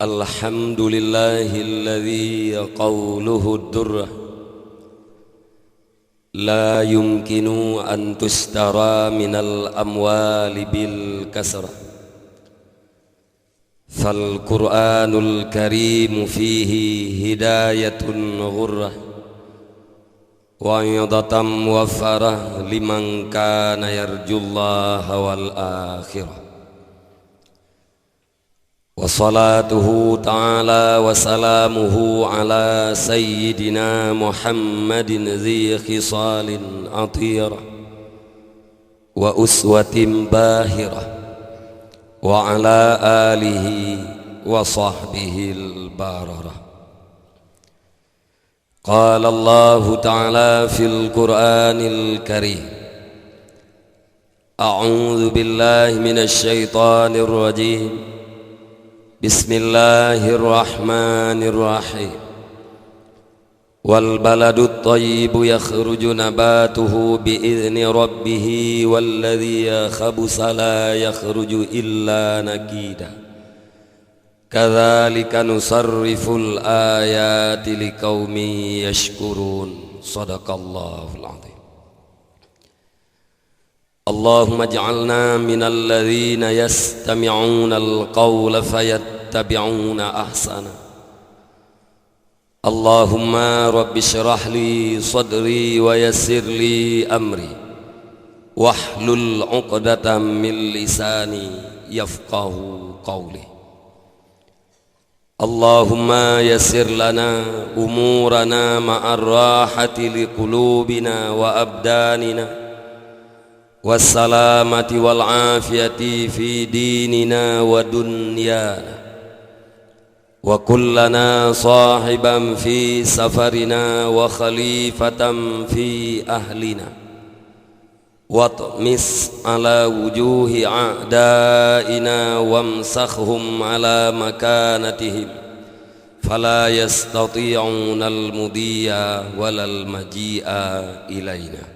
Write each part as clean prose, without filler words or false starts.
Alhamdulillahilladzi qawluhu durrah la yumkinu an tustara minal amwali bil kasrah fal Qur'anul karim fihi hidayatun ghurrah wa yadatan muwaffarah liman kana yarjullaha wal akhirah. Wa salatuhu ta'ala wa salamuhu ala sayyidina Muhammadin dhi khisalin atira wa uswatin bahira wa ala alihi wa sahbihi al-barara. Qala Allah ta'ala fil Qur'anil karim a'udzu billahi minasy syaithanir rajim. Bismillahirrahmanirrahim. Wal baladut thayyibu yakhruju nabatuhu bi'izni rabbih walladhi khabusa la yakhruju illa nakida. Kadzalika nusarriful ayati liqaumin yashkurun. Shadaqallahul azim. Allahumma ij'alna minal ladzina yastami'una al-qawla fayattabi'una ahsana. Allahumma rabbi shrah li sadri wa yassir li amri wahlul 'uqdatam min lisani yafqahu qawli. Allahumma yassir lana umurana ma'ar rahati liqulubina wa abdanina wassalamati wal afiyati fi dinina wa dunyana wa kullana sahiban fi safarina wa khalifatan fi ahlina wa tmis ala wujuhi a'daina wamsakhhum ala makanatihim fala yastati'una al-mudiya walal maji'a ilaina.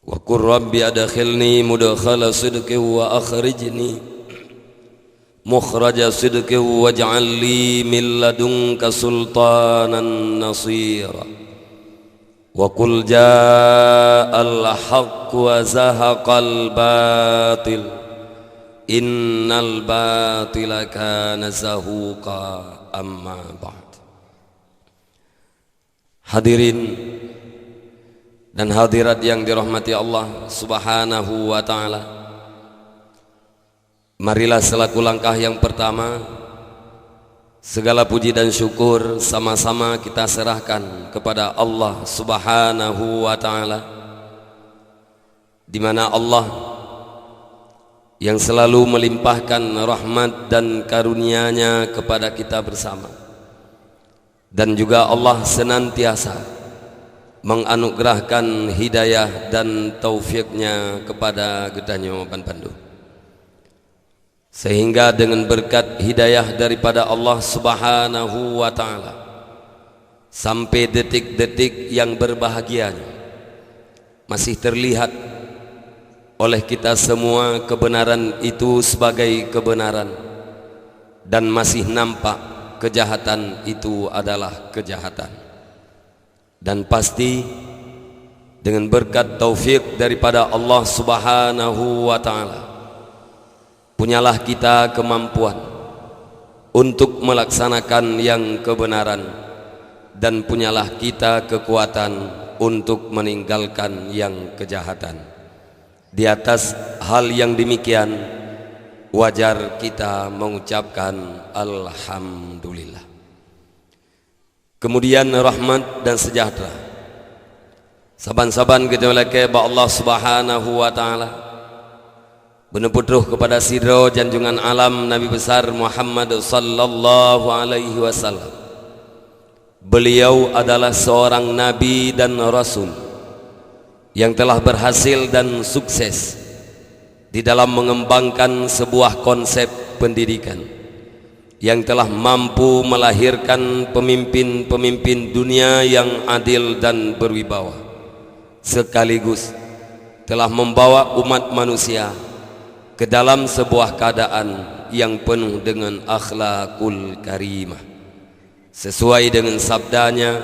Wa qur rabbi adkhilni mudkhala sidqin wa akhrijni mukhraja sidqin waj'al li min ladunka sultanan nasira. Wa qul ja'al haqq wa zahaqal batil innal batila kana zahuqa amma ba'd. Hadirin dan hadirat yang dirahmati Allah subhanahu wa ta'ala, marilah selaku langkah yang pertama segala puji dan syukur sama-sama kita serahkan kepada Allah subhanahu wa ta'ala, di mana Allah yang selalu melimpahkan rahmat dan karunia-Nya kepada kita bersama, dan juga Allah senantiasa menganugerahkan hidayah dan taufiknya kepada Gedanyo Banpandu, sehingga dengan berkat hidayah daripada Allah subhanahu wa ta'ala sampai detik-detik yang berbahagianya masih terlihat oleh kita semua kebenaran itu sebagai kebenaran, dan masih nampak kejahatan itu adalah kejahatan. Dan pasti dengan berkat taufik daripada Allah subhanahu wa ta'ala, punyalah kita kemampuan untuk melaksanakan yang kebenaran, dan punyalah kita kekuatan untuk meninggalkan yang kejahatan. Di atas hal yang demikian, wajar kita mengucapkan alhamdulillah. Kemudian rahmat dan sejahtera saban-saban kita olehke ba Allah subhanahu wa ta'ala beneputuh kepada sidro janjungan alam Nabi besar Muhammad sallallahu alaihi wasallam. Beliau adalah seorang nabi dan rasul yang telah berhasil dan sukses di dalam mengembangkan sebuah konsep pendidikan yang telah mampu melahirkan pemimpin-pemimpin dunia yang adil dan berwibawa, sekaligus telah membawa umat manusia ke dalam sebuah keadaan yang penuh dengan akhlakul karimah, sesuai dengan sabdanya,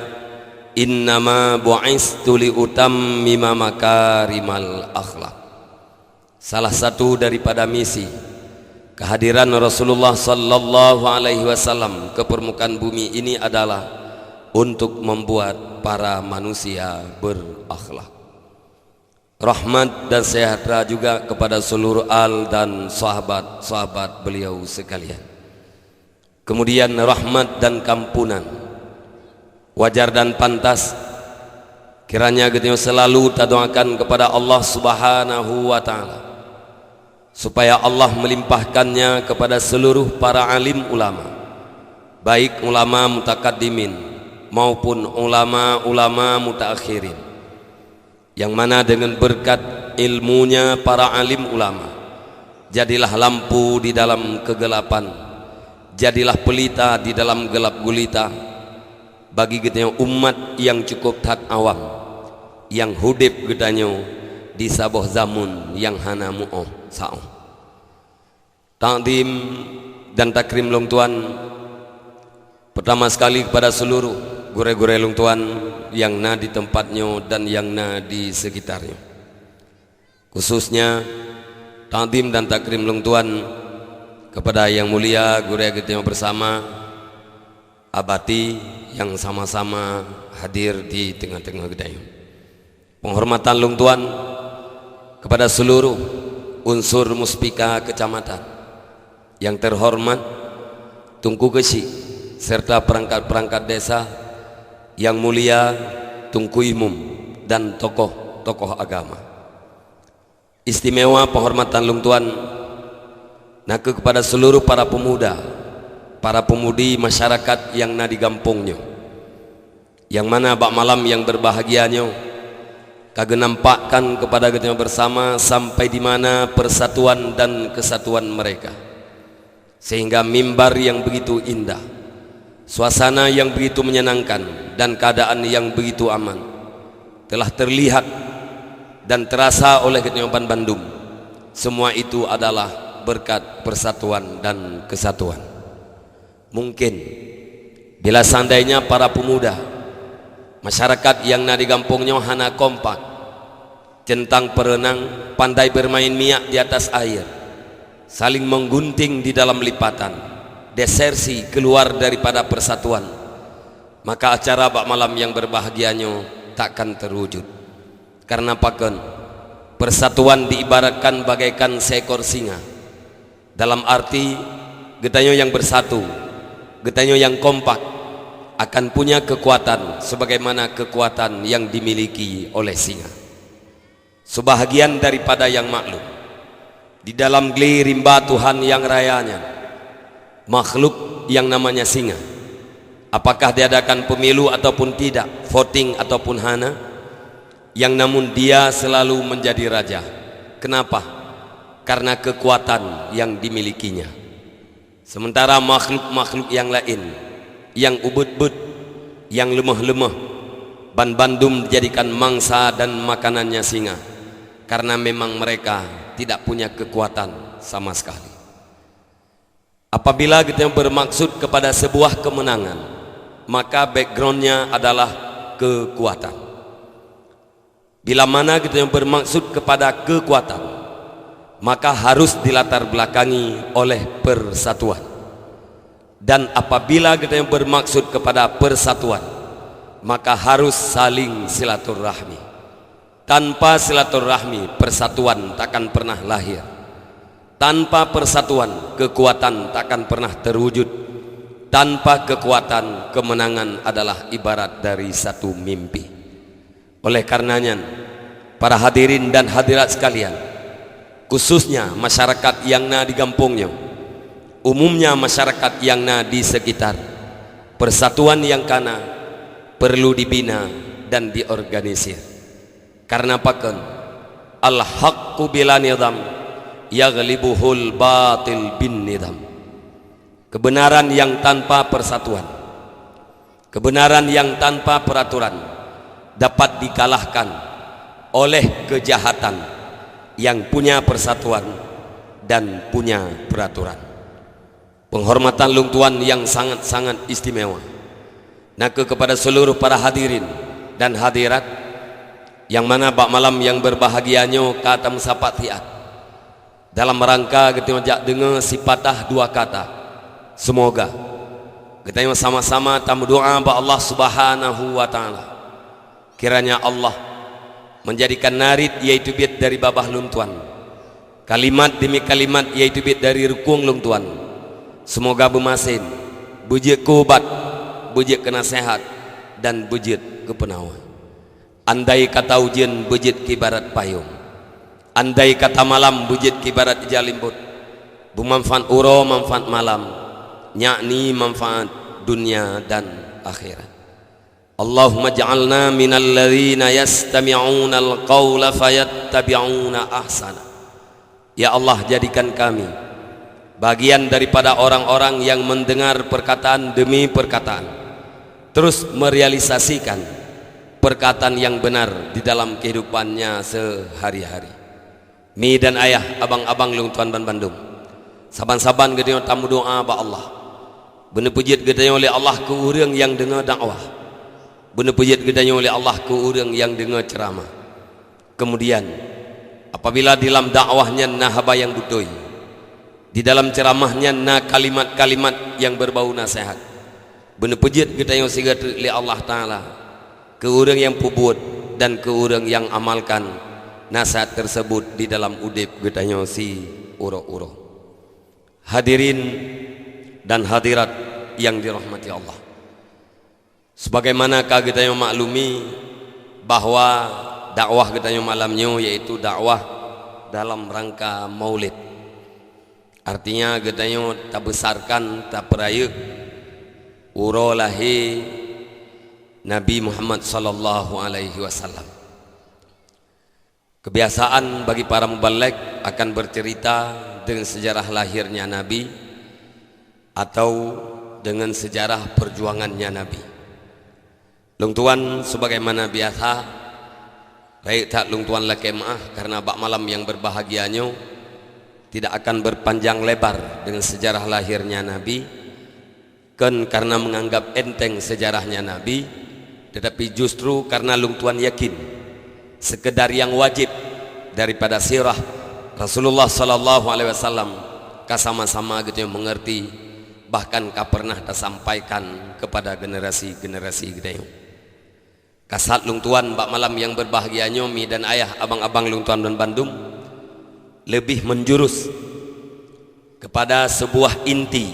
innama bu'istu liutammima makarimal akhlak. Salah satu daripada misi kehadiran Rasulullah sallallahu alaihi wasallam ke permukaan bumi ini adalah untuk membuat para manusia berakhlak. Rahmat dan sejahtera juga kepada seluruh al dan sahabat-sahabat beliau sekalian. Kemudian rahmat dan kampunan, wajar dan pantas kiranya kita selalu doakan kepada Allah Subhanahu wa taala supaya Allah melimpahkannya kepada seluruh para alim ulama, baik ulama mutakaddimin maupun ulama mutaakhirin, yang mana dengan berkat ilmunya para alim ulama jadilah lampu di dalam kegelapan, jadilah pelita di dalam gelap gulita bagi kita umat yang cukup tat awam, yang hudip gedanyo di sabuh zamun yang hana mu'oh sa'oh. Ta'zim dan takrim long tuan pertama sekali kepada seluruh gure-gure long tuan yang na di tempatnya dan yang na di sekitarnya. Khususnya ta'zim dan takrim long tuan kepada yang mulia gure kita bersama abati yang sama-sama hadir di tengah-tengah gedayu. Penghormatan long tuan kepada seluruh unsur muspika kecamatan yang terhormat, Tungku Gesi serta perangkat-perangkat desa yang mulia, Tungku Imum dan tokoh-tokoh agama. Istimewa penghormatan long tuan nak kepada seluruh para pemuda, para pemudi masyarakat yang na di kampungnya, yang mana bak malam yang berbahagianya kagak nampakkan kepada kita bersama sampai di mana persatuan dan kesatuan mereka, sehingga mimbar yang begitu indah, suasana yang begitu menyenangkan dan keadaan yang begitu aman telah terlihat dan terasa oleh Ketimpan Bandung. Semua itu adalah berkat persatuan dan kesatuan. Mungkin bila seandainya para pemuda masyarakat yang na di kampungnya hana kompak, centang perenang, pandai bermain miak di atas air, saling menggunting di dalam lipatan, desersi keluar daripada persatuan, maka acara bak malam yang berbahagianya takkan terwujud. Karena paken persatuan diibaratkan bagaikan seekor singa, dalam arti getanyo yang bersatu, getanyo yang kompak akan punya kekuatan sebagaimana kekuatan yang dimiliki oleh singa. Sebahagian daripada yang maklum di dalam geli rimba Tuhan yang rayanya, makhluk yang namanya singa, apakah diadakan pemilu ataupun tidak, voting ataupun hana, yang namun dia selalu menjadi raja. Kenapa? Karena kekuatan yang dimilikinya. Sementara makhluk-makhluk yang lain, yang ubud-ubud, yang lemah-lemah, ban-bandum dijadikan mangsa dan makanannya singa, karena memang mereka tidak punya kekuatan sama sekali. Apabila kita bermaksud kepada sebuah kemenangan, maka backgroundnya adalah kekuatan. Bila mana kita bermaksud kepada kekuatan, maka harus dilatar belakangi oleh persatuan. Dan apabila kita bermaksud kepada persatuan, maka harus saling silaturahmi. Tanpa silaturahmi, persatuan takkan pernah lahir. Tanpa persatuan, kekuatan takkan pernah terwujud. Tanpa kekuatan, kemenangan adalah ibarat dari satu mimpi. Oleh karenanya, para hadirin dan hadirat sekalian, khususnya masyarakat yang na di kampungnya, umumnya masyarakat yang na di sekitar, persatuan yang kana perlu dibina dan diorganisir. Karena paken al-haqqu bila nizam yaghlibuhul batil bin nizam. Kebenaran yang tanpa persatuan, kebenaran yang tanpa peraturan dapat dikalahkan oleh kejahatan yang punya persatuan dan punya peraturan. penghormatan Lung Tuan yang sangat-sangat istimewa. Naka kepada seluruh para hadirin dan hadirat yang mana bak malam yang berbahagianyo kata musapat hiat dalam rangka kita jak dengar sipatah dua kata semoga kita sama-sama tamu doa ba Allah Subhanahu wa taala kiranya Allah menjadikan narid yaitu bid dari babah Lung Tuan, kalimat demi kalimat yaitu bid dari rukung Lung Tuan, semoga bermasin bujik kubat, bujik kenasehat dan bujit kepenawan. Andai kata ujian bujit kibarat payung, andai kata malam bujit kibarat jalimbut, bermanfaat uro manfaat malam, yakni manfaat dunia dan akhirat. Allahumma ja'alna minal ladzina yastami'una al-qawla fayattabi'una ahsana. Ya Allah, jadikan kami bagian daripada orang-orang yang mendengar perkataan demi perkataan, terus merealisasikan perkataan yang benar di dalam kehidupannya sehari-hari. Mi dan ayah, abang-abang Lung Tuan Ban Bandung, saban-saban gedenya tamu doa ba Allah, bener pujit gedenya oleh Allah ke urang yang dengar dakwah, bener pujit gedenya oleh Allah ke urang yang dengar ceramah. Kemudian apabila dalam dakwahnya nah haba yang butoi, di dalam ceramahnya na kalimat-kalimat yang berbau nasihat, bener pujit gedenya sigat oleh Allah Ta'ala ke orang yang pubut dan ke orang yang amalkan nasihat tersebut di dalam udip gedanya si uro-uro. Hadirin dan hadirat yang dirahmati Allah, sebagaimana kita yang maklumi bahwa dakwah kita yang malamnya yaitu dakwah dalam rangka maulid, artinya kita yang tak besarkan tak peraya uro lahir Nabi Muhammad sallallahu alaihi wasallam. Kebiasaan bagi para mubaligh akan bercerita dengan sejarah lahirnya Nabi atau dengan sejarah perjuangannya Nabi. Lung Tuan sebagaimana biasa, baik tak Lung Tuan lakemah karena bak malam yang berbahagianya tidak akan berpanjang lebar dengan sejarah lahirnya Nabi, kan karena menganggap enteng sejarahnya Nabi, tetapi justru karena Lung Tuan yakin sekedar yang wajib daripada sirah Rasulullah sallallahu alaihi wasallam kasama-sama gitu yang mengerti, bahkan ka pernah tersampaikan kepada generasi-generasi gitu. Kasat Lung Tuan bak malam yang berbahagianya mi dan ayah, abang-abang Lung Tuan dan Bandung lebih menjurus kepada sebuah inti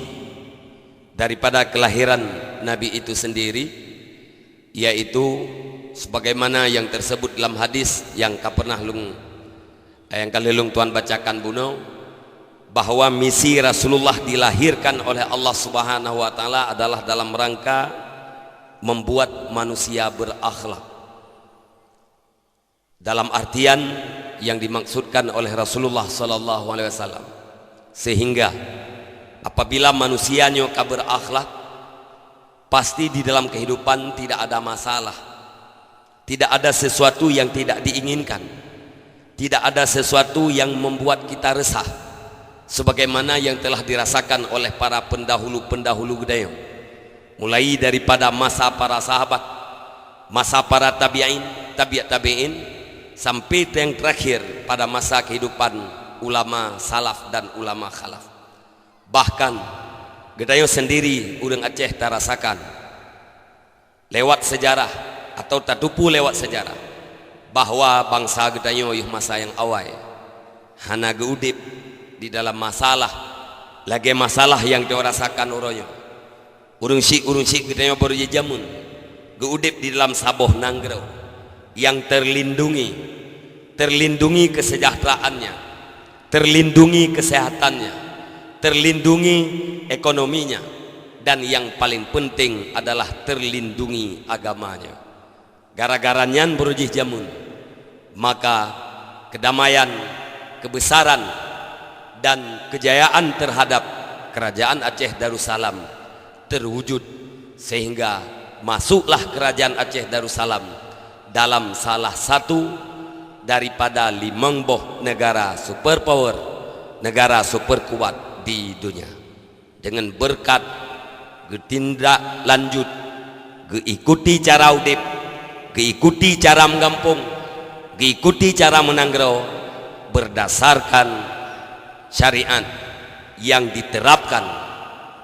daripada kelahiran Nabi itu sendiri, yaitu sebagaimana yang tersebut dalam hadis yang pernah yang kali Lung Tuan bacakan buno, bahwa misi Rasulullah dilahirkan oleh Allah Subhanahu wa taala adalah dalam rangka membuat manusia berakhlak. Dalam artian yang dimaksudkan oleh Rasulullah sallallahu alaihi wasallam, sehingga apabila manusianya berakhlak, pasti di dalam kehidupan tidak ada masalah, tidak ada sesuatu yang tidak diinginkan, tidak ada sesuatu yang membuat kita resah, sebagaimana yang telah dirasakan oleh para pendahulu-pendahulu budaya, mulai daripada masa para sahabat, masa para tabi'in, tabi'in, sampai yang terakhir pada masa kehidupan ulama salaf dan ulama khalaf. Bahkan Gedayo sendiri urang Aceh tarasakan lewat sejarah atau tatupu lewat sejarah bahwa bangsa Gedayo yuh masa yang awal hana geudip di dalam masalah, lagi masalah yang dirasakan uroyo. Urung sik Gedayo baru jamun geudip di dalam saboh nanggrau yang terlindungi kesejahteraannya, terlindungi kesehatannya, terlindungi ekonominya, dan yang paling penting adalah terlindungi agamanya. Gara-gara nyan berujih jamun, maka kedamaian, kebesaran dan kejayaan terhadap kerajaan Aceh Darussalam terwujud, sehingga masuklah kerajaan Aceh Darussalam dalam salah satu daripada 5 negara superpower, negara super kuat di dunia. dengan berkat getindak lanjut geikuti cara udip, geikuti cara menggampung, geikuti cara menanggro berdasarkan syariat yang diterapkan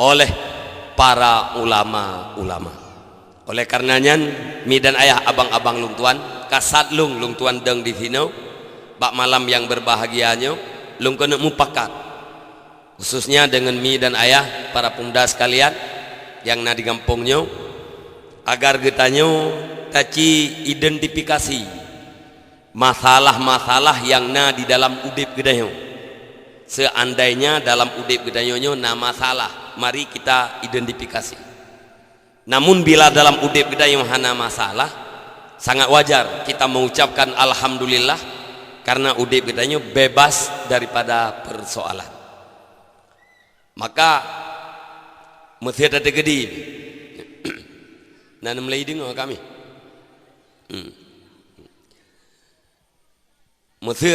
oleh para ulama-ulama. Oleh karenanya mi dan ayah abang-abang lung tuan kasat lung tuan deng di sini bak malam yang berbahagianya lung kena mupakat khususnya dengan mi dan ayah para pemuda sekalian yang na di kampungnya agar getanyo taci identifikasi masalah-masalah yang na di dalam udip gedanyo. Seandainya dalam udip gedanyo na masalah, mari kita identifikasi. Namun bila dalam udip gedanyo hana masalah, sangat wajar kita mengucapkan alhamdulillah karena udip gedanyo bebas daripada persoalan. Maka mesti ada gede nanam lagi dengar kami mesti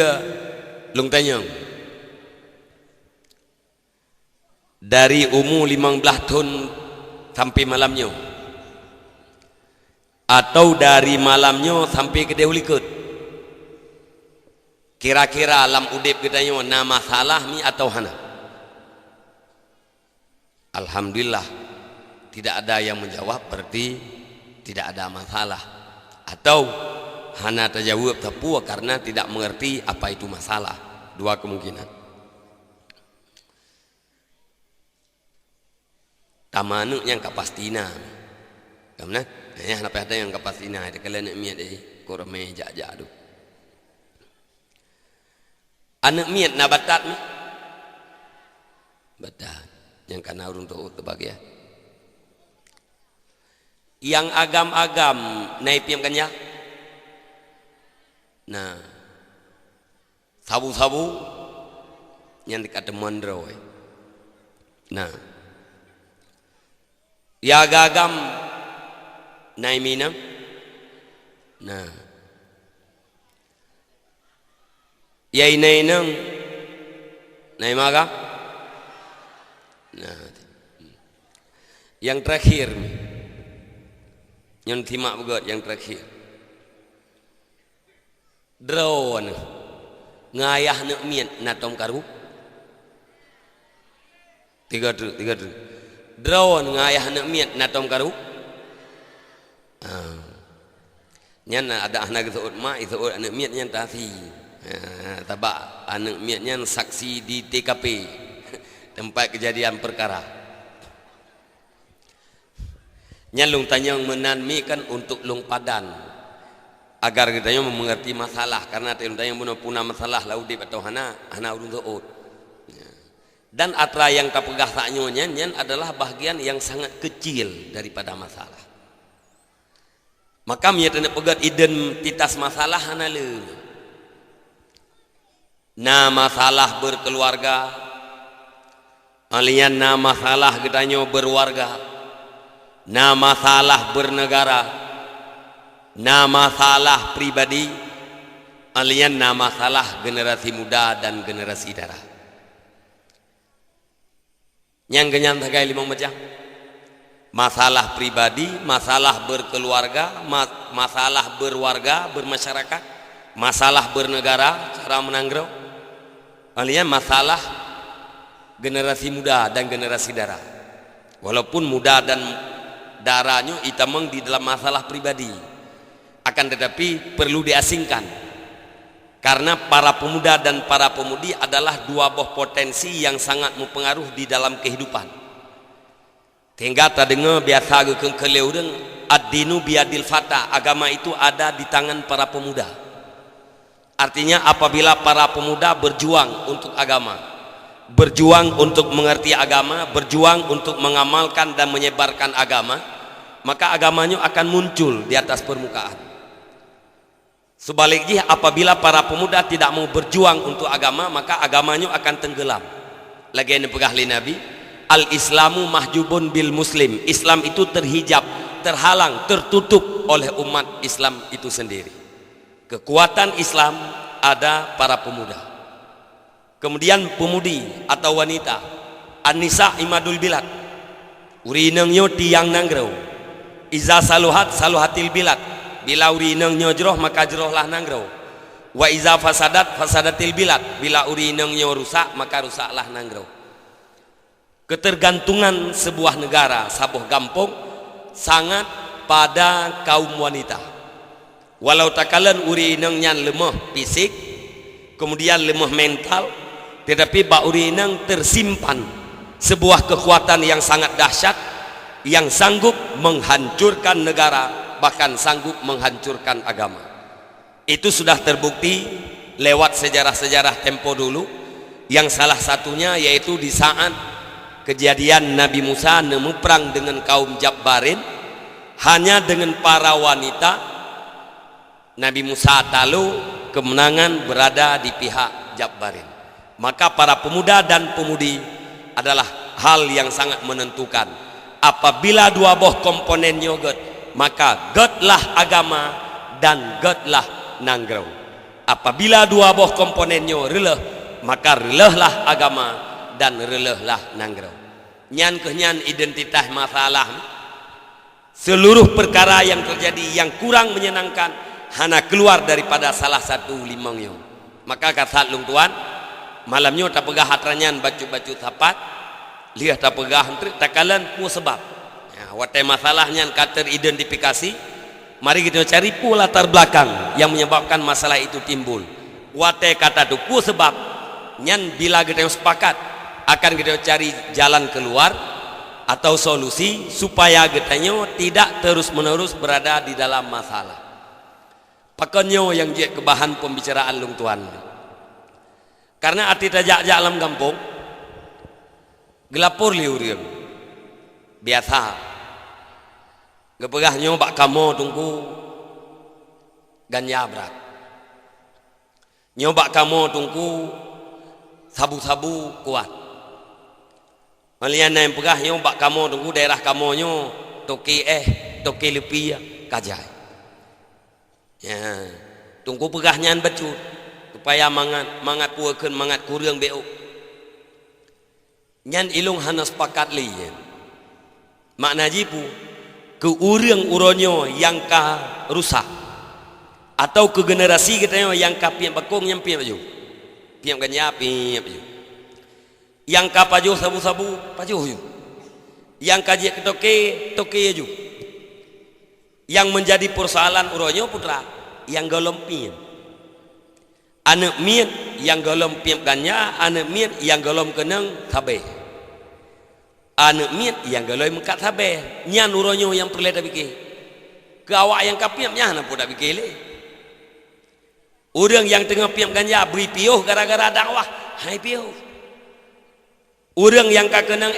lung tanya dari umur 15 tahun sampai malamnya atau dari malamnya sampai ke dahulu kira-kira alam udip gedanyo na masalah mi atau hana. Alhamdulillah tidak ada yang menjawab berarti tidak ada masalah atau hana terjawab tepu karena tidak mengerti apa itu masalah. Dua kemungkinan. Tamanu yang kapastina. Kamna? Ya apa ada yang kapastina ada kalian nak miat korme jajak tu. Anak miat na batat mi? Batat. Yang kana urung tu terbagi ya. Yang agam-agam naik piam kanya. Nah, sabu-sabu yang dekat mondro. Nah, ya agam naik minam. Nah, ya inam naik maga. Nah, yang terakhir yang timak begot yang terakhir drone ngayah nak miat natom karu tiga tu drone ngayah nak miat natom karu nyan ada anak seut mak seut anak miat nyan tasi tabak anak miat nyan saksi di TKP tempat kejadian perkara. Nyalung tanyang menanmi kan untuk lung padan agar kita mengerti masalah karena telung tanyang puna masalah laudip atau hana urung tuut. Dan atra yang kapegah saknyo nyan adalah bahagian yang sangat kecil daripada masalah. Maka mia tena pegat identitas masalah hana le. Na masalah berkeluarga alian na masalah gedanyo berwarga, na masalah bernegara, na masalah pribadi, alian na masalah generasi muda dan generasi darah. Yang genyan tagai limang macam masalah pribadi, masalah berkeluarga, masalah berwarga, bermasyarakat, masalah bernegara, cara menanggrau, alian masalah generasi muda dan generasi darah. Walaupun muda dan darahnya itamang di dalam masalah pribadi, akan tetapi perlu diasingkan karena para pemuda dan para pemudi adalah dua buah potensi yang sangat mempengaruhi di dalam kehidupan. Hingga tak dengar biasa ke keleu deng ad-dinu biadil fata, agama itu ada di tangan para pemuda. Artinya apabila para pemuda berjuang untuk agama, berjuang untuk mengerti agama, berjuang untuk mengamalkan dan menyebarkan agama, maka agamanya akan muncul di atas permukaan. Sebaliknya apabila para pemuda tidak mau berjuang untuk agama, maka agamanya akan tenggelam. Lagi yang dipegahli Nabi, al-Islamu mahjubun bil muslim. Islam itu terhijab, terhalang, tertutup oleh umat Islam itu sendiri. Kekuatan Islam ada para pemuda. Kemudian pemudi atau wanita An-nisa imadul bilad. Urineng nyo tiang nanggrau. Iza saluhat saluhatil bilad. Bila urineng nyo jeroh maka jerohlah nanggrau. Wa iza fasadat fasadatil bilad. Bila urineng nyo rusak maka rusaklah nanggrau. Ketergantungan sebuah negara, sebuah kampung sangat pada kaum wanita. Walau takalan urineng nyan lemah fisik, kemudian lemah mental, tetapi bak urineng tersimpan sebuah kekuatan yang sangat dahsyat yang sanggup menghancurkan negara, bahkan sanggup menghancurkan agama. Itu sudah terbukti lewat sejarah-sejarah tempo dulu, yang salah satunya yaitu di saat kejadian Nabi Musa nemu perang dengan kaum Jabbarin. Hanya dengan para wanita Nabi Musa tahu kemenangan berada di pihak Jabbarin. Maka para pemuda dan pemudi adalah hal yang sangat menentukan. Apabila dua buah komponennya get, maka getlah agama dan getlah nanggrau. Apabila dua buah komponennya releh, maka relehlah agama dan relehlah nanggrau. Nyan kenyan identitas masalah. Seluruh perkara yang terjadi yang kurang menyenangkan hanya keluar daripada salah satu limangnya. Maka kata lung tuan, malamnya tak pegah hatranyan baju-baju tapat, lihat tak pegah takalan pu sebab. Ya, watai masalahnya kata identifikasi. Mari kita cari pu latar belakang yang menyebabkan masalah itu timbul. Watai kata tu pu sebab. Nyan bila kita sepakat akan kita cari jalan keluar atau solusi supaya getanya tidak terus-menerus berada di dalam masalah. Pakannya yang jadi kebahan pembicaraan lung tuan. Karena arti tajak alam kampung gelapur liurium biasa. Gepegah nyobak kamu tunggu ganja berat. Nyobak kamu tunggu sabu-sabu kuat. Malian yang pegah nyobak kamu tunggu daerah kamu nyo toki lepi kajai. Ya, tunggu pegahnya becut supaya mangat puakeun mangat kurang beuk. Nyan ilung hana sepakat li. Makna jipu ke urang uronyo yang ka rusak atau ke generasi kita yang ka piam bakong yang piam baju. Piam ganja piam baju. Yang ka pajuh sabu-sabu pajuh ju. Yang kaji toke ju. Yang menjadi persoalan uronyo putra yang golom piam. Anak mian yang golom piam ganja, anak mian yang golom kenang tabe. Anak mian yang golom kat tabe. Nyan uronyo yang perlu dak fikir. Ke awak yang ka piam nya na pun dak fikir le. Orang yang tengah piam ganja beri piuh gara-gara dakwah, hai piuh. Orang yang ka kenang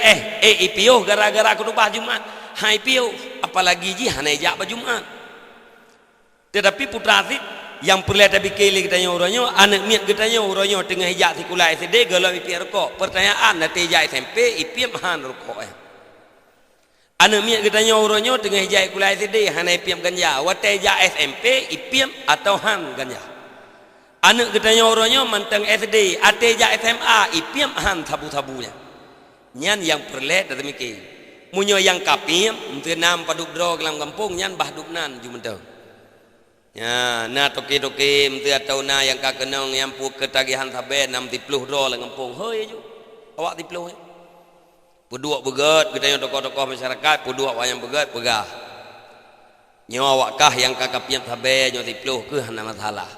piuh gara-gara khutbah Jumat, hai piuh. Apalagi ji hanai jak Jumat. Tetapi putra azik yang perlu ada fikir kita uronyo, anak miat kita uronyo tengah hijak sekolah SD galau ipi rokok. Pertanyaan nanti hijak SMP ipi mahan rokok. Anak miat kita uronyo tengah hijak sekolah SD hanai ipi ganja. Watai hijak SMP ipi atau han ganja. Anak kita uronyo manteng SD, ate hijak SMA ipi han sabu-sabunya. Nyan yang perlu ada mikir. Munyo yang kapim, mentenam paduk dro dalam kampung nyan bah duknan jumentau. Ya, na toke-toke mesti atau na yang ka kenong yang pu ketagihan sabe 60 dro dalam kampung. Heuy ju. Awak 30. Puduak begat kita tokoh-tokoh masyarakat, puduak wayang begat pegah. Nyo awak kah yang ka kapiam sabe nyo 30 ke hana masalah.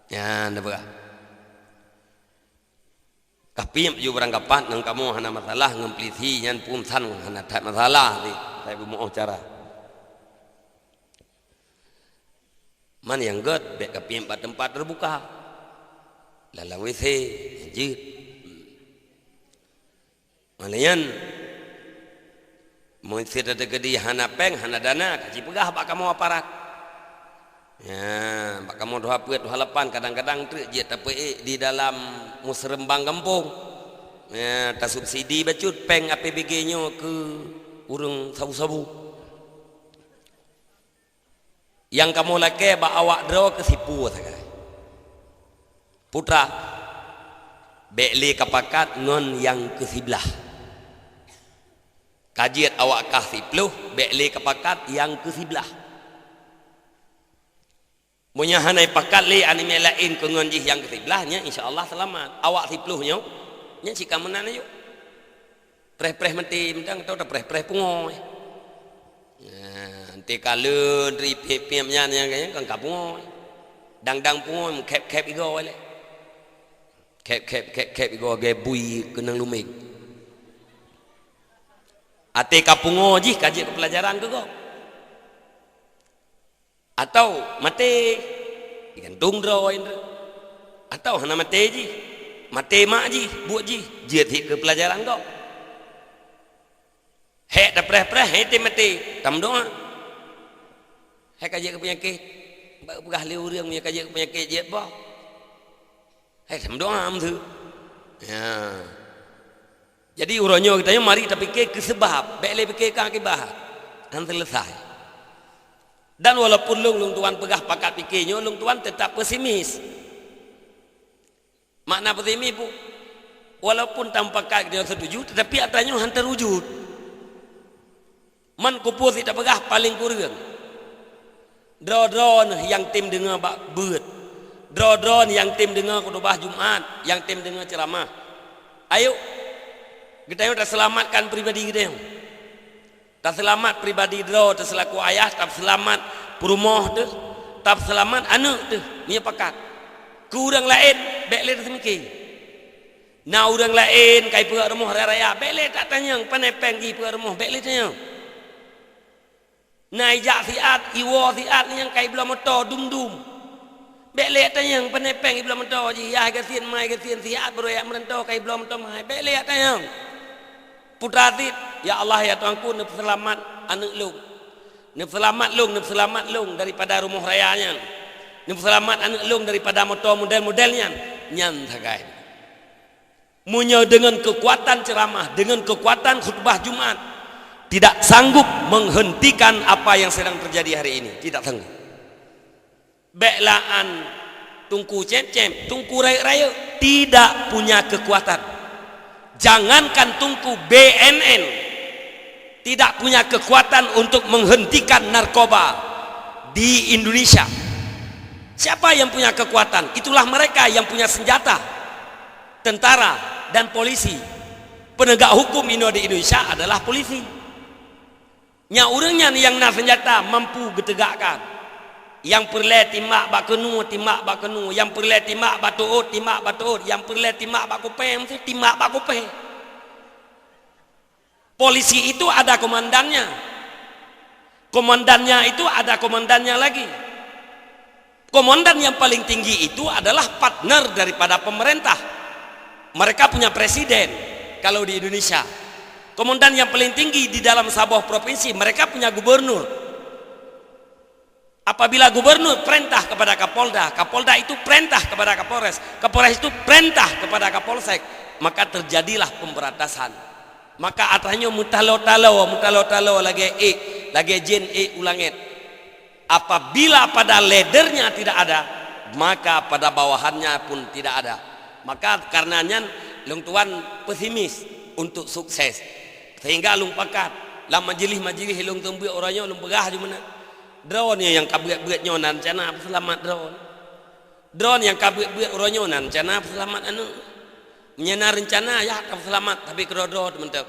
Ya, nda pegah. Kapiam ju beranggapan nang kamu hana masalah ngemplisi nyan pun san hana tak masalah ni. Saya mau cara. Man yang get bek kapiam tempat terbuka. Lalang WC jit. Malian mun sida tegedi hana peng hana dana kaji pegah bak kamu aparat. Ya, bak kamu doa puet doa lepan kadang-kadang trek je tapi di dalam musrembang kampung. Ya, tak subsidi bacut peng APBG-nya ke urang sabu-sabu. Yang kamu laki bak awak draw ke sipu sakai. Putra Bekle kapakat ngon yang ke-11. Kajiat awak kah 10, bekle kapakat yang ke-11. Punya hanai pakat le anime lain ke ngon jih yang ke-11 nya insyaallah selamat. Awak 10 nya nya cika menan ayo. Preh-preh menti mentang tau dah preh-preh pungoy. Nanti kalau dari pem-pemnya yang kan kapungoy. Dang-dang pungoy kep-kep igo le. Kep igo ge bui kenang lumik. Ate kapungo ji kaji pelajaran ke go. Atau mate gantung droin. Atau hana mate ji. Mate mak ji, buat ji, jiat ke pelajaran go. Hek dah preh-preh, hek mati. Tam doa. Hek kaji ke penyakit. Begah liu riang punya kaji ke penyakit jiat bah. Hek tam doa am tu. Ya. Jadi uronyo kita yang mari kita fikir ke sebab, bele fikir ke akibat. Dan selesai. Dan walaupun lung tuan pegah pakat fikirnya, lung tuan tetap pesimis. Makna pesimis bu. Walaupun tanpa pakat dia setuju, tetapi atanya hantar wujud. Man kupur tidak pegah paling kurang. Dron yang tim dengar bak beut. Dron yang tim dengar khutbah Jumat, yang tim dengar ceramah. Ayo kita dah selamatkan pribadi kita. Tak selamat pribadi dro, tak selaku ayah, tak selamat perumah tu, tak selamat anak tu. Ni pakat. Kurang lain bekle semikir. Nah orang lain kai perut rumah raya, bekle tak tanya pandai penggi perut rumah, bekle tanya. Naijak siat, iwo siat ni yang kai belah motor dum-dum. Bekle tanya penepeng belah motor ji, ya kesian mai kesian siat beroyak merentau kai belah motor mai. Bekle tanya. Putra tit, ya Allah ya Tuhanku, nep selamat anak lung. Nep selamat lung daripada rumah rayanya. Nep selamat anak lung daripada motor model-modelnya. Nyan sagai. Munya dengan kekuatan ceramah, dengan kekuatan khutbah Jumat, tidak sanggup menghentikan apa yang sedang terjadi hari ini. Tidak sanggup. Beklaan tungku cem-cem, tungku raya-raya tidak punya kekuatan. Jangankan tungku BNN tidak punya kekuatan untuk menghentikan narkoba di Indonesia. Siapa yang punya kekuatan? Itulah mereka yang punya senjata. Tentara dan polisi. Penegak hukum di Indonesia adalah polisi. Nya orangnya yang nak senjata mampu getegakkan. Yang perle timak bakenu, yang perle timak batuut, yang perle timak bakupe, mesti timak bakupe. Polisi itu ada komandannya. Komandannya itu ada komandannya lagi. Komandan yang paling tinggi itu adalah partner daripada pemerintah. Mereka punya presiden kalau di Indonesia. Komandan yang paling tinggi di dalam sebuah provinsi, mereka punya gubernur. Apabila gubernur perintah kepada Kapolda, Kapolda itu perintah kepada Kapolres, Kapolres itu perintah kepada Kapolsek, maka terjadilah pemberantasan. Maka atasnya mutalo lagi jen ulangit. Apabila pada leadernya tidak ada, maka pada bawahannya pun tidak ada. Maka karenanya lung tuan pesimis untuk sukses. Sehingga lung pakat lah majlis-majlis lung tembuik orangnya lung pegah di mana. Drone yang kabuat-buatnya nan cana selamat drone. Drone yang kabuat-buat orangnya nan cana selamat anu. Menyana rencana ya tak selamat tapi ke drone mentep.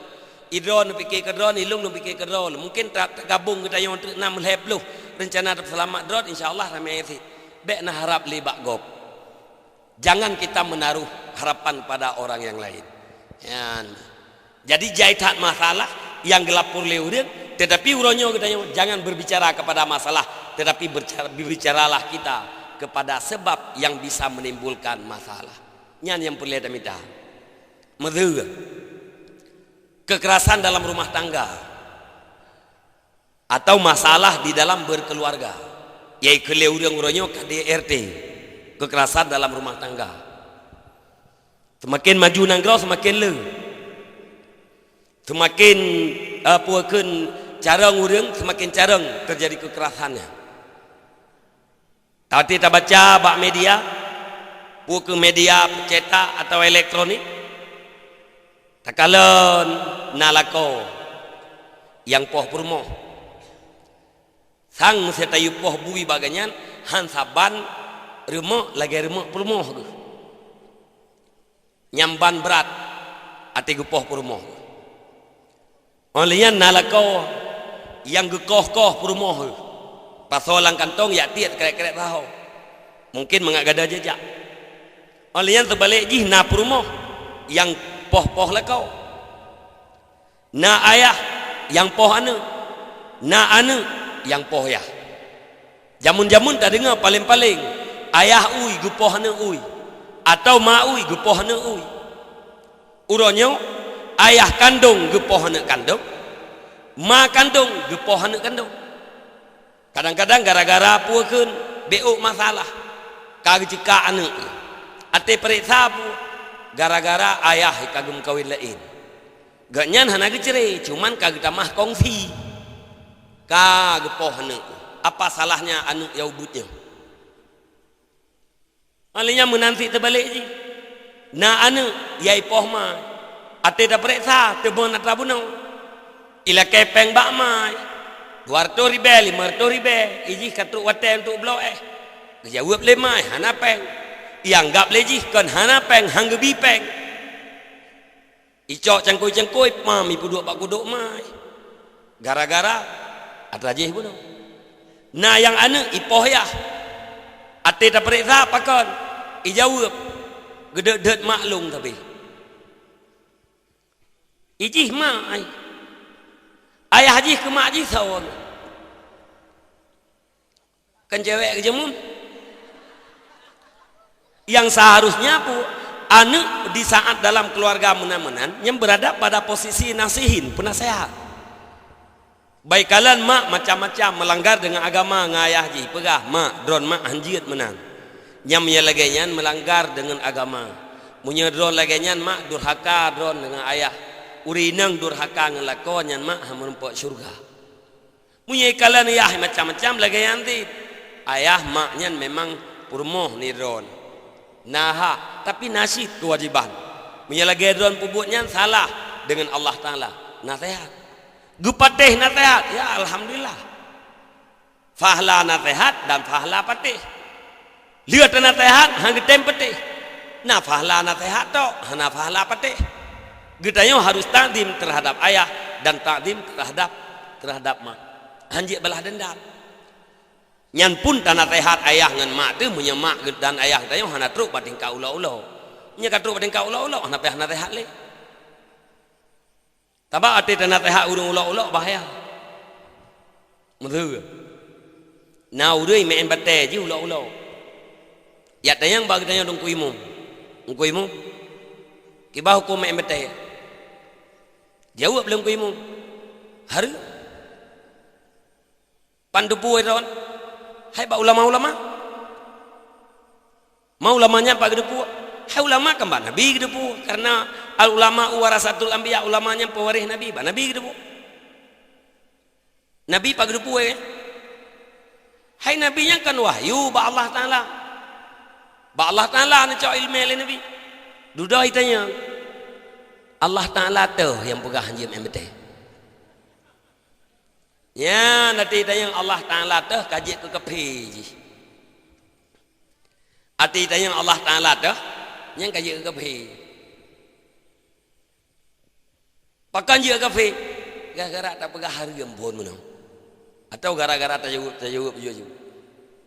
Idron fikir ke drone, ilung fikir ke drone. Mungkin tak gabung kita yang untuk 6 rencana tak selamat drone insyaallah ramai sih. Bek na harap libak gop. Jangan kita menaruh harapan pada orang yang lain. Ya. Jadi jahitan masalah yang gelapur leureun, tetapi uronyo kita jangan berbicara kepada masalah, tetapi berbicaralah kita kepada sebab yang bisa menimbulkan masalah. Nyan yang perlu kita minta. Medeu. Kekerasan dalam rumah tangga atau masalah di dalam berkeluarga, yaitu leureun uronyo KDRT, kekerasan dalam rumah tangga. Semakin maju nanggau semakin le. Semakin puakeun carang urang semakin carang terjadi kekerasannya. Tadi kita baca bak media ke media cetak atau elektronik takalan nalako yang poh purmo sang setayu poh bui baganyan han saban remok lagi remok purmo nyamban berat ati gepoh purmo olian nalako yang gekoh-koh purmo pasolang kantong ya tiat kerek-kerek tahu mungkin mengagada jejak olian terbalik jih na purmo yang poh-poh lekau na ayah yang poh anu na anu yang poh ya jamun-jamun tak dengar paling-paling ayah ui gepoh anu ui atau ma ui gepoh anu ui uronyo ayah kandung gepoh anu kandung ma kandung gepoh anu kandung kadang-kadang gara-gara puakeun beuk masalah kagecika anu ate periksa pu gara-gara ayah kagum kawin lain ganyan hana gecere cuman kageta mah kongsi kagepoh anu apa salahnya anu yaubutnya alinya menanti terbalik ji na anu yai poh ma ate da periksa tebon atrabunau ila kepeng bak mai 200 ribe 500 ribe iji katuk wate untuk blok jawab le mai hana peng yang gap leji kan hana peng hanggebi peng icok cangkoi-cangkoi mami puduk pak kuduk mai gara-gara atrajih pun nah yang anu ipoh ya ate tak periksa pakon ijawab gede-gede maklum tapi ijih mai ayah haji ke mak haji sawon kan cewek kejemun yang seharusnya pu anak di saat dalam keluarga menan-menan yang berada pada posisi nasihin penasehat baik kalian mak macam-macam melanggar dengan agama ngayah ji pegah mak dron mak hanjiat menan nyam ya lagenyan melanggar dengan agama munya dron lagenyan mak durhaka dron dengan ayah urinang durhaka ngelakon nyan mak hamun pok surga munya kalian ya macam-macam lagenyan ti ayah mak nyan memang purmoh ni dron nah tapi nasi kewajiban menyalagi dron pubuknya salah dengan Allah Ta'ala nasihat gupatih nasihat ya alhamdulillah fahla nasihat dan fahla patih lihat nasihat hang getem patih nah fahla nasihat tok hana fahla patih getanya harus takdim terhadap ayah dan takdim terhadap mak hanjik belah dendam nyan pun tanah tehat ayah ngan mak tu punya mak dan ayah tanya hana truk bating ka ulo-ulo nya ka truk bating ka ulo-ulo hana peh hana tehat le taba ate tanah tehat urung ulo-ulo bahaya mudhu na urui men bate ji ulo-ulo ya tayang bagi tanya dong kuimu kibah hukum men bate jawab belum kuimu haru pandupu eron hai ba ulama-ulama mau ulamanya pak gedepu hai ulama kan ba nabi gedepu karena al ulama warasatul anbiya ulamanya pewaris nabi ba nabi gedepu nabi pak gedepu hai nabinya kan wahyu ba Allah taala ni cak ilmu le nabi dudah itanya Allah taala tu yang pegah hanjim embete ya nanti tayang Allah Ta'ala tuh kaji ke kepi ati tayang Allah Ta'ala tuh yang kaji ke kepi pakan je kepi gara-gara tak pegah harga pun menang atau gara-gara tajawab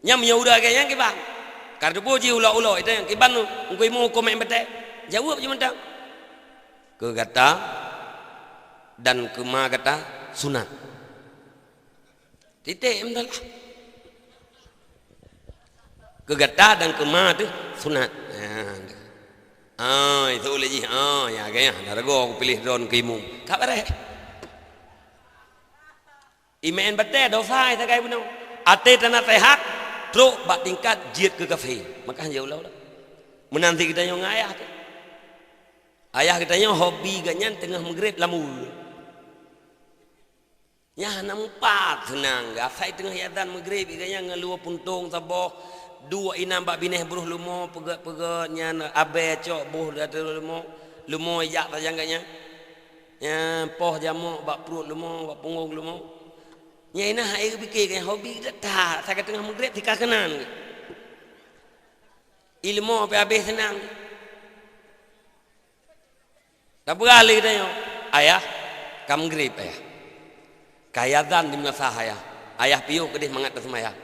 nyam nyaudah kayaknya kibang karena puji ulo-ulo itu yang kiban ngui mu komen bete jawab je mentang ke kata dan ke ma kata sunat titik betul lah kegata dan kema tu sunat itu boleh ji ya kayaknya narago aku pilih drone kimu kabar imen bete dosa itu kayak benar ate tanah tehat truk bak tingkat jiat ke kafe maka jauh lah menanti kita yang ayah kita yang hobi ganyan tengah maghrib lamul ya nampak senang gak saya tengah yadan maghrib iganya ngeluar puntung saboh dua inam bak bineh beruh lumo pegat nya abe cok buh datu lumo yak ta jangganya nya poh jamuk bak perut lumo bak punggung lumo nya ina hai fikir kan hobi dah saya tengah maghrib tika kenan ilmu apa habis senang tak beralih dah yo ayah kam maghrib ayah kaya dan di masa ayah piu kedih mangat semayang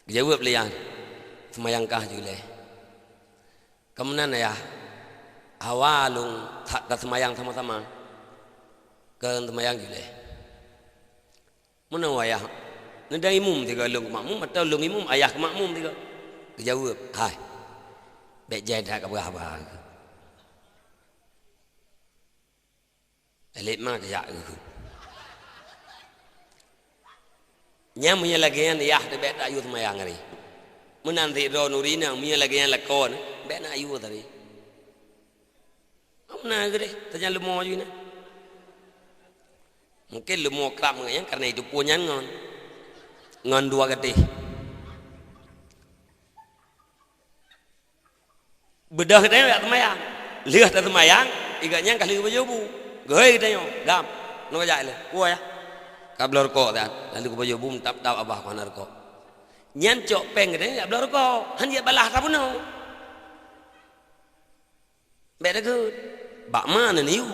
jawab lian semayang kah jule kemudian ayah awalung tak semayang sama-sama ke semayang jule mana ayah nenda imum tiga lung makmum atau lung imum ayah ke makmum tiga jawab hai baik jadi tak apa-apa elit mah dia nya punya lagi yang yah de bet ayu semayang hari menanti ro nurina punya lagi yang lakon bet na ayu tadi amna gede tanya lemo ayu na mungkin lemo kram ngayang karena itu punya ngon dua gede bedah kita tak semayang lihat tak semayang igaknya kali berjobu goi kita yo gam no jai le kuah ya kablor ko dan lalu ko bum tap abah ko narko nyan cok peng gede ya blor ko han dia balah ta puno beda good bak mana niu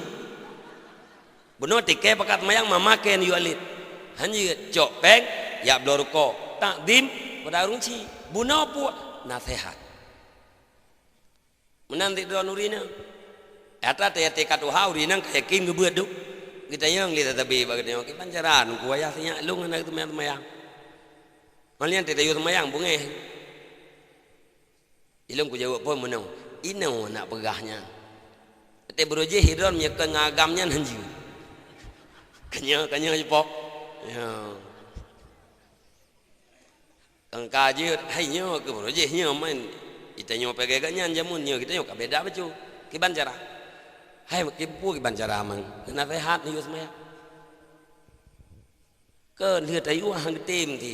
beno tike pakat mayang mama ken yu alit han dia cok peng ya blor ko tak dim pada rungci buno pu nasihat menanti do nurina ata te tekat ha urina kayakin gebeut duk kita yang lihat tapi bagaimana kita pancaran kuaya sinya lung anak temayang malian tidak yuk temayang bunge ilung ku jawab pun menang ino nak pegahnya te beroje hidron nya kengagamnya hanju kanya jepok ya kangkaje hai nyo ke beroje nyo main kita nyo pegaganya jamun nyo kita nyo ka beda bacu ki pancaran hai kipu ki bancara mang na sehat ni semaya ke lihat ayu hang tim thì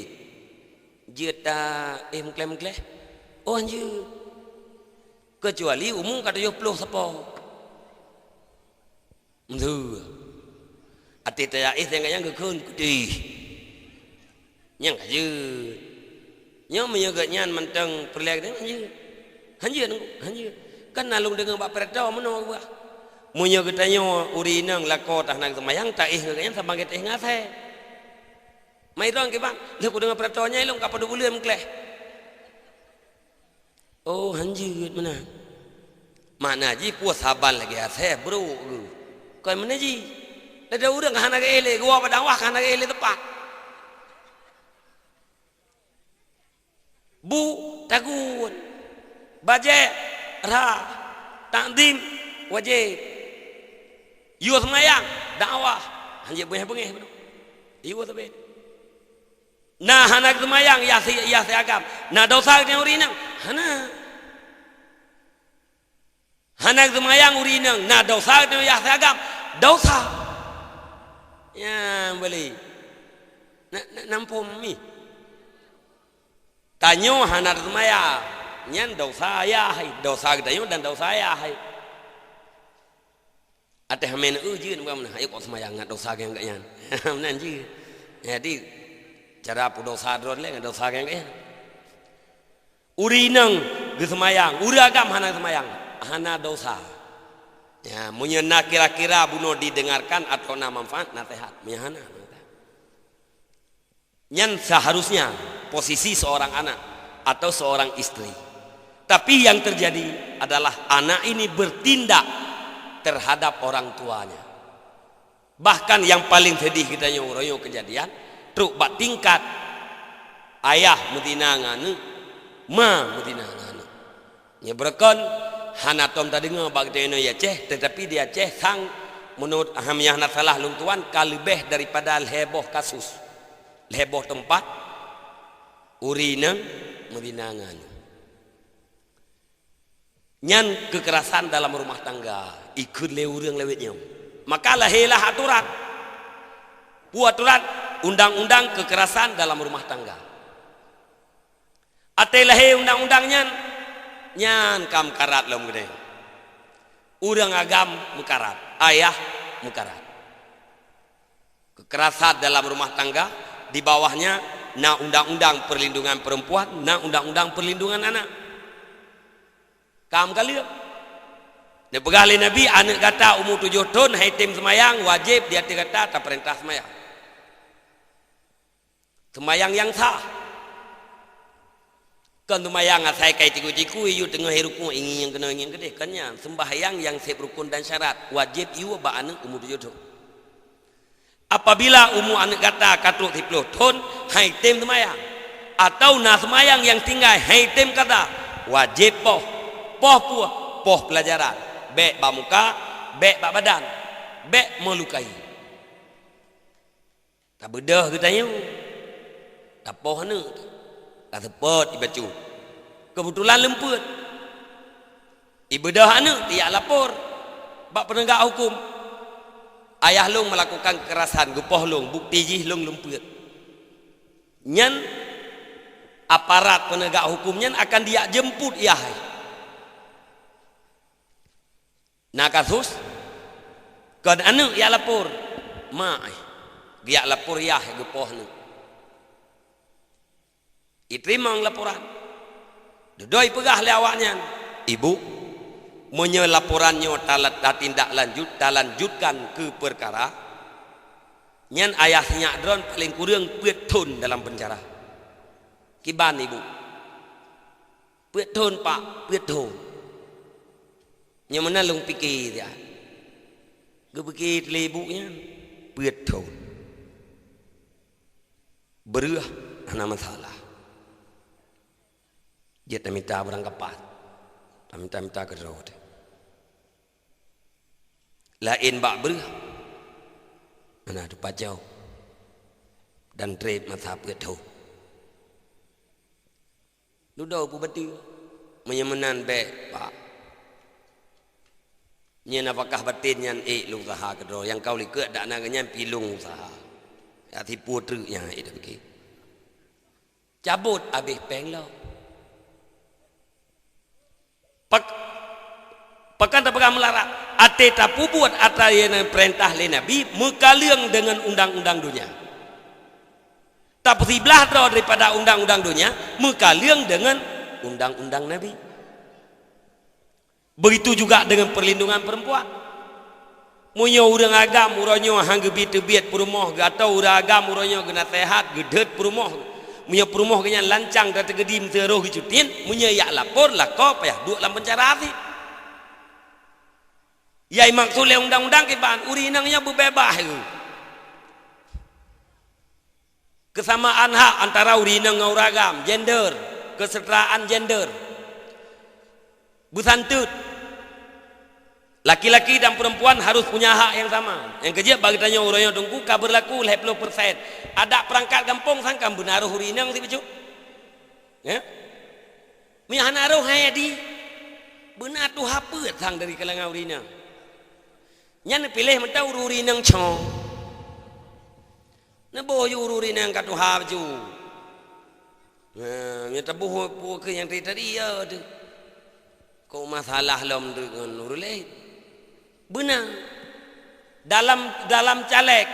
jeta klem oh anjir kecuali umum kata yo ploh sapo mdu ati ta is yang ke kun di nyang aje nyo menyaga nyan menteng perlek den anjir kan nalung dengan bak perda meno buah munyo getanyo urinang lako tah nang semayang tak nganya sampai teh ngase mai rong ke bang le ku dengan pratonya ilung ka padu buleum kleh oh hanjut mana mana ji puas saban lagi ase bro koi mana ji ada urang hana ke ele gua padang wah hana ke ele tepak bu takun baje ra takdim wajib yu semayang dakwah hanya bengeh yu tapi nah anak semayang ya agam nah dosa ke urinang anak semayang urinang nah dosa ke ya agam dosa ya beli nampum mi tanyo anak semayang nyan dosa ya hai dosa ke dan dosa ya hai ate hamen ujin bukan mana ayo kok semayang ngat dosa yang enggak yan nanti jadi cara pu dosa dron le ngat dosa yang enggak urinang ge semayang uragam hana semayang hana dosa ya munyena kira-kira buno didengarkan atau na manfaat nasihat mihana nyan seharusnya posisi seorang anak atau seorang istri tapi yang terjadi adalah anak ini bertindak terhadap orang tuanya. Bahkan yang paling sedih kita nyoroyo kejadian truk bak tingkat ayah mutinangan ma mutinangan nyebrekan hanatom tadi ngabak deno ya ceh tetapi dia ceh sang menurut ahamnya nak salah lung tuan kalibeh daripada heboh kasus heboh tempat urina mutinangan nyan kekerasan dalam rumah tangga ikut leurang lewetnya maka lahirlah aturan buat aturan undang-undang kekerasan dalam rumah tangga Ate lahir undang-undangnya nyan kam karat lom gede. Urang agam mukarat, ayah mukarat. Kekerasan dalam rumah tangga, di bawahnya na undang-undang perlindungan perempuan, na undang-undang perlindungan anak. Kam kali dia pegali Nabi anak kata umur 7 tahun haitim semayang wajib dia kata tak perintah semayang. Semayang yang sah. Kan semayang asai kai ciku-ciku iu tengah rukun ingin yang kena ingin gede kannya sembahyang yang sep rukun dan syarat wajib iu ba anak umur 7 tahun. Apabila umur anak kata katruk 10 tahun haitim semayang atau na semayang yang tinggal haitim kata wajib poh pelajaran bek ba muka bek ba badan bek melukai tak bedah tu tanya tak poh ne tak sepet dibacu kebetulan lemput ibadah ne tiak lapor bak penegak hukum ayah long melakukan kekerasan gepoh long bukti jih long lemput nyan aparat penegak hukumnya akan dia jemput iah. Nah kasus kan anu ya lapor mak dia lapor ya gepoh nu diterima laporan dodoi pegah le awaknya ibu menye laporannya tindak lanjutkan ke perkara nyan ayahnya dron paling kurang 4 tahun dalam penjara kiban ibu 4 tahun pak 4 tahun yang mana long fikir dia gepikir lebunya 4 tahun berah ana masalah dia tak minta berangkapan tak minta ke road lain bak berah mana tu pajau dan trade masa 4 tahun duduk pu betul menyemenan baik pak nyen apakah batin nyan lu usaha kedro yang kau likut dak naganya pilung usaha ya tipu truknya itu begitu cabut habis peng lo pakan tak pegang melarang ate tapu buat atayana perintah le nabi mekaliang dengan undang-undang dunia tak bersiblah daripada undang-undang dunia mekaliang dengan undang-undang nabi. Begitu juga dengan perlindungan perempuan. Munyo urang agam uronyo hang gebit-gebit perumah atau urang agam uronyo gena sehat gedet perumah. Munyo perumah kenya lancang dan tegedim teroh gicutin, munyo ya lapor lah kau payah duk dalam penjara ati. Yai maksud le undang-undang ke ban urinangnya bebebah itu. Kesamaan hak antara urinang dengan urang agam, gender, kesetaraan gender. Busantut laki-laki dan perempuan harus punya hak yang sama. Yang kejap bagi tanya orangnya tunggu ka berlaku 50%. Ada perangkat kampung sangkam benaruh urinang si becu. Ya. Mi hanaruh hayadi. Benar tu hapet sang dari kalangan urinang. Nyan pilih mentau urinang chong. Nabo urinang ka tu ha becu. Ya tabuh pu ke yang tadi ya tu. Kau masalah lom dengan urulai benar dalam caleg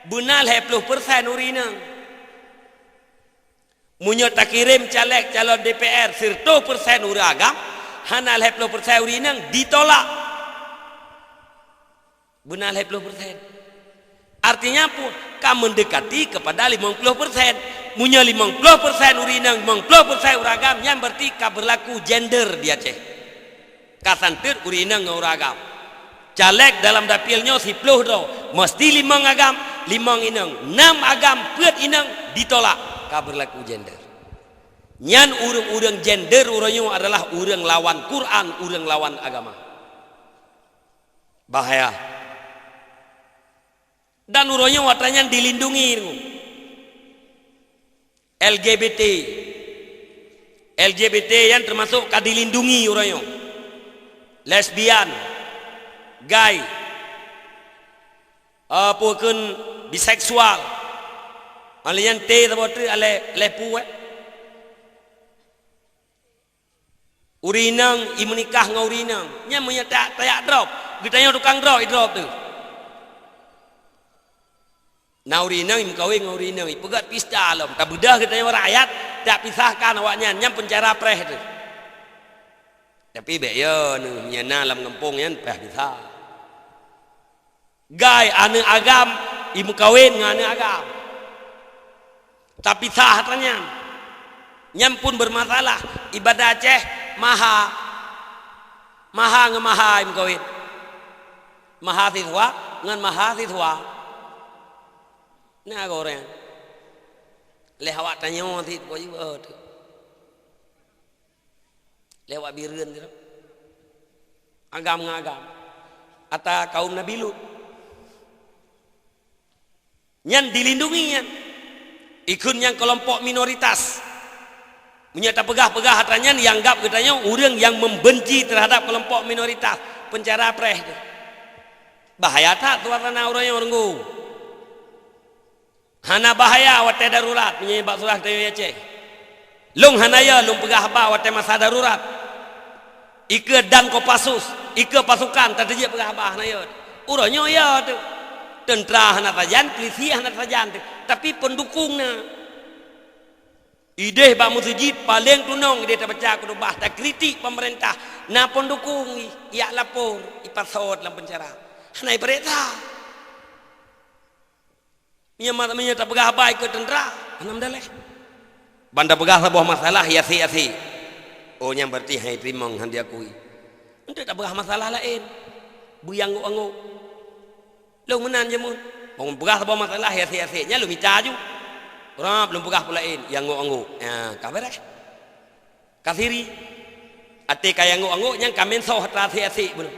benar 50% urinang munyo tak kirim caleg calon DPR 100% uragam hanal 50% urinang ditolak benar 50% artinya pun kamu mendekati kepada 50% munyo 50% urinang 50% uragam yang berarti ka berlaku gender dia ceh kasantir urinang nguragam caleg dalam dapilnya 10 do mesti 5 agam 5 inang 6 agam peut inang ditolak ka berlaku gender nyan urang-urang gender urangnya adalah urang lawan Quran urang lawan agama bahaya dan urangnya watanya dilindungi LGBT yang termasuk ka dilindungi urangnya lesbian, gay, apapun biseksual, alian te tabotu ale lepu, Urinang i menikah ngau urinang nya punya tak drop getanya tukang drop tu na urinang im kawin ngau urinang i pegat pista alam tak bedah getanya rakyat tak pisahkan awaknya nya penjara preh tu tapi beyo nu nya na lam kampung yan peh bisa gai ane agam ibu kawin ngane agam tapi sah tanya nyam pun bermasalah ibadah Aceh maha ngemaha ibu kawin maha siswa ngan maha siswa nah goreng lewat tanya nanti kau juga tu lewat biren tu agam ngagam ata kaum Nabi Lut nyan dilindungi nyan ikun yang kelompok minoritas menyata pegah-pegah hatanya yang anggap katanya orang yang membenci terhadap kelompok minoritas penjara preh bahaya tak tuatana orang yang orang hana bahaya wate darurat punya bak surah dari Aceh lung hanaya lung pegah apa wate masa darurat ike dan Kopassus ike pasukan terdiri pegah apa hanaya uronyo ya tu tentera hana sajan, polisi hana sajan, tapi pendukungnya. Ide bak masjid paling tunong dia terbaca kedubah tak kritik pemerintah. Na pendukung ia lapor ipasot dalam penjara. Hana berita. Ia tak pegah baik ke tentera. Hanam daleh. Banda pegah sebuah masalah yasi. Oh yang berarti hai terima han dia akui. Untuk tak pegah masalah lain. Buyang anggo. Lu menan je mun. Wong pegah sebuah masalah yasi-yasinya lu minta ju. Orang belum pegah pula in yang anggo. Ya, kabar eh. Kasiri. Ate kaya anggo yang kamen so hatra yasi belum.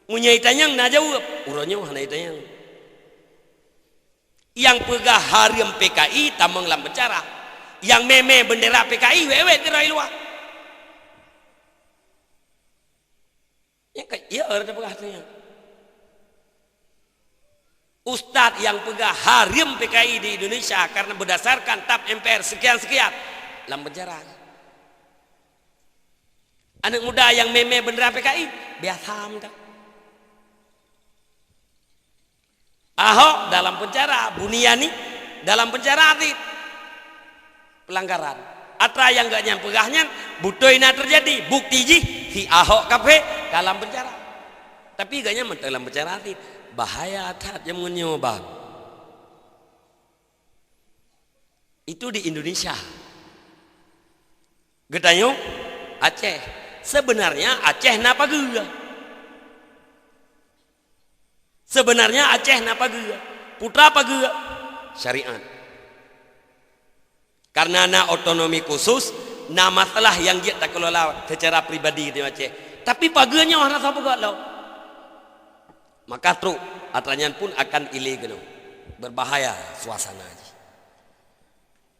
Munyai tanyang na jauh. Uronyo hanai tanyang. Yang pegah hariam PKI tamang lam bicara. Yang meme bendera PKI wewe tirai luar. Ya ya ada pegah tanyang. Ustadz yang pegah harim PKI di Indonesia karena berdasarkan TAP MPR sekian-sekian dalam penjara. Anak muda yang meme bendera PKI biasa tak? Ahok dalam penjara, Buniani dalam penjara atit pelanggaran. Atra yang gak nyam pegahnya butuh ini terjadi bukti si Ahok kafe dalam penjara. Tapi gak nyaman dalam penjara atit. Bahaya atat yang menyobang itu di Indonesia getanyo Aceh sebenarnya Aceh napa gua sebenarnya Aceh napa gua putra apa gua syariat karena na otonomi khusus na masalah yang dia tak kelola secara pribadi di Aceh tapi paganya orang apa gak lo maka truk atranyan pun akan ilegal berbahaya suasana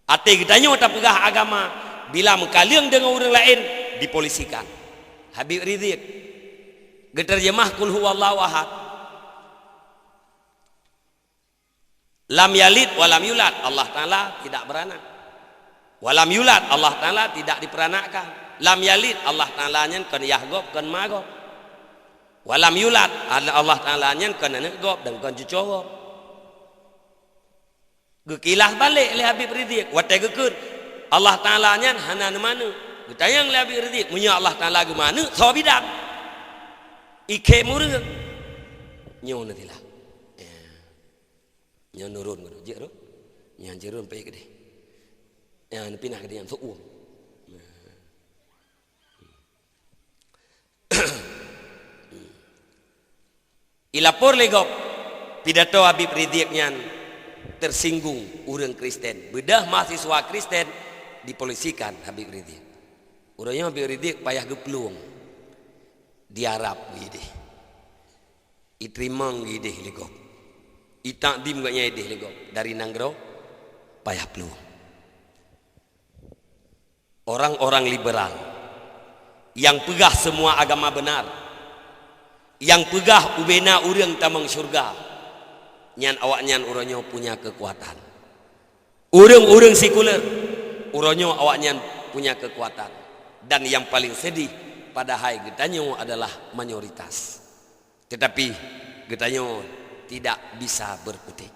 ate gedanya tak pegah agama bila mengkaliang dengan orang lain dipolisikan Habib Rizik geterjemah kul huwallahu ahad lam yalid walam yulad Allah Ta'ala tidak beranak walam yulad Allah Ta'ala tidak diperanakkan lam yalid Allah Ta'ala nyen kan yahgob kan magob walam yulad Allah Ta'ala nyen kan anak gob dan kan cucowok gekilah balik le Habib Rizik wate gekeun Allah Ta'ala nyen hana mana getayang le Habib Rizik munya Allah Ta'ala ge mana so bidak ike mureuh nyo nantilah nyo nurun godo je ro nyan jerun pe gede ya pindah gede yang so uang ilapor legop pidato Habib Rizik nyan tersinggung orang Kristen bedah mahasiswa Kristen dipolisikan Habib Rizik urangnya Habib Rizik payah geplung diarap gede itrimang gede legop itakdim gaknya gede legop dari nanggro payah peluang orang-orang liberal yang pegah semua agama benar yang pegah ubena urang tamang surga nyan awak nyan uronyo punya kekuatan urang-urang sekuler uronyo awak nyan punya kekuatan Dan yang paling sedih pada hai getanyo adalah mayoritas. Tetapi getanyo tidak bisa berkutik.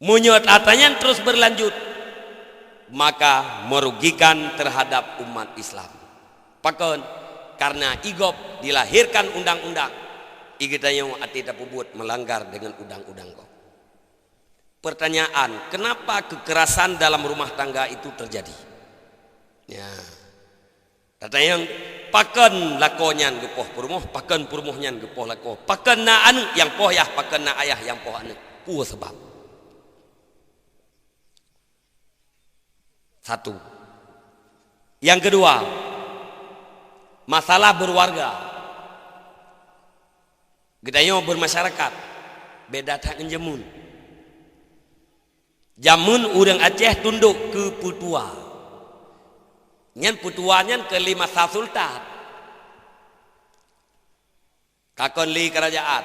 Munyot atanya terus berlanjut, maka merugikan terhadap umat Islam. Pakon karena igop dilahirkan undang-undang, igetanyo ati tapubut melanggar dengan undang-undang kok. Pertanyaan, kenapa kekerasan dalam rumah tangga itu terjadi? Ya, katanya paken lakonyan gepoh purmoh, paken purmohnyan gepoh lakoh, paken na anu yang poh yah, paken na ayah yang poh anu. Puh sebab. Satu. Yang kedua, masalah berwarga. Gedayo bermasyarakat, beda tak jamun. Jamun urang Aceh tunduk ke putua. Nyan putuannya ke 5 sultan. Kakon li kerajaan.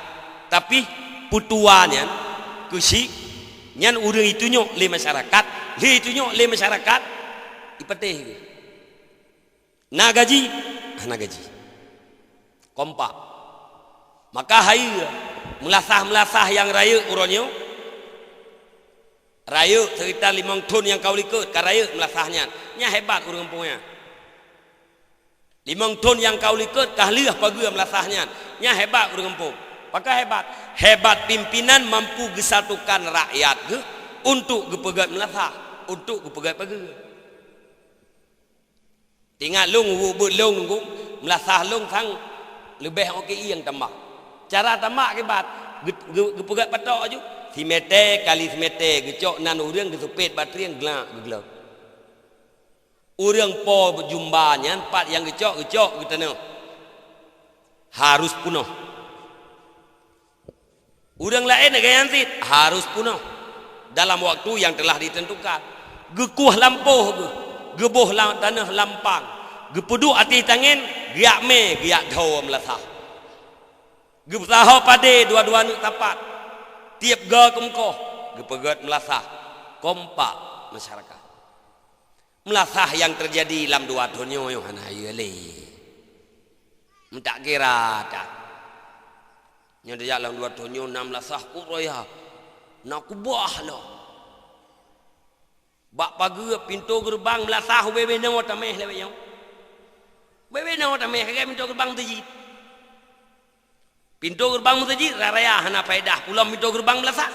Tapi putuannya ke si nyan urang itu nyok li masyarakat, li itu nyok li masyarakat. Ipeteh. Na gaji, kompak. Maka hai melasah yang raya uronyo. Raya cerita 5 ton yang kau likut, ka raya melasahnya. Nya hebat urang kampungnya. 5 ton yang kau likut, kah liah pagi melasahnya. Nya hebat urang kampung. Maka hebat. Hebat pimpinan mampu gesatukan rakyat ke untuk gepegat melasah, untuk gepegat pagi. Tinggal lung wubut lung nunggu melasah lung sang lebih okey yang tambah. Cara tambah hebat. Gepegat patok aju. Si mete kali si mete gecok nan urang gesupet batriang gelak gegelak. Urang po berjumbanya 4 yang gecok getana. Harus punuh. Urang lain gaya ansit harus punuh dalam waktu yang telah ditentukan. Gekuh lampuh geboh tanah lampang. Gepedu ati tangen giak me giak dhau melasah. Gesaho pade dua-dua nu tapat. Tiap ga kemkoh gepegat melasah kompak masyarakat. Melasah yang terjadi dalam 2 tonyo yo hana yele. Mentak kira tak. Nya dia dalam 2 tonyo 6 melasah uroya. Nak kubah lo. Bak pagi pintu gerbang melasah bebe nang tameh lewe yo. Bebe nang tameh ke pintu gerbang tejit. Pintu gerbang masjid raya hana faedah pulang pintu gerbang melasah.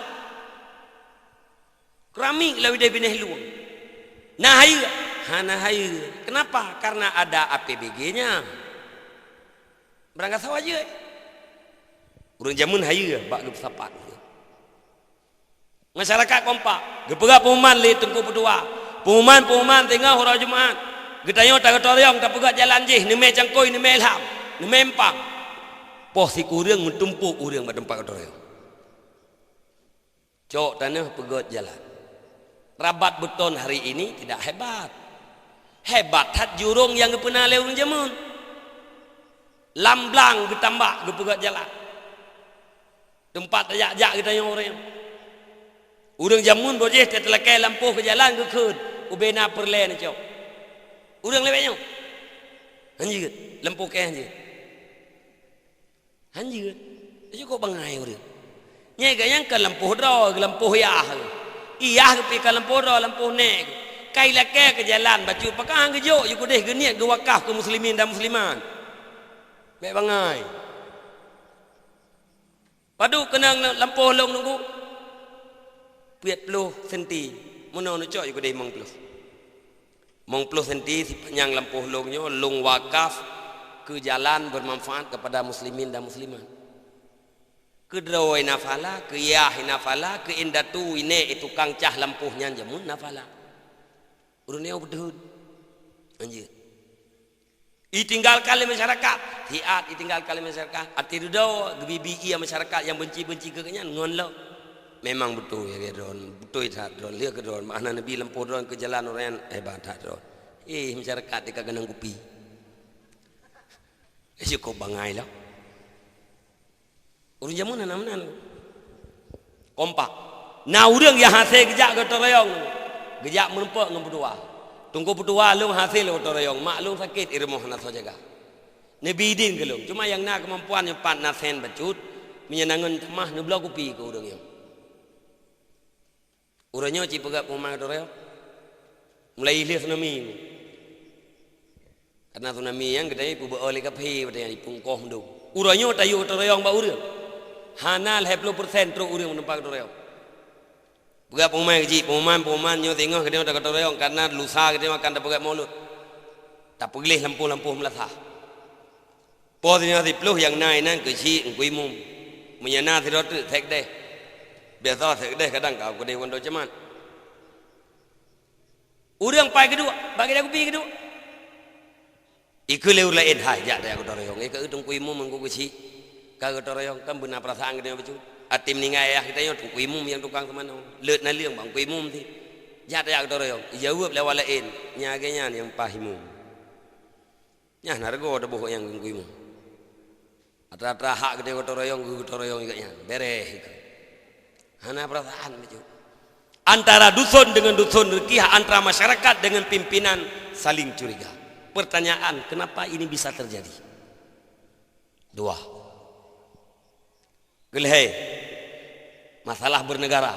Keramik lawi dia pindah luang. Nah hayu hana hayu. Kenapa? Karena ada APBG-nya. Berangkat sawah aja. Urang jamun hayu bak gep sapat. Masyarakat kompak, gepegak pengumuman li tengku berdua. Pengumuman tengah hura Jumaat. Getayo tak toriong tak pegat jalan jih ni me cangkoi ni me ilham, ni me empang. Poh si kurang mentumpuk urang pada tempat toriong. Cok tanah pegat jalan. Rabat beton hari ini tidak hebat. Hebat hat jurung yang pernah lewat jamun. Lamblang getambak gepegat jalan. Tempat ajak-ajak kita yang orang. Urang jamun boleh terlekai lampu ke jalan ke keud. Ubena perlen cok. Urang lewatnya. Anjir lampu ke anjir. Anjir. Itu kok bangai urang. Nya gayang ke lampu ro, lampu yah. Iyah ke pi lampu ro, lampu nek. Kai leke ke jalan baju pakang ke jo, yu kudeh geniat ke wakaf ke muslimin dan musliman. Baik bangai. Padu kena lampu long nunggu. 40 senti. Mono no cok yu kudeh 50 senti si panjang lampu longnya long wakaf ke jalan bermanfaat kepada muslimin dan muslimat. Ke droi nafala, ke yah nafala, ke indatu ini tukang cah lampuhnya jamun nafala. Urunnya betul. Anjir. Ditinggalkan oleh masyarakat. Hiat ditinggalkan oleh masyarakat. Arti dudau gebibi ia masyarakat yang benci-benci kekenyan ngonlo. Memang betul ya drone. Betul tak drone. Lihat ke drone. Mana Nabi lampu drone ke jalan orang hebat tak drone. Masyarakat dia kagak kupi. Kok bangai lah. Urang jamun mana kompak. Nah urang yang hasil gejak ke toriong. Gejak menempak nombor 2. Tunggu putu walung hasil gotong royong, maklum sakit irmoh nak jaga. Nebidin kelung, cuma yang nak kemampuan yang pat nasen bacut, menyenangan temah nebla kupi ke urang yang. Urangnya cip pegak pemang gotong royong. Mulai ilir tsunami. Karena tsunami yang kedai pu oleh kapi pada yang dipungkoh mendung. Urangnya tayu gotong royong ba urang. Hanal 50% teruk urang menempat gotong royong. Pegak pemang kecil, pemain nyo tengok kedai dak gotong royong karena lusa kedai makan dak pegak mulut. Tak pegilih lampu-lampu melasah. Posnya dipluh yang naik nan kecil ngui mum. Menyana tirot tek deh. Biasa tek deh kadang kau kedai kondo cemat. Urang pai kedua, bagi aku pi kedua. Iku leur lain hajat dak gotong royong. Iku tungkui mum mengku kecil. Ka gotong royong kan benar perasaan kedai becu. Atim ni ngai ayah kita yang tungkui mum yang tukang kemana. Leut na liang bang kui mum ti. Jat dak gotong royong. Jawab lewat lain. Nyagenya yang pahimum. Nyah nargo dak boh yang kui mum. Atra-atra hak kedai gotong royong ikatnya. Beres iku. Hana perasaan becu. Antara dusun dengan dusun rezeki, antara masyarakat dengan pimpinan saling curiga. Pertanyaan, kenapa ini bisa terjadi? Dua. Gelhei, masalah bernegara.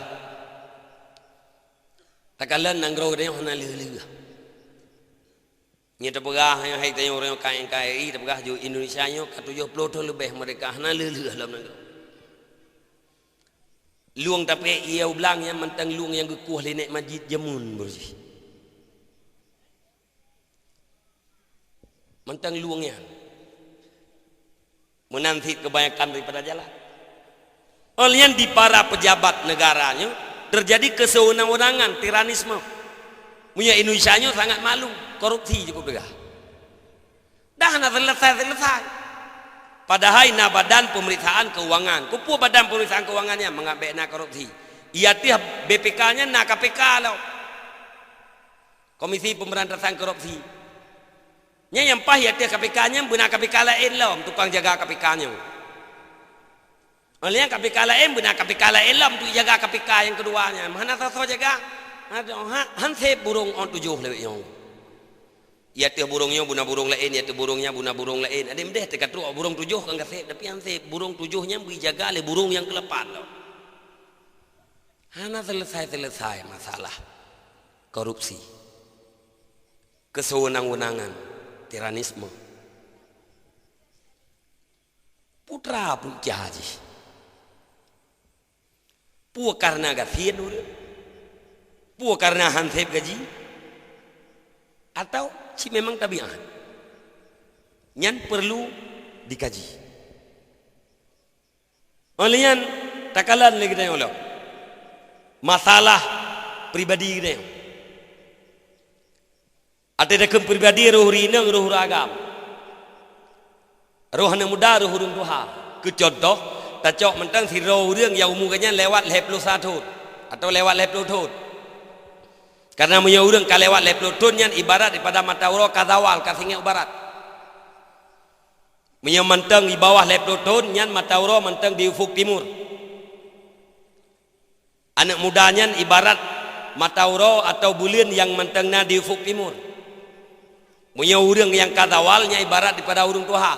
Takalan nanggro dia hana liu-liu. Nya tepegah yang hai tanya orang KNKRI tepegah jo Indonesia nyo ka 70 tahun lebih mereka hana liu-liu dalam negara. Luang tapi ia ulang yang mentang luang yang gekuh lenek masjid jamun bersih. Mentang luangnya menanti kebanyakan daripada jalan. Oleh di para pejabat negaranya terjadi kesewenang-wenangan, tiranisme. Punya Indonesia sangat malu, korupsi cukup begah. Dah nak selesai. Padahal na badan pemeriksaan keuangan, kupu badan pemeriksaan keuangannya mengambil na korupsi. Ia tiap BPK-nya na KPK lah. Komisi Pemberantasan Korupsi. Nya yang pah ia tiap KPK-nya benar KPK lain lah, tukang jaga KPK-nya. Oleh yang KPK lain benar KPK lain lah untuk jaga KPK yang keduanya. Mana tahu jaga? Hansip burung on 7 lebih yang. Ia tu burungnya buna burung lain, ia tu burungnya buna burung lain. Ada mendeh tekat tu burung 7 kan kasih, tapi hansip burung 7-nya dijaga oleh burung yang ke-8 loh. Hana selesai masalah korupsi, kesewenang-wenangan, tiranisme. Putra pun jaji. Puak karena gasian urang. Puak karena hansip gaji. Atau si memang tabiat. Yang perlu dikaji. Olehnya takalan lagi tanya Allah. Masalah pribadi kita. Ada dekem pribadi roh rina roh ragam. Roh anak muda roh urang tuha. Kecontoh tacok mentang si roh urang yang umumnya lewat 51 atau lewat 50 tahun. Karena punya urang ka lewat 50 tahun yang ibarat daripada mata urang kazawal ka singa barat. Punya mentang di bawah 50 tahun yang mata urang mentang di ufuk timur. Anak mudanya ibarat mata urang atau bulan yang mentangna di ufuk timur. Punya urang yang kazawalnya ibarat daripada urang tuha.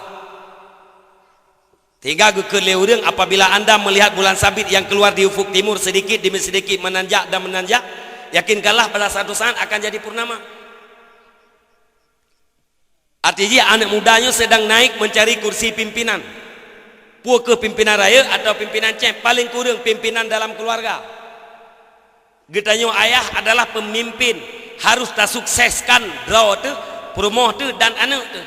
Tiga gekele urang apabila anda melihat bulan sabit yang keluar di ufuk timur sedikit demi sedikit menanjak dan menanjak, yakinkanlah pada satu saat akan jadi purnama. Artinya anak mudanya sedang naik mencari kursi pimpinan. Puak ke pimpinan raya atau pimpinan cep, paling kurang pimpinan dalam keluarga. Getanya ayah adalah pemimpin, harus tak sukseskan draw tu, promoh tu dan anak tu.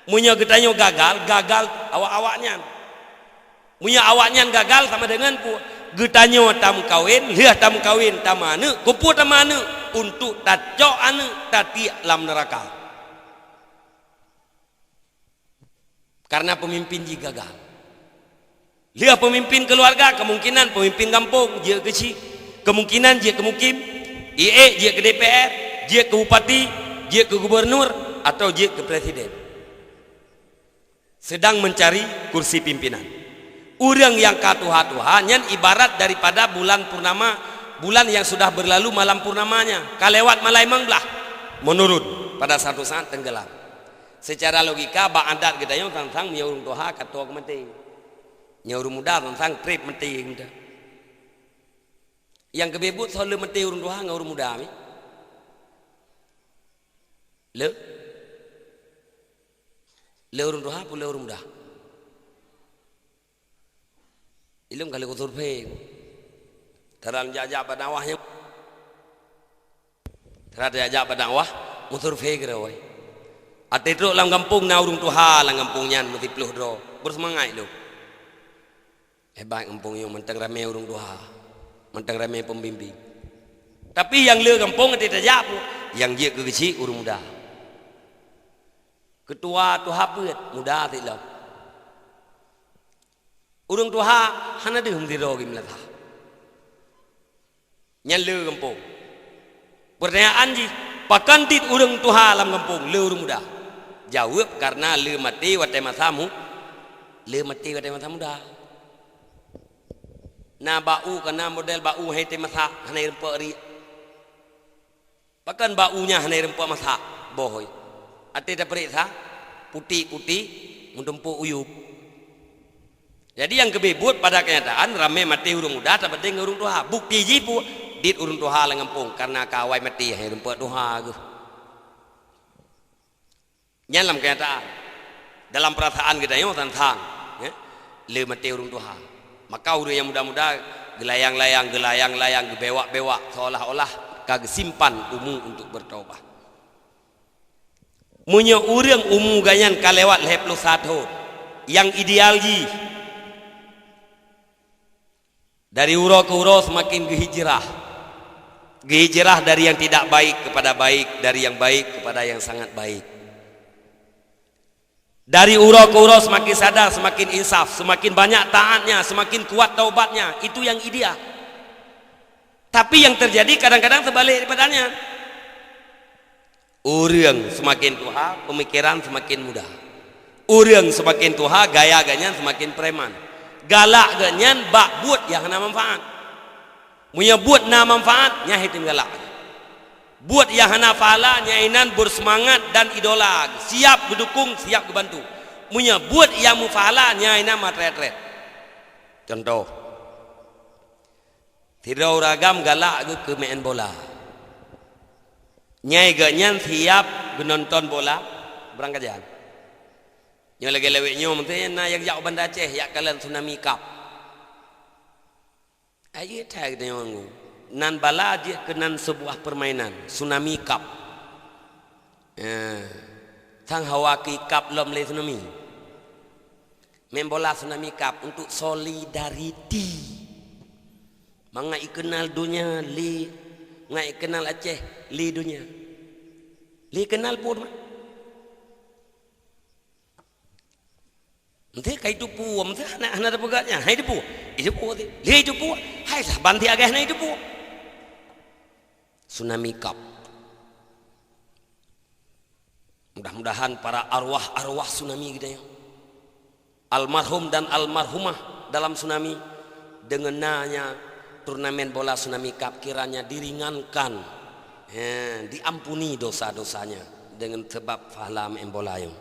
Munya getanya gagal awak-awaknya. Munya awaknya gagal sama dengan puak. Getanya tam kawin, lihat tam kawin tam mana, kupu tam mana untuk tacok anak tati lam neraka. Karena pemimpin ji gagal. Lihat pemimpin keluarga, kemungkinan pemimpin kampung dia kecil, kemungkinan dia ke mukim, IE dia ke DPR, dia ke bupati, dia ke gubernur atau dia ke presiden. Sedang mencari kursi pimpinan. Urang yang katuha-tuha yang ibarat daripada bulan purnama, bulan yang sudah berlalu malam purnamanya. Kalewat malai mangbelah. menurun pada satu saat tenggelam. Secara logika bak adat kita yang tentang urung tuha katua kemati. Urung muda tentang trip mati kita. Yang kebebut soal mati urung tuha ngau urung muda ni. Le urung tuha pun le urung muda. Ilmu kali kotor pe. Teran jajak badawahnya. Teran jajak badawah motor pe gerawai. Ate dro lang kampung na urung tuha lang kampung nyan mesti peluh dro. Bersemangat lo. Hebat kampung yo mentang ramai urung tuha. Mentang ramai pembimbing. Tapi yang le kampung ate tajak pun yang dia ke kecil urung muda. Ketua tuha put muda ti lo. Urung tuha hana de hum di ro gim la tha. Nyan le kampung. Pertanyaan ji, pakantit urung tuha lam kampung le urung muda. Jawab karena le mati watai masamu. Le mati watai masamu dah. Na bau karena model bau hai te masa hanai rempak ri. Pakan baunya hanai rempak masa bohoi. Ate dah periksa putih-putih mendempuk uyup. Jadi yang kebebut pada kenyataan ramai mati urung muda tak penting urung tuha. Bukti ji pu dit urung tuha lang kampung karena kawai mati hai rempak tuha ke. Nyalam kenyataan dalam perasaan kita yang tentang le mati urung tuha. Maka urang yang muda-muda gelayang-layang gebewak-bewak seolah-olah kagak simpan umum untuk bertaubat. Munya urang umum ganyan kalewat 21 tahun yang ideal ji dari uro ke uro semakin gehijrah dari yang tidak baik kepada baik, dari yang baik kepada yang sangat baik. Dari uro ke uro semakin sadar, semakin insaf, semakin banyak taatnya, semakin kuat taubatnya. Itu yang ideal. Tapi yang terjadi kadang-kadang sebalik daripadanya. Urang semakin tuha, pemikiran semakin mudah. Urang semakin tuha, gaya-ganya semakin preman. Galak ganyan bak buat yang hana manfaat. Punya buat na manfaat, nyah hitim galak. Buat yang hana faala nyainan bersemangat dan idola, siap berdukung, siap dibantu. Punya buat yang mufaala nyainan matret-ret. Contoh, tidak ragam galak ke main bola. Nyai ganyan siap menonton bola berangkat jalan. Yang lagi lewek nyom tu na yang jauh Banda Aceh yak kalian Tsunami Cup. Aye tag dengan nan bala je kenan sebuah permainan Tsunami Cup. Tang Hawaki Cup lom le tsunami. Main bola Tsunami Cup untuk solidarity. Mangai kenal dunia li, ngai kenal Aceh li dunia. Li kenal pun. Nanti kai tu pu, nanti anak ada pegatnya. Hai tu pu, itu pu tu. Li tu pu, hai lah banti agak na itu pu. Tsunami Cup. Mudah-mudahan para arwah-arwah tsunami kita yang almarhum dan almarhumah dalam tsunami dengan nanya turnamen bola Tsunami Cup kiranya diringankan, diampuni dosa-dosanya dengan sebab faham bola yang.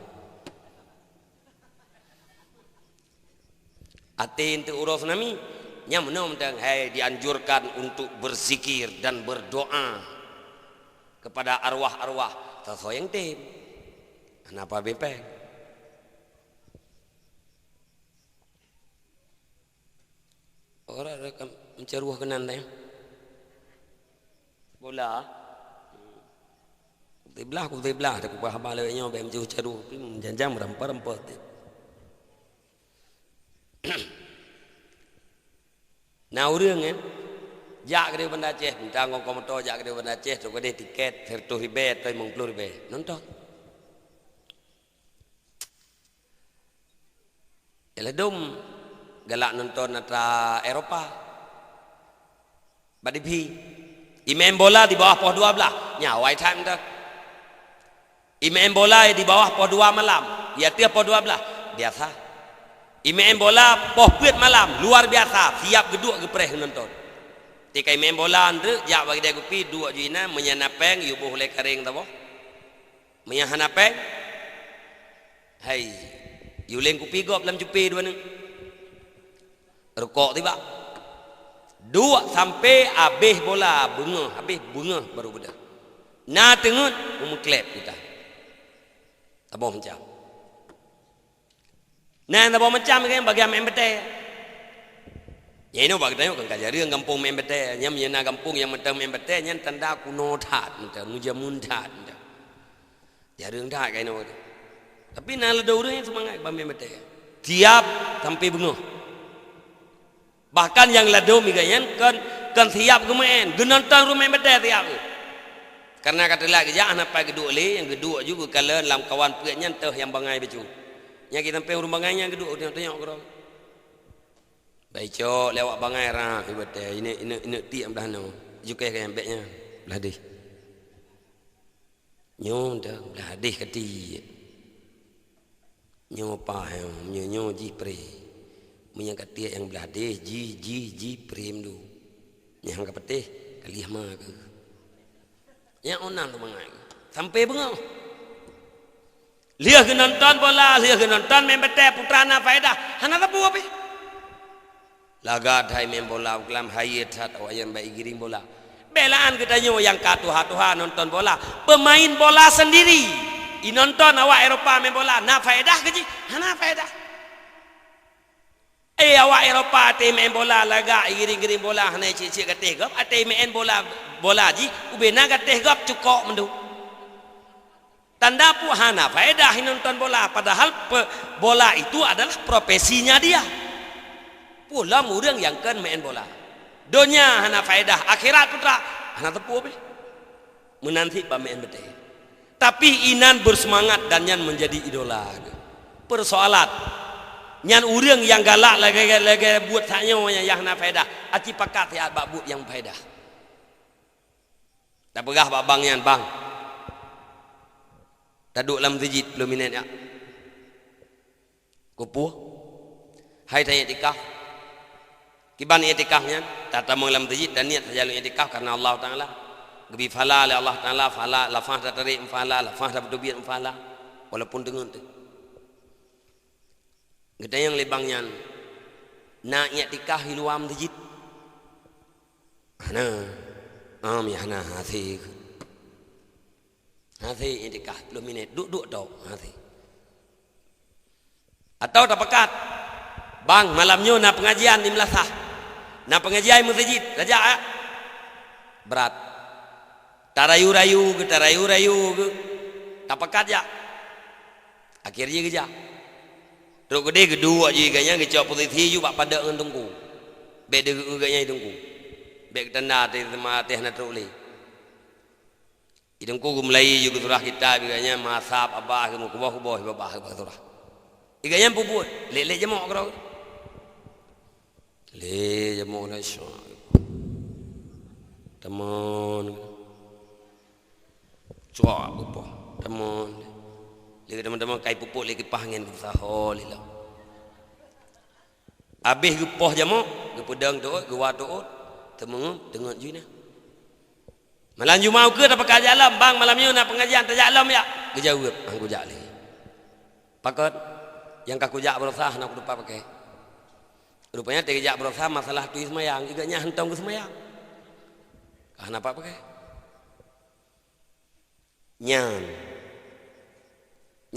Ate untuk urus tsunami yang menentang dianjurkan untuk berzikir dan berdoa kepada arwah-arwah sesuai yang tim. Kenapa bepeng? Orang akan menceruh kenan dah. Bola. Aku belah. Aku faham lewatnya bem ceruh. Janjang merempah-rempah. Nah urang kan jak ke Banda Aceh minta ngongkong motor jak ke Banda Aceh tu ada tiket 100,000 atau 50,000 nonton Eladum galak nonton atra Eropah Badipi Imain bola di bawah pos 12 nyawai time dah Imain bola di bawah pos 2 malam ya tiap pos 12 biasa Imain bola poh puit malam luar biasa siap geduk gepreh nonton. Tika imain bola andre jak bagi dia kopi dua juina menyanapeng yu boleh kering tahu. Maya hanape. Hai, yuling kupi gop dalam cupi dua ni. Rokok tiba. 2 sampai habis bola bunga baru beda. Na tengut meklep kita. Tabah macam. Nah tabah macam kan bagi am embete. Ya ini bagi tanya kan kajaring kampung embete, nyam yana kampung yang mentem embete nyan tanda kuno that, mentem mujamun that. Jarang that kain itu. Tapi nala dulu yang semangat bami embete. Tiap sampai bunga. Bahkan yang lado migayan kan siap kemain genonton rumah beda tiap karena kata lagi jangan apa kedua le yang kedua juga kalau dalam kawan punya teh yang bangai becu yang kita sampai rumah bangai yang kedua tengok kau baik cok lewat bangai rah beda ini tiap belah no juga kayak beknya belah deh nyo dah belah deh kati nyo pa nyo jipre punya katia yang belah deh ji prem du yang ka petih kali ma ke yang onan tu mangai sampai bengau liah ke nonton bola liah ke nonton main bete putrana faedah hana tapu apa laga thai main bola kelam hayat hat awak baik giring bola belaan kita nyo yang katuha nonton bola pemain bola sendiri nonton awak Eropah main bola na faedah ke ji hana faedah. Awak Eropah ate main bola laga giring bola hana cik-cik kateh gap ate main bola ji ubena kateh gap cukok mendu tanda pu hana faedah nonton bola padahal bola itu adalah profesinya dia pula murang yang kan main bola dunia hana faedah akhirat putra hana tepu apa menanti pamain bete tapi inan bersemangat dan yang menjadi idola persoalan nyan urang yang galak lagi buat tanya yang na faedah aci pakat ya babut yang faedah tak pegah babang yan bang taduk lam tijid belum minat ya kupu hai tanya itikaf kiban itikafnya tata mengelam tijid dan niat jalur itikaf karena Allah Taala gebi fala oleh Allah Taala fala lafaz tarik fala lafaz berdubiat fala walaupun dengan tu kita yang lebangnya nak i'tikaf hiluam tijid hana ya hana hati i'tikaf belum minit duduk tau hati atau tak pekat bang malamnya nak pengajian di Melasah nak pengajian masjid raja berat tarayu-rayu ke tak pekat ya akhirnya kerja terus gede kedua juga nya kecok posisi juga pada tunggu beda ganya tunggu bek tanda teh mati hana teruli idungku mulai juga surah kita ganya masab abah ke kubah babah surah iganya puput lele jemok kro le jemok nasya teman cuak apa teman lagi teman-teman kai pupuk lagi pahangin usaha lila habis gepoh jamok gepedang tu gewa tu temung tengok jina malam Jumaat ke dapat kajian alam bang malamnya nak pengajian tajak alam ya kejawab aku jak lagi pakat yang kaku jak berusaha nak lupa pakai rupanya terjak berusaha masalah tu semayang iganya hentong ke semayang kenapa pakai Nyan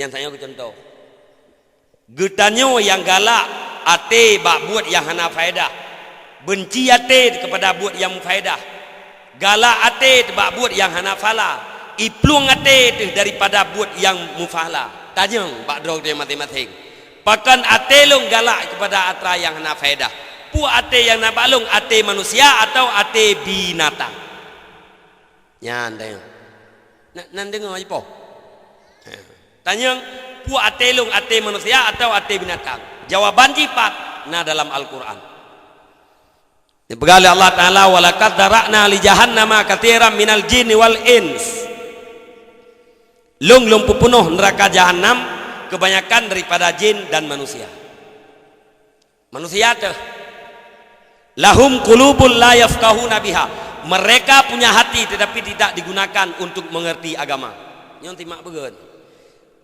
saya contoh getanyo yang galak ate bak buat yang hana faedah benci ate kepada buat yang faedah galak ate bak buat yang hana fala iplung ate daripada buat yang mufala tanya bak drog dia matematik pakan ate long galak kepada atra yang hana faedah pu ate yang na balung ate manusia atau ate binatang nyan tanya nan dengar apa tanya pu ate long ate manusia atau ate binatang jawaban jipat na dalam Al-Quran dipegali Allah Ta'ala walaqad dara'na li jahannama katsiran minal jinni wal ins lung pupunuh neraka jahanam kebanyakan daripada jin dan manusia tuh lahum qulubul la yafqahuna biha mereka punya hati tetapi tidak digunakan untuk mengerti agama nyon timak begeun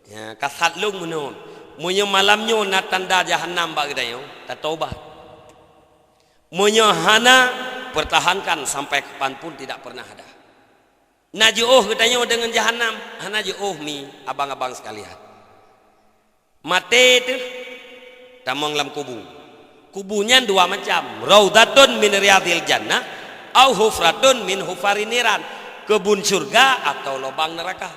Ya, kasat lung menon. Munyo malamnyo na tanda jahanam bagi dayo, tak taubat. Munyo hana pertahankan sampai kapanpun tidak pernah ada. Na jauh katanya dengan jahanam, hana jauh mi abang-abang sekalian. Mate tu tamang lam kubur. Kubunya dua macam, raudatun min riyadil jannah au hufratun min hufarin niran, kebun surga atau lubang neraka.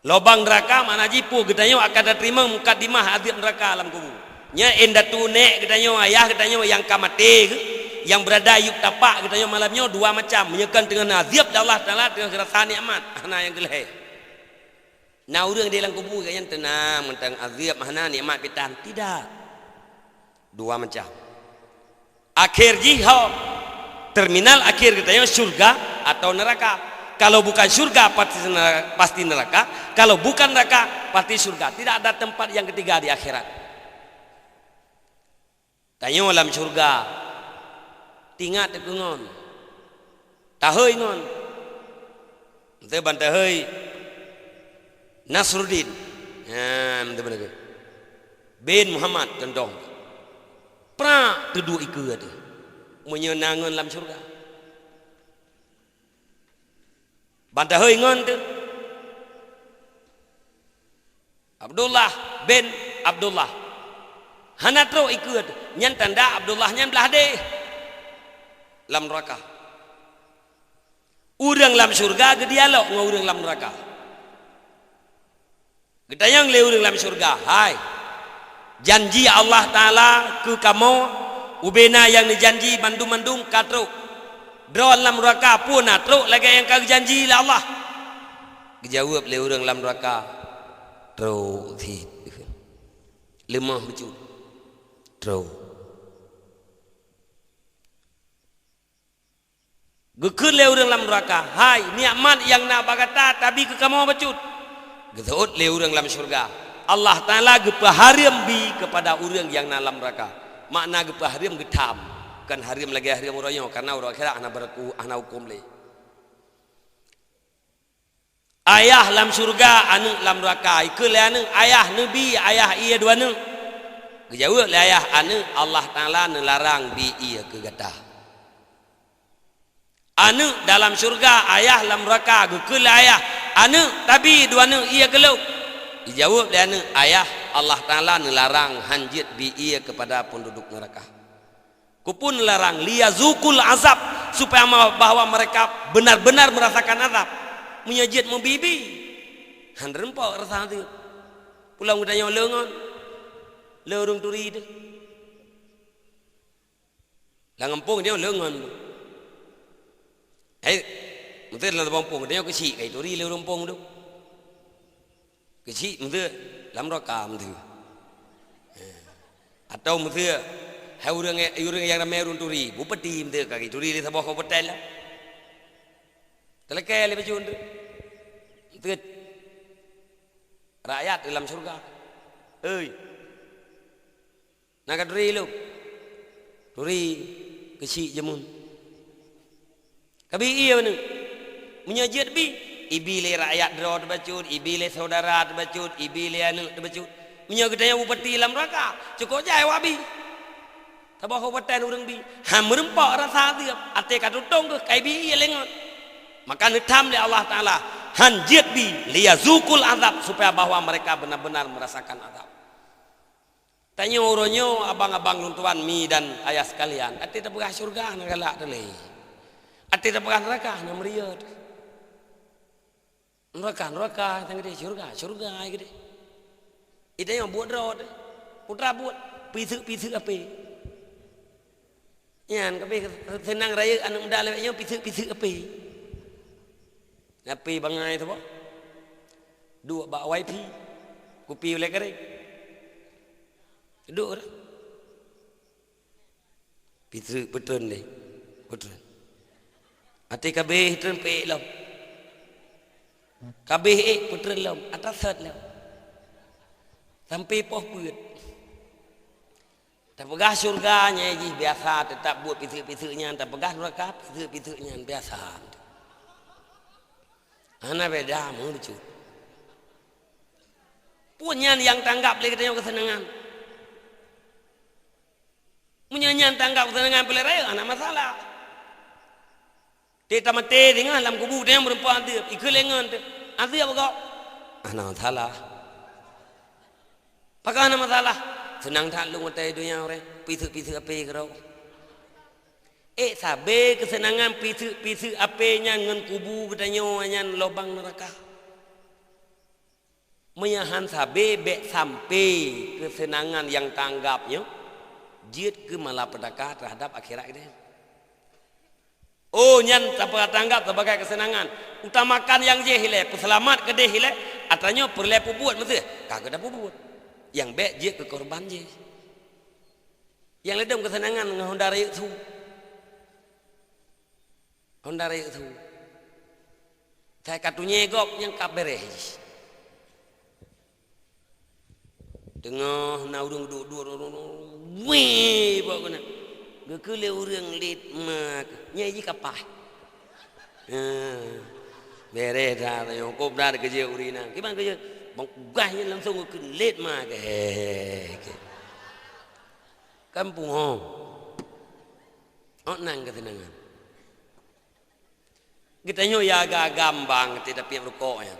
Lubang neraka mana jipu katanya akan terima mukadimah azab neraka alam kubur. Nya endatu nek katanya ayah katanya yang kamate yang berada yuk tapak katanya malamnya dua macam, menyekan dengan azab Allah Taala dengan rasa nikmat hana yang geleh. Nah urang di dalam kubur yang tenang tentang azab hana nikmat pitan tidak. Dua macam. Akhir jihad terminal akhir katanya surga atau neraka. Kalau bukan surga pasti neraka, kalau bukan neraka pasti surga. Tidak ada tempat yang ketiga di akhirat. Tanya dalam surga tingat tekungon tahoi ngon ente bantahoi Nasruddin ente benar bin Muhammad tentong pra tedu ikeu atuh menyenangan dalam surga bantahoi ngon tu Abdullah bin Abdullah hanatro ikut nyan tanda Abdullah nyan belah deh lam neraka urang lam surga ke dialog dengan urang lam neraka gedayang le urang lam surga hai janji Allah Taala ke kamu ubena yang dijanji mandung-mandung katruk drone lam neraka pun atruk lagi yang kau janji lah Allah dijawab le urang lam neraka truk thi lemah becut truk gekun le urang lam neraka hai nikmat yang nak bagata tapi ke kamu becut geut le urang lam surga Allah Taala gepaharim bi kepada urang yang na lam neraka makna gepaharim getam kan harim lagi harim royo karena urang akhirat ana berku ana hukum le ayah lam surga anu lam neraka ikeu le anu ayah nabi ayah ieu dua anu gejauh le ayah anu Allah Taala nelarang bi ieu ke gatah anu dalam surga ayah lam neraka gekul ayah anu tapi dua anu ia gelau dijawab dia anu ayah Allah Taala nelarang hanjit bi ia kepada penduduk neraka kupun larang liyazukul azab supaya bahwa mereka benar-benar merasakan azab menyajit membibi handrempok rasa tu pulang udanya leungon leurung turi tu langempung dia leungon mesti dalam pompong dia kecil kayak tu ri leu pompong tu kecil mesti dalam neraka mesti atau mesti hai urang yang ramai urang turi bupati mesti kayak turi di sebuah kabupaten lah telekai le bacun tu mesti rakyat dalam surga euy nak turi lu turi kecil jemun kabi iya mana menyajat bi ibile rakyat dro terbacut ibile saudara terbacut ibile anu terbacut menyagedaya bupati lam neraka cukup jai wabi tabah kabupaten urang bi ham merempok rasa dia ate katutung ke kai bi iya lengon maka nitam le Allah Taala hanjit bi liyazukul azab supaya bahwa mereka benar-benar merasakan azab tanya uronyo abang-abang luntuan mi dan ayah sekalian ate tepegah surga nak galak tele ati dapat neraka nak meriat neraka tang gede surga gede ide yang buat rod putra buat pisu apa yan kape senang raya anu muda lewatnya pisu apa ngapi bangai tu apa dua bak YP kopi oleh kering duduk dah pisu betul ni betul ati kabeh trempek lam kabeh putra lam atas set lam sampai poh puut tak pegah surganya ji biasa tetap buat pisuk-pisuknya tak pegah neraka pisuk-pisuknya biasa ana beda mu lucu Punya yang tanggap lagi katanya kesenangan. Punya yang tanggap kesenangan pelai raya, anak masalah. Dia mati dengan dalam kubu dia perempuan tu, ikut lengan tu. Ada apa kau? Anak masalah. Pakai anak masalah. Senang tak lu mati dunia orang. Pisu apa kau? Sabe kesenangan pisu apanya ngan kubu katanya ngan lubang neraka. Menyahan sabe bek sampai kesenangan yang tanggapnya jid ke malapetaka terhadap akhirat dia. Oh nyan tanpa tanggap sebagai kesenangan. Utamakan yang je hilai, peselamat ke dia hilai, atanya perlai buat mesti. Kagak ada buat. Yang bek je ke korban je. Yang ledam kesenangan ngahondari itu. Hondari itu. Saya katunya gop yang kabereh. Tengah na urang duduk weh pokoknya gekele urang lit mak nyai kapah bere dah yo kop dar kerja urina gimana kerja bang gahnya langsung ke lit mak kampung nang ketenangan kita nyo ya agak gambang tidak pian rokok ya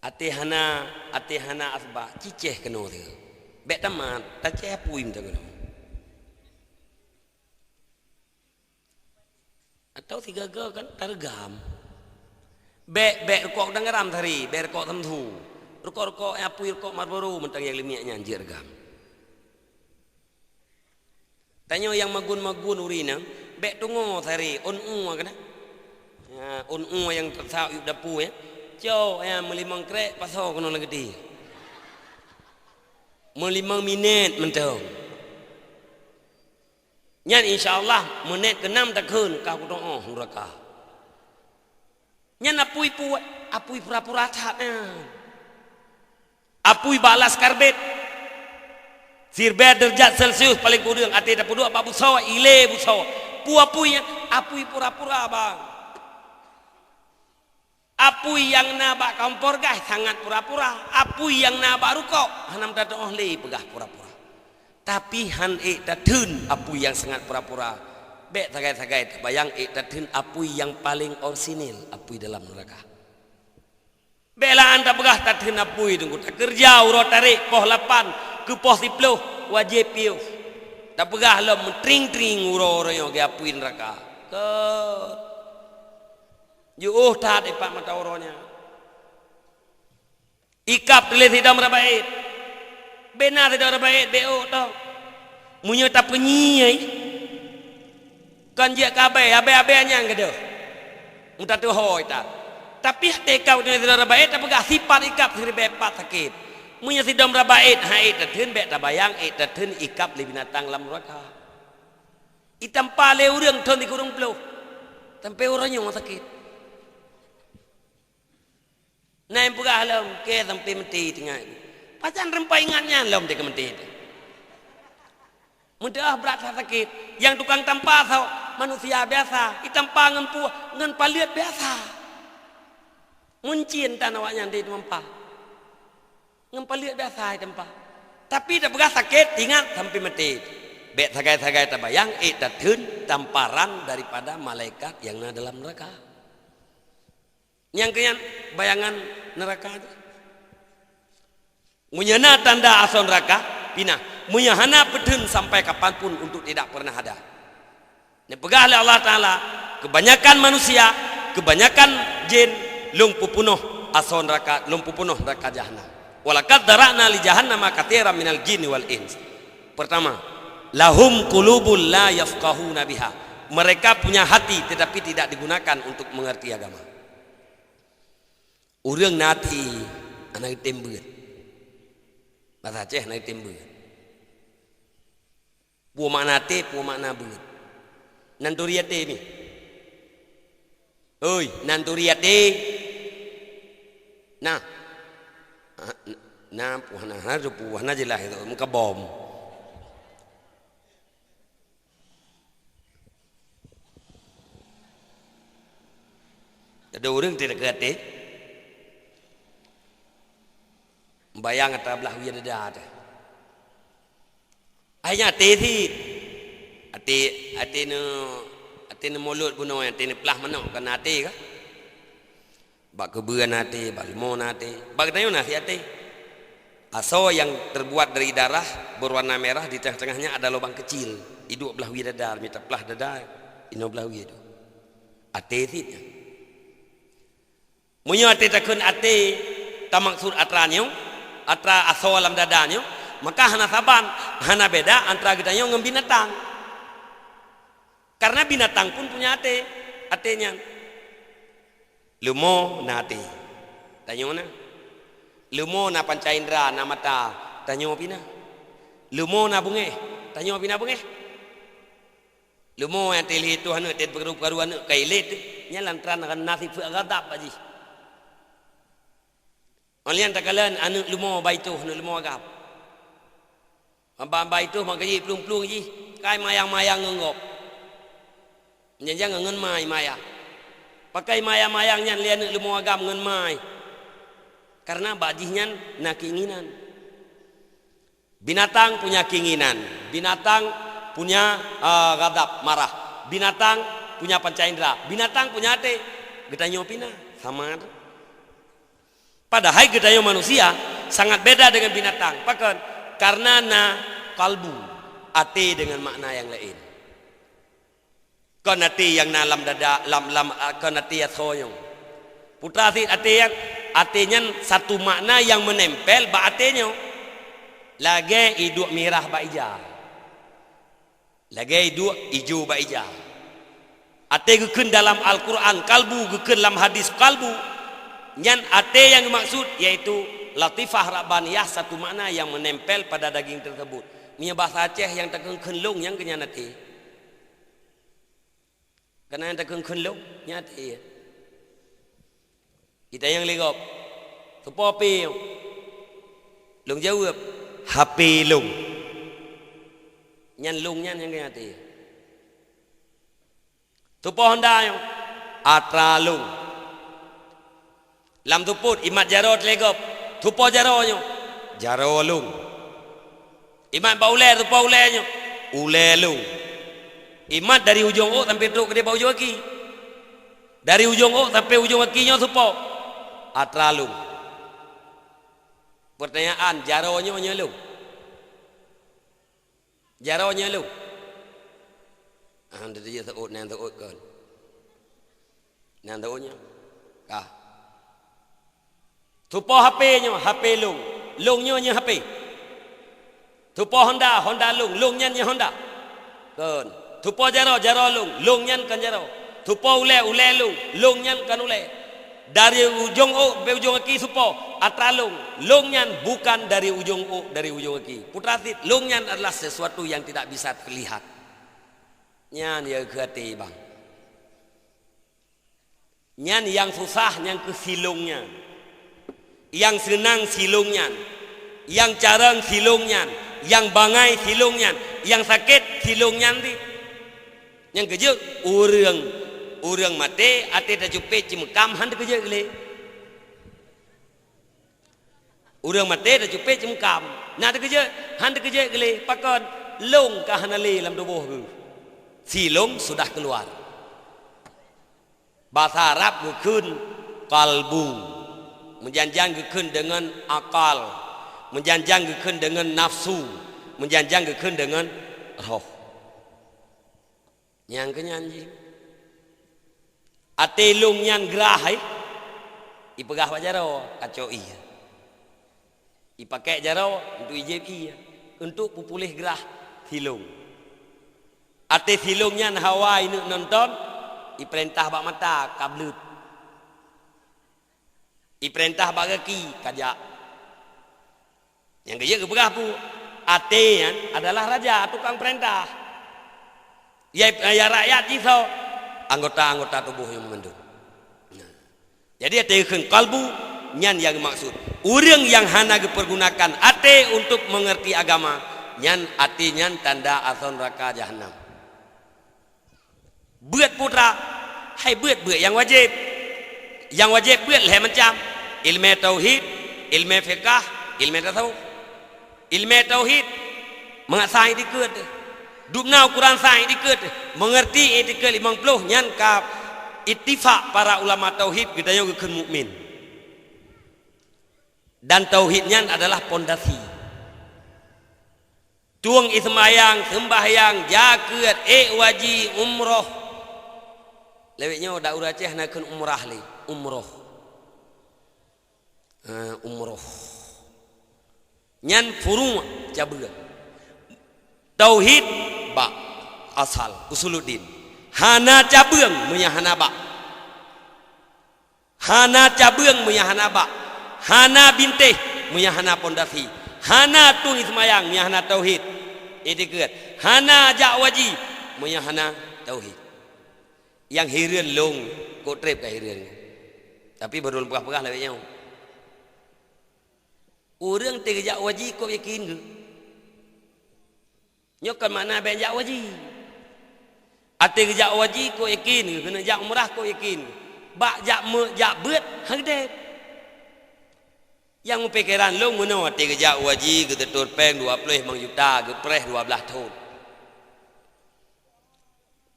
Atihana asba ciceh kena tu. Bek tamat, tak ceh puim tu kena. Atau tiga ga kan tergam. Bek rokok dengaram tadi, bek rokok temtu. Rokok apui rokok Marlboro mentang yang limiaknya anjir gam. Tanya yang magun urina, bek tungo tadi, kan? Ya, yang tersau dapu ya. Jauh yang melimang krek pasal kena lagi di. Melimang minit mentang. Nyan insyaAllah menit ke-6 tak kun kau doa neraka. Nyan apui pura-pura tak apui balas karbet. Sirbet derajat Celsius paling kurang ati dah puduk apa busawa ile busawa. Apui pura-pura bang. Apui yang nabak kompor gah sangat pura-pura. Apui yang nabak rukok hanam dah oleh pegah pura-pura. Tapi han datun apui yang sangat pura-pura. Bek sagai-sagai bayang datun apui yang paling orisinil apui dalam neraka. Bela anda pegah datun apui tunggu tak kerja urut tarik poh 8 ke poh 10 wajib piu. Tak pegah lo mentring-tring urut yang ke apui neraka. Ke Yuh tak dapat mata orangnya. Ikap telah tidak merabaik. Benar tidak merabaik. Beo tau. Munya tak penyihai. Kan dia kabai. Abai-abainya yang gede. Muta tu hoi tak. Tapi ikap tidak merabaik. Tapi gak sifat ikap sendiri bepat sakit. Munya tidak merabaik. Hai datun bek tak bayang. Datun ikap lebih binatang lam neraka. Itam pale urang ton di kurung peluh. Sampai orangnya yang sakit. Naik pegah lom ke sampai mati tengah. Pacan rempai ingatnya lom dia ke mati. Mudah berat sakit. Yang tukang tampah tau manusia biasa. Itampah ngan paliat biasa. Muncin tanah awaknya di tampah. Ngan paliat biasa itampah. Tapi dah pegah sakit ingat sampai mati. Bek sagai-sagai terbayang datun tamparan daripada malaikat yang ada dalam neraka. Yang keyan bayangan neraka itu. Munyana tanda asal neraka, pinah. Munyahana bedun sampai kapanpun untuk tidak pernah ada. Ini pegah oleh Allah Ta'ala. Kebanyakan manusia, kebanyakan jin, lumpuh punuh asal neraka, lumpuh punuh neraka jahannam. Walakad dara'na li jahannam katsiran minal jinni wal ins. Pertama, lahum qulubul la yafqahuna biha. Mereka punya hati tetapi tidak digunakan untuk mengerti agama. Urang nati anak tembut. Bahasa Aceh anak tembut. Puak makna te, puak makna beut. Nanturiate ni. Oi, nanturiate. Nah. Nah, puhana jelas itu muka bom. Ada orang tidak kata. bayang ata belah wi dada tu ayah tezi ate ne mulut buno ate ne pelah manok kan ate ka bak kebuan ate bak limon ate bak tayo na si ate aso yang terbuat dari darah berwarna merah di tengah-tengahnya ada lubang kecil hidup belah wi dada minta pelah dada ino belah wi tu ate zitnya munyo ate takun ate ta maksud atranyo atra aso alam dadanyo maka hana saban hana beda antara gedanyo dengan binatang karena binatang pun punya atenya lumo na ate tanyo na lumo na panca indera na mata tanyo pina lumo na bunge tanyo pina bunge lumo yang teli itu hana tet perkaruan kai let nya lantran kan nasib gadap aji alian takalan anu lumo baitu hana lumo agap amba itu makaji plung-plung ji kai mayang-mayang ngengop menjanjang ngen mai maya pakai maya-mayangnya lian lumo agam ngen mai karena bajihnya na keinginan binatang punya keinginan binatang punya gadap marah binatang punya panca indera binatang punya ate gedanyo pina sama padahal gedanyo manusia sangat beda dengan binatang pakan karena na kalbu ate dengan makna yang lain kan ate yang nalam dada lam kan ate asoyong putra si ate yang atenya satu makna yang menempel ba atenya lagi hidup merah ba ija lagi hidup hijau ba ija ate gekeun dalam Al-Quran kalbu gekeun dalam hadis kalbu nyan ate yang dimaksud yaitu latifah rabbaniyah satu makna yang menempel pada daging tersebut punya bahasa Aceh yang takeng kenlung yang kenya nate karena yang takeng kenlung nyate kita yang legop tupo pe lung jawab HP lung nyan lung nyan yang kenya nate tupo Honda yang atra lung lam tuput imat jarot legop tupo jaronyo jaro lung imat baule tupo ulenyo ule lung imat dari ujung o sampai truk ke ujung kaki dari ujung o sampai ujung kakinya tupo atra lung pertanyaan jaronyo nyelung jaronyo lung anda dia taut nan taut kan nan tautnya kah tupo HP-nya HP lung lungnya nya HP tupo Honda lung lungnya nya Honda kan tupo jaro lung kan jaro tupo ule lung kan ule dari ujung o ke ujung kaki tupo atra lungnya bukan dari ujung o dari ujung kaki putra sit lungnya adalah sesuatu yang tidak bisa terlihat nyan ya kehati bang nyan yang susah yang kesilungnya yang senang silungnya yang carang silungnya yang bangai silungnya yang sakit silungnya di yang kerja urang mate ate da jupe cimkam hand kerja gele urang mate da jupe cimkam na da kerja hand kerja gele pakon lung ka hanale lam tubuh silung sudah keluar bahasa Arab gukun kalbu menjanjang gekeun dengan akal menjanjang gekeun dengan nafsu menjanjang gekeun dengan roh nyang kenyanji ate lung nyang gerah ipegah wajaro kacau iya ipakai jaro untuk ijib iya untuk pupulih gerah silung ate silung nyan hawa ini nonton iperintah bak mata kablut iperintah bak kaki kajak yang kerja keberah pu ate yang adalah raja tukang perintah ya rakyat jisau anggota-anggota tubuh yang mengandung jadi ate keun kalbu nyan yang maksud urang yang hana dipergunakan ate untuk mengerti agama nyan ate nyan tanda ason neraka jahanam buat putra hai buat yang wajib buat lah macam ilmu tauhid ilmu fiqh ilmu tasawuf ilmu tauhid mengasah etikad dubna Quran sah etikad mengerti etikad 50 nyan ka ittifaq para ulama tauhid gedaya gekeun mukmin dan tauhidnya adalah pondasi tuang ismayang sembahyang jakeut waji umroh lewetnya da urang Aceh nakeun umrah li umroh umroh nyan furu' cabeung tauhid ba asal usuluddin hana cabeung munya hana ba hana cabeung munya hana ba hana bintih munya hana pondasi hana tung ismayang munya hana tauhid etikad hana jakwaji munya hana tauhid yang hireun long kotrep ka hireun tapi baru pegah-pegah lewetnya urang teu jakwaji kok yakin ge nyokan mana ben jakwaji ate jakwaji kok yakin ge kena jak umrah kok yakin bak jak beut hangdep yang pikiran lu ngono ate jak waji ge tetur peng 20 juta ge preh 12 tahun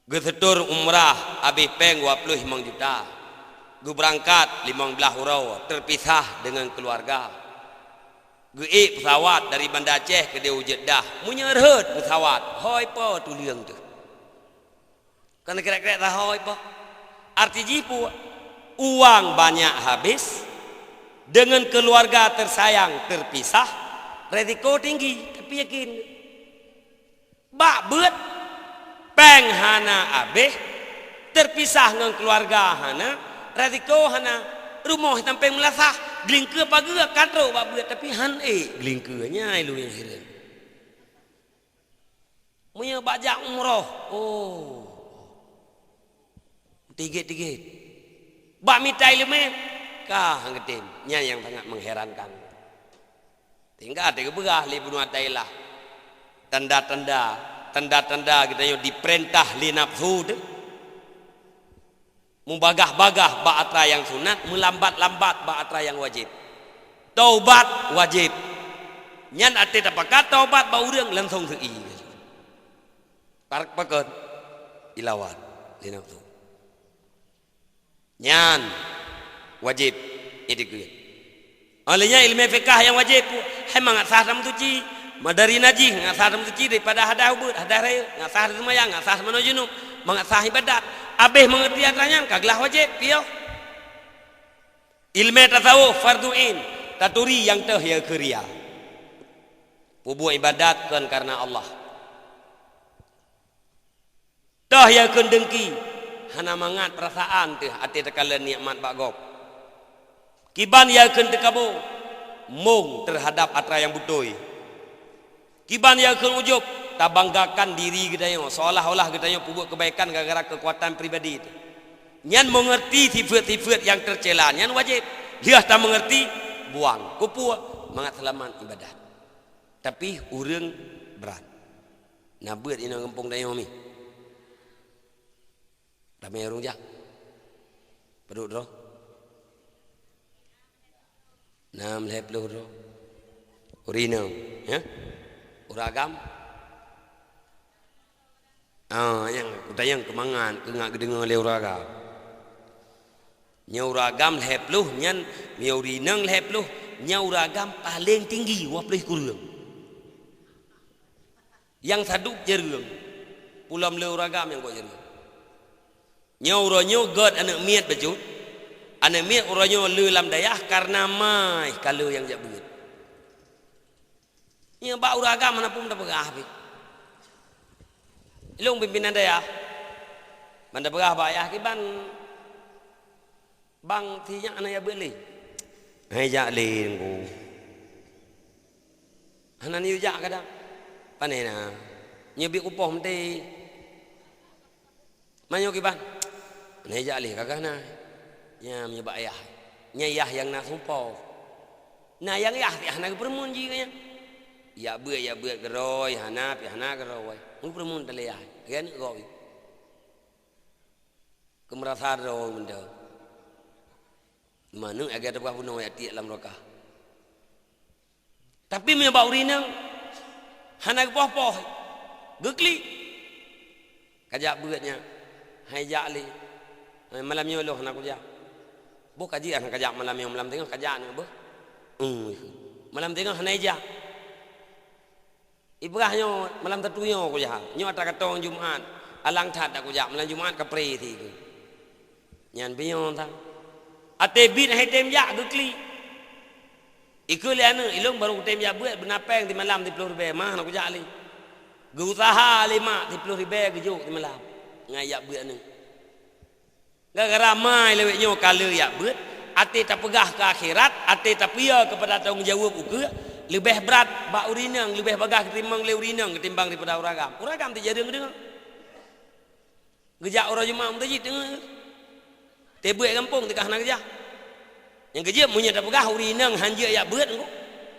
ge tetur umrah habis peng 20 juta ge berangkat 15 urau terpisah dengan keluarga ge pesawat dari Banda Aceh ke Dewa Jeddah munya reut pesawat hoi po tu liang tu kan kira-kira tah hoi po arti jipu uang banyak habis dengan keluarga tersayang terpisah resiko tinggi tapi yakin bak beut peng hana abeh terpisah dengan keluarga hana resiko hana rumah sampai melasah glingke pageu katro bak beut tapi han glingkenya lu yang hireun munya bajak umroh tigit bak mitai lemen kah hanggetin nya yang sangat mengherankan tinggal tega begah li bunuh tailah tanda-tanda kita yo diperintah li nafsu de membagah-bagah ba'atra yang sunat melambat-lambat ba'atra yang wajib taubat wajib nyan ate tapakat taubat ba urang langsung teu parak pakeun ilawat li nafsu nyan wajib etikad olehnya ilmu fikah yang wajib hemang ngasah dalam suci madari najih ngasah dalam suci daripada hadah ubud hadah raya ngasah semayang ngasah mano junub mengasah ibadat abeh mengerti atranya kaglah wajib piyo ilmu tasawuf farduin taturi yang teh ya keria pubuh ibadat kan karena Allah teh ya kendengki hana mangat perasaan teh ati tekalen nikmat bagok kiban ya keun teu kabung mung terhadap atra yang butuh kiban ya keun ujub tabanggakan diri gedanya seolah-olah gedanya pubuh kebaikan gara-gara kekuatan pribadi itu nyan mengerti sifat-sifat yang tercela nyan wajib dia tak mengerti buang kupu mangat selamat ibadat tapi urang berat na beut ina ngempung dayo mi ramai urang jak peduk dro 60 dro urino ya uragam yang utayang kemangan kengak gedengan le uragam nya uragam 10 nyan miurinang 10 nya uragam paling tinggi 20 kurang yang saduk jereung pulam le uragam yang kok jereung nya uronyo god anak miat bejut anak miat uronyo le lam dayah karena mai kalau yang jak beut nya ba uragam mana pun dah begah habis ilung pimpinan dayah manda begah ba ayah kiban bang thinya ana ya beut le hai jak le ngku hanan yu jak kadang panena nyebi upah mte manyo kiban ne jak le kagana nya menyebab ayah nya ayah yang nak sumpah nah yang ayah ti hana permun ji kanya ya beut geroy hana pi hana geroy mun permun tale ayah kan goy kemerasa ro benda mana agak ada bunuh ayat ti alam rokah Tapi punya bau rinang hana poh-poh gekli kajak beutnya hai jak li malam nyo loh nak kujak bo kaji anak kajak malam tengah kajak ni bo malam tengah hana jak ibrahnya malam tertuyo kujak nyo tak katong Jumaat alang that tak kujak malam Jumaat ka pre thi nyan biyo ta ate bit hai tem jak gekli ikut liana ilung baru tem jak beut benapeng di malam di 10 ribu mah nak kujak li usaha 5 di 10 ribu gejuk di malam ngayak beut ni gara-gara mai lewek nyo kala yak beut ate tak pegah ke akhirat ate tak pia kepada tanggungjawab ukur lebih berat bak urinang lebih bagah ketimbang le urinang ketimbang daripada uragam ti jadi dengar gejak orang Jumaat mtajid dengar tebuek kampung tikah nak gejak yang kerja punya tak pegah urinang hanja yak beut engko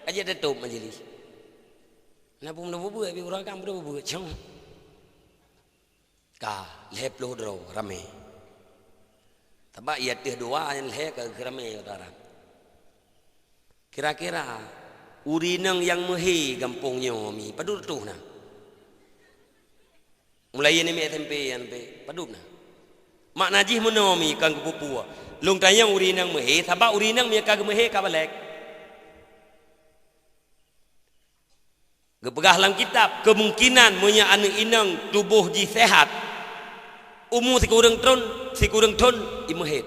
aja tutup majlis na pun dah beut bi uragam dah beut cang ka lep lo dro rame tabak ia teh doa yang leh ke rame utara kira-kira urinang yang mehe kampungnya mi padut tu nah mulai ni mi SMP yang pe padut nah mak najih menomi kang kepupua lung tayang urinang mehe tabak urinang mi kag mehe ka balek gepegah dalam kitab kemungkinan munya anu inang tubuh ji sehat umur si kurang ton imuhet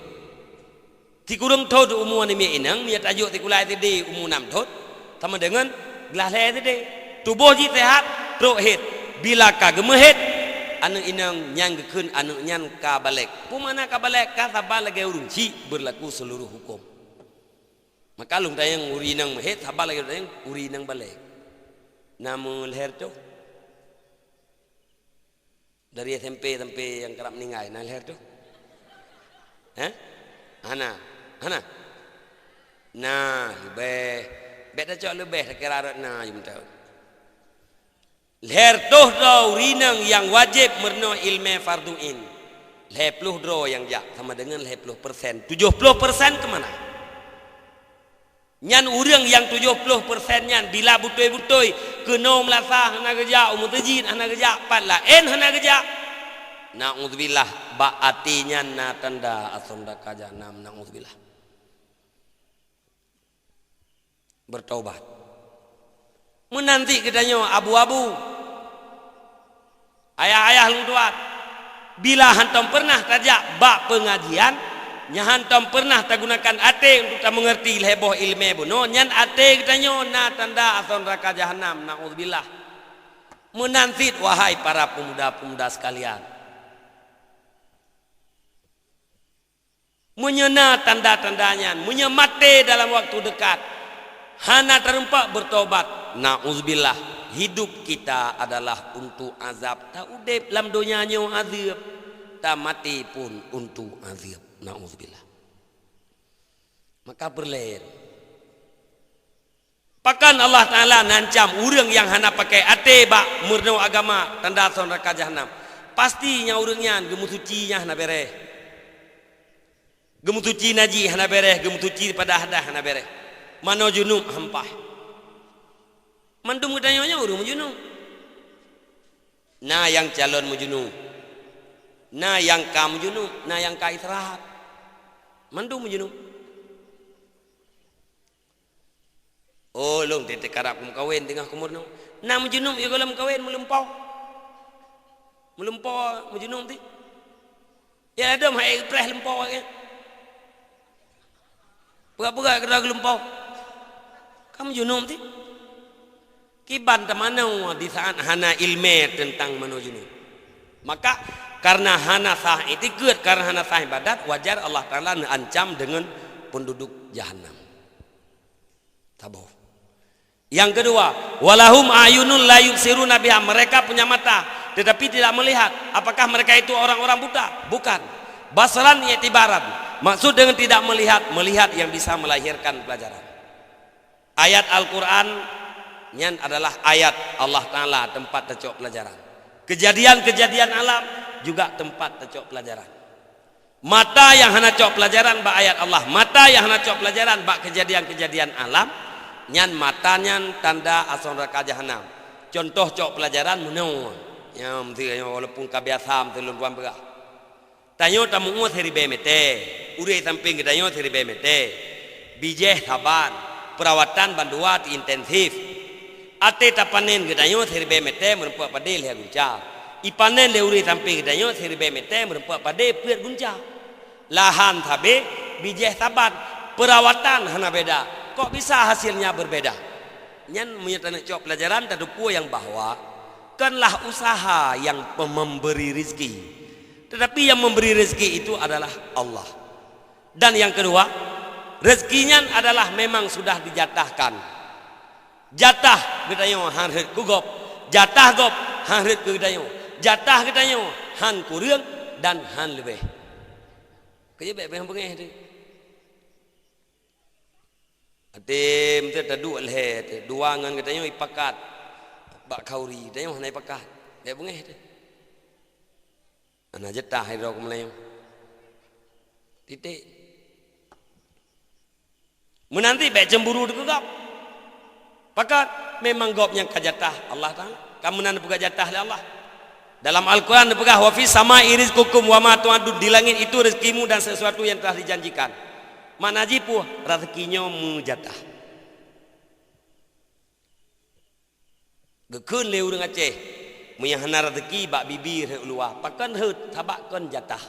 si kurang ton umur ni mi inang mi tajuk ti kulai tadi umur 6 ton sama dengan gelas le tadi tubuh ji sehat rohet bila ka gemehet anu inang nyang gekeun anu nyan ka balek pumana ka balek ka sabal lagi urunci berlaku seluruh hukum maka lung tayang urinang mehet sabal lagi tayang urinang balek namun leher tu dari SMP sampai yang kerap meninggal nah leher tu hana nah lebih beda cok lebih kira nah jum tahu leher tu urinang yang wajib merno ilmu farduin leher puluh dro yang jak sama dengan leher 70% 70% kemana nyan urang yang 70% nyan bila butoi-butoi kena melasah hana geja umur tajid hana geja patlah hana geja naudzubillah ba atinya na tanda asonda ka jahanam naudzubillah bertaubat menanti katanya abu-abu ayah-ayah lu tuat bila hantam pernah tajak bak pengajian nya hantam pernah tak gunakan ate untuk tak mengerti leboh ilmu buno nyan ate katanya na tanda ason neraka jahanam naudzubillah menanti wahai para pemuda-pemuda sekalian menyena tanda-tandanya menyemate dalam waktu dekat hana terempak bertobat naudzubillah hidup kita adalah untuk azab tak udip dalam dunianya azab tak mati pun untuk azab naudzubillah maka berleher pakan Allah Ta'ala nancam urang yang hana pakai ate bak murno agama tanda son neraka jahanam pastinya urangnya gemu sucinya hana bereh gemu suci naji hana bereh gemu suci pada hadah hana bereh mano junub hampah mandum katanya urang junub nah yang calon mujunub nah yang kam junub nah yang ka istirahat mandum mujunub oh long tete karap kum kawin tengah kumurno nah mujunub ya golam kawin melempau mujunub ti ya ada mai preh lempau ke pura-pura kena gelempau kamu junub ti kiban temanau di saat hana ilmu tentang mano junub maka karena hana sah itikad karena hana sah ibadat wajar Allah Ta'ala ancam dengan penduduk jahanam tabuh yang kedua walahum ayunun la yubsiruna biha mereka punya mata tetapi tidak melihat apakah mereka itu orang-orang buta bukan basaran i'tibaran maksud dengan tidak melihat yang bisa melahirkan pelajaran ayat Al-Quran nyan adalah ayat Allah Ta'ala tempat tercok pelajaran kejadian-kejadian alam juga tempat tercok pelajaran mata yang hana cok pelajaran bak ayat Allah mata yang hana cok pelajaran bak kejadian-kejadian alam nyan matanya tanda asal neraka jahanam. Contoh cok pelajaran menau yang mesti walaupun kabiasam telun tuan berah. Tanyo tamu seri bemete, ure samping tanyo seri bemete. Bijeh saban, perawatan banduat intensif. Ate tapanen gedanyo seri bemete merempuak padel ya gunca. Ipanen le ure samping gedanyo seri bemete merempuak padel piat gunca. Lahan tabe, bijeh saban, perawatan hana beda. Kok bisa hasilnya berbeda? Nyan menyatakan cok pelajaran tadupu yang bahwa kanlah usaha yang memberi rezeki. Tetapi yang memberi rezeki itu adalah Allah. Dan yang kedua, rezekinya adalah memang sudah dijatahkan. Jatah gedayo han ret kugop, jatah gop han ret gedayo, jatah gedayo han kurang dan han lebih. Kerja baik yang pengeh tu. Atem tu tadu alhe, dua ngan gedayo ipakat, bak kauri, gedayo han ipakat, baik pengeh tu. Anak jatah hidro kumelayu. Titik. Menanti baik cemburu tu gop. Pakat memang gop yang kajatah Allah Taala. Kamu nan pegah jatah oleh Allah. Dalam Al-Quran pegah wa fi sama'i rizqukum wa ma tu'adun, di langit itu rezekimu dan sesuatu yang telah dijanjikan. Mana jipu rezekinya mujatah. Gekun leu dengan Aceh. Menyahana rezeki bak bibir luar. Pakan hut tabakkan jatah.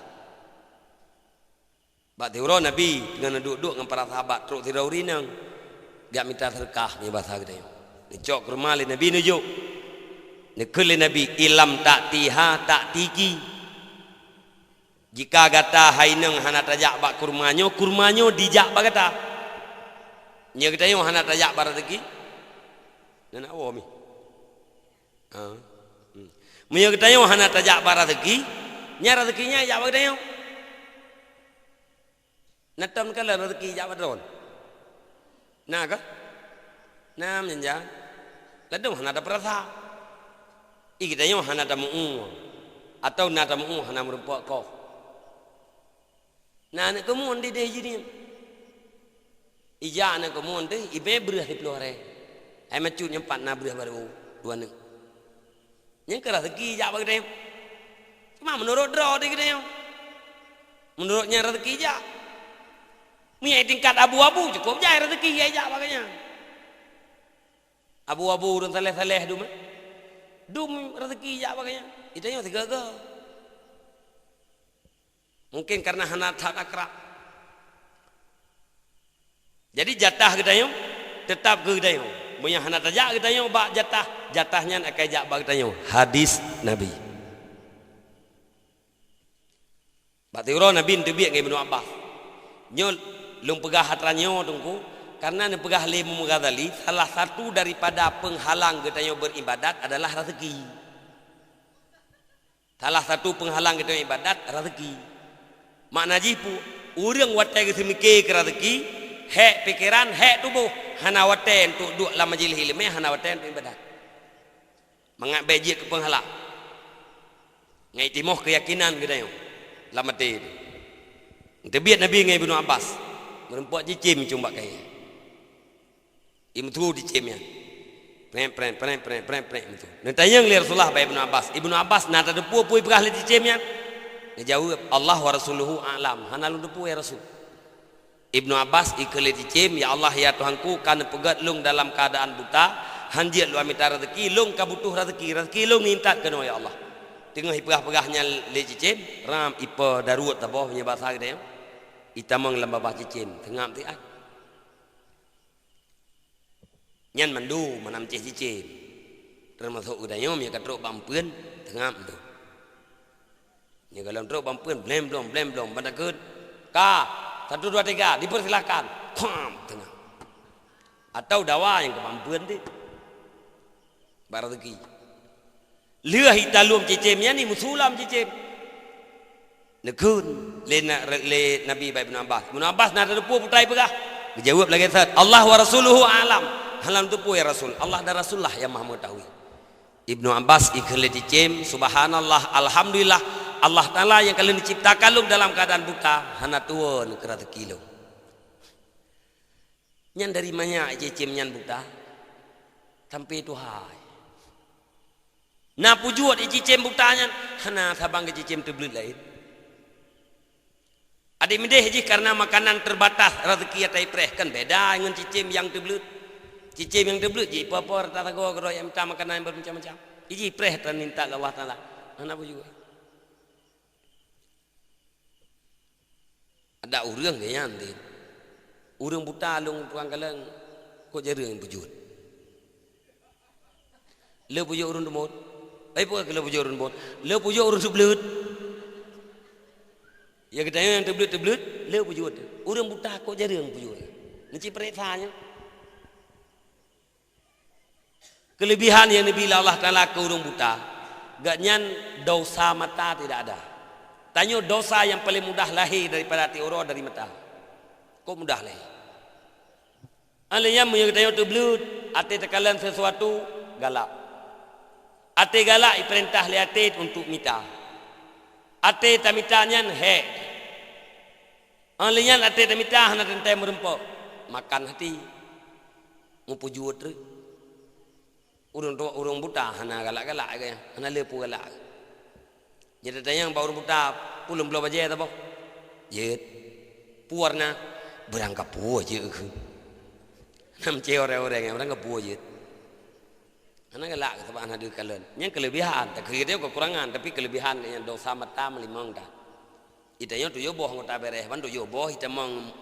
Bak tiuro Nabi dengan duduk dengan para sahabat teruk tirau rinang. Gak minta terkah ni bahasa kita. Ni cok ke rumah le Nabi nujuk. Ni kele Nabi ilam tak tiha tak tiki. Jika gata haineng hana tajak bak kurmanyo dijak bak gata. Nya kita yo hana tajak bak rezeki. Nana awo mi. Nya kita yo hana tajak bak rezeki, nya rezekinya jak bak kita yo. Natam kala rezeki jak bak don. Nah ke? Nah menja. Ladung hana ada perasa. Kita yo hana ada muu. Atau nada muu hana merupak kau. Nah nak kemun di deh jadi. Ija nak kemun deh. Ibe berah di pelore. Ai macu nyempat na berah baru dua neng. Yang keras rezeki jak bagi dia. Cuma menurut draw dia kita yo. Menurutnya rezeki jak. Punya tingkat abu-abu cukup je rezeki ya jak baganya. Abu-abu dan saleh-saleh dum. Dum rezeki jak baganya. Itu yang tiga ke. Mungkin karena hana tak akrab. Jadi jatah kita yo tetap ke kita yo. Punya hana tajak kita yo bak jatahnya akan jak bak kita yo. Hadis Nabi. Bak tiuro Nabi ntebiak ngai Ibnu Abbas. Nyol lung pegah hatranyo tungku karena ne pegah le Mughazali salah satu daripada penghalang kita yo beribadat adalah rezeki. Salah satu penghalang kita ibadat rezeki. Makna jipu urang watai ke semike ke rezeki, hek pikiran, hek tubuh, hana watai untuk duduk dalam majlis ilmu, hana watai untuk ibadat. Mangak bejik ke penghalang. Ngai timoh keyakinan kita yo. Lamate. Tebiat Nabi ngai Ibnu Abbas. Merempuak cicim cumba kaya. Imtu dicimnya. Prem itu. Nantayang li Rasulullah ba Ibnu Abbas. Ibnu Abbas nata depu pui pegah li cicimnya. Dia jawab Allah wa rasuluhu a'lam. Hana lu depu ya Rasul. Ibnu Abbas ikele cicim, ya Allah ya Tuhanku kana pegat lung dalam keadaan buta, hanjit lu amita rezeki, lung ka butuh rezeki lung minta kena ya Allah. Tengah pegah-pegahnya li cicim, ram ipa darurat taboh punya bahasa kita ya. Itamang lambah cicim, tengah tiat. Nyan mandu manam cicim. Termasuk udayom ya katruk bampeun tengah tu. Ya kalau truk bampeun blem blom bandakeun. Ka 1 2 3 dipersilakan. Kham tengah. Atau dawa yang ke bampeun tu. Bar rezeki. Leuh hitalum cicimnya ni musulam cicim. Nekun le Nabi Ibnu Abbas. Ibnu Abbas nak ada depu putai pegah. Dia jawab lagi Ustaz, Allah wa rasuluhu alam. Halam tu ya Rasul. Allah dan Rasulullah yang Maha mengetahui. Ibnu Abbas ikhlas dicim, subhanallah, alhamdulillah. Allah Taala yang kalian diciptakan lu dalam keadaan buta, hana tuan ke rezeki lu. Nyan dari mana cicim nyan buta sampai tu hai. Na pujuat cicim buta nyan hana sabang cicim terbelut lain. Adik medeh je karena makanan terbatas rezeki atai preh kan beda dengan cicim yang terbelut. Cicim yang terbelut je apa-apa rata tago gero yang minta makanan yang bermacam-macam. Iji preh tan minta ke Allah Taala. Hana pujuat. Ada urang ke yan tin. Urang buta lung tukang kaleng kok jereng pujut. Le pujut urang demot. Ai pun le pujut urang demot. Le pujut urang sebleut. Ya kita yang terbelut le pujut. Urang buta kok jereng pujut. Nci peresanya. Kelebihan yang Nabi Allah Taala ke urang buta. Gak nyan dosa mata tidak ada. Tanya dosa yang paling mudah lahir daripada hati orang dari mata. Kok mudah lahir? Alanya punya tanya terbelut, hati tekalan sesuatu galak. Hati galak perintah le hati untuk minta. Hati tak minta nyan hek. Alanya hati tak minta hana tentai merempok. Makan hati. Mupujut tu. Urang buta hana galak-galak ke, hana lepu galak. Jadi tanya yang orang buta pulung belum aja tak boh? Jet, puarna berangkat puas je ke? Nam cewek orang yang berangkat puas je. Anak galak sebab anak dia kalian. Yang kelebihan, tak kira dia kekurangan, tapi kelebihan yang dosa mata melimang dah. Itanya tu yo boh ngota bereh, ban tu yo boh kita mang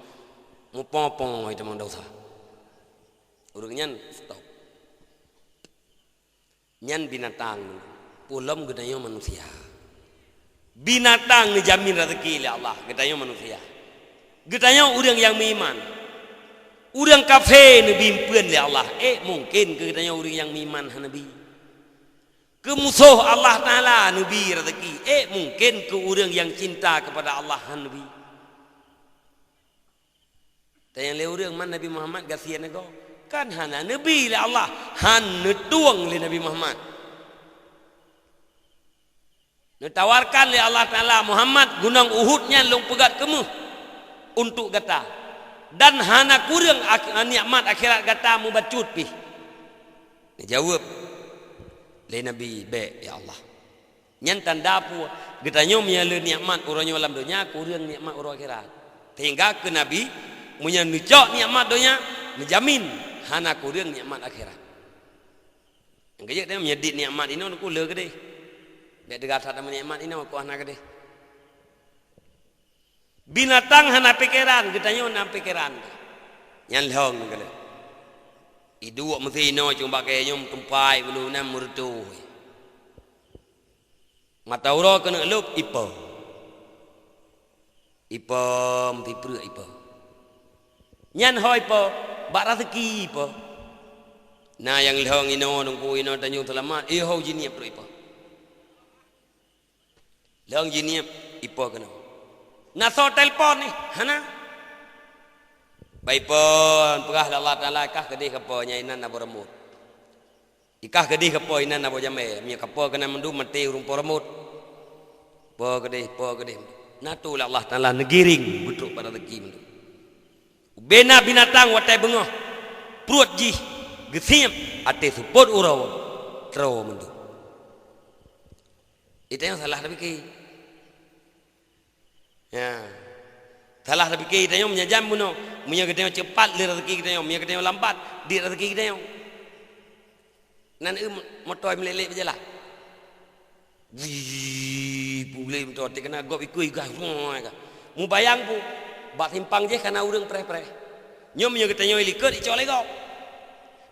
mupopong kita mang dosa. Urangnya stop. Nyan binatang, pulam gedanya manusia. Binatang dijamin rezeki oleh Allah, gedanya manusia. Gedanya orang yang beriman. Orang kafir dibimpuan oleh Allah. Mungkin ke gedanya orang yang beriman Nabi. Ke musuh Allah Taala Nabi rezeki. Mungkin ke orang yang cinta kepada Allah Nabi. Tanya le orang man Nabi Muhammad gasian nego. Kan hana Nabi oleh Allah, han netuang oleh Nabi Muhammad. Ditawarkan oleh Allah Ta'ala Muhammad gunung Uhudnya long pegat kemuh untuk gata dan hana kurang nikmat akhirat gata mu bacut pi. Jawab le Nabi be ya Allah nyan tanda pu getanyo miale nikmat uranyo alam dunia kurang nikmat urang akhirat sehingga ke Nabi munya nucok nikmat dunia menjamin hana kurang nikmat akhirat. Yang kaya dia menyedit nikmat ini aku le gede. Dia dekat ada nikmat ini aku anak gede. Binatang hana pikiran, kitanya hana pikiran. Yang long gede. Idu mesti no cuma pakai nyum tumpai bulu nam murtu. Mata ura kena lup ipa. Ipa mesti pru ipa. Nyan hoi ipa, bak rezeki ipa. Nah yang long ino nunggu ino tanyung selamat, hau jini pru ipa. Long jini ipa kena. Naso telefon ni, hana. Baik pun pegah Allah Taala kah kedih kepo nyainan abo remut. Ikah kedih kepo inan abo jame, mi kepo kena mendu mati urung po remut. Po kedih. Natu Allah Taala negiring butuk pada rezeki mendu. Bena binatang watai bengah. Perut ji gesim ate support urau tro mendu. Itu yang salah tapi ke. Ya. Salah tapi ke kita yang menyajam buno, punya kita yang cepat di rezeki kita yang, punya kita yang lambat di rezeki kita yang. Nan motor meleleh berjalan. Wih, boleh motor kena gop ikui gas semua kan. Mu bayang pu, bak simpang je karena urang preh-preh. Nyom punya kita yang likut icok lego.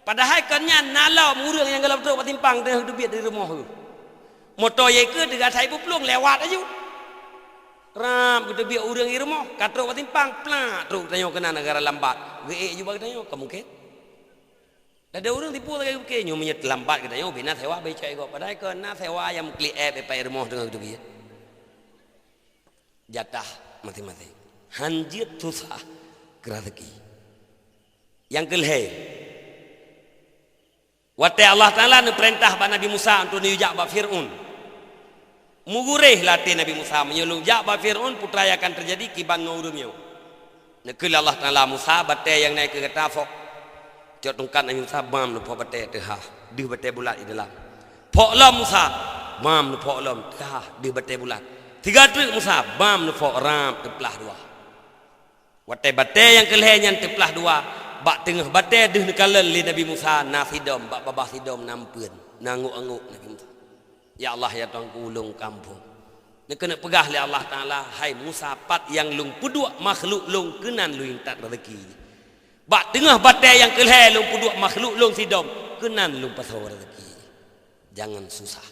Padahal kannya nalau urang yang galap tu bak simpang tengah hidup di rumah tu. Motor ye ke dekat saya pelung lewat aja. Ram kita biar orang di rumah katrok patimpang plak truk tanya kena negara lambat ge juga tanya kamu ke ada orang tipu lagi ke nyu menyet lambat kita nyu bina sewa be cai go padahal kena sewa yang kli app pe rumah dengan itu dia jatah mati-mati hanjit susah rezeki yang kelhe wate Allah Taala nu perintah ba Nabi Musa untuk nujak ba Firaun. Mugureh latih Nabi Musa menyelung jak ba Firaun putra yang akan terjadi kiban ngurungnya. Nekul Allah Taala Musa batai yang naik ke kata fok. Jot tungkat Nabi Musa mam nu pok batai teh ha. Di batai bulat di dalam. Pok lam Musa mam nu pok lam teh di batai bulat. 3 truk Musa mam nu pok ram teplah 2. Batai yang kelehnya teplah 2. Bak tengah batai deh nekalen li Nabi Musa nasidom bak babah sidom nampeun nanguk-anguk Nabi Musa. Ya Allah ya Tuhan ulung kampung. Dia kena pegah oleh Allah Ta'ala. Hai Musa pat yang lung puduk makhluk lung kenan lu tak rezeki. Bak tengah batai yang keleh lung puduk makhluk lung sidom kenan lung pasau rezeki. Jangan susah.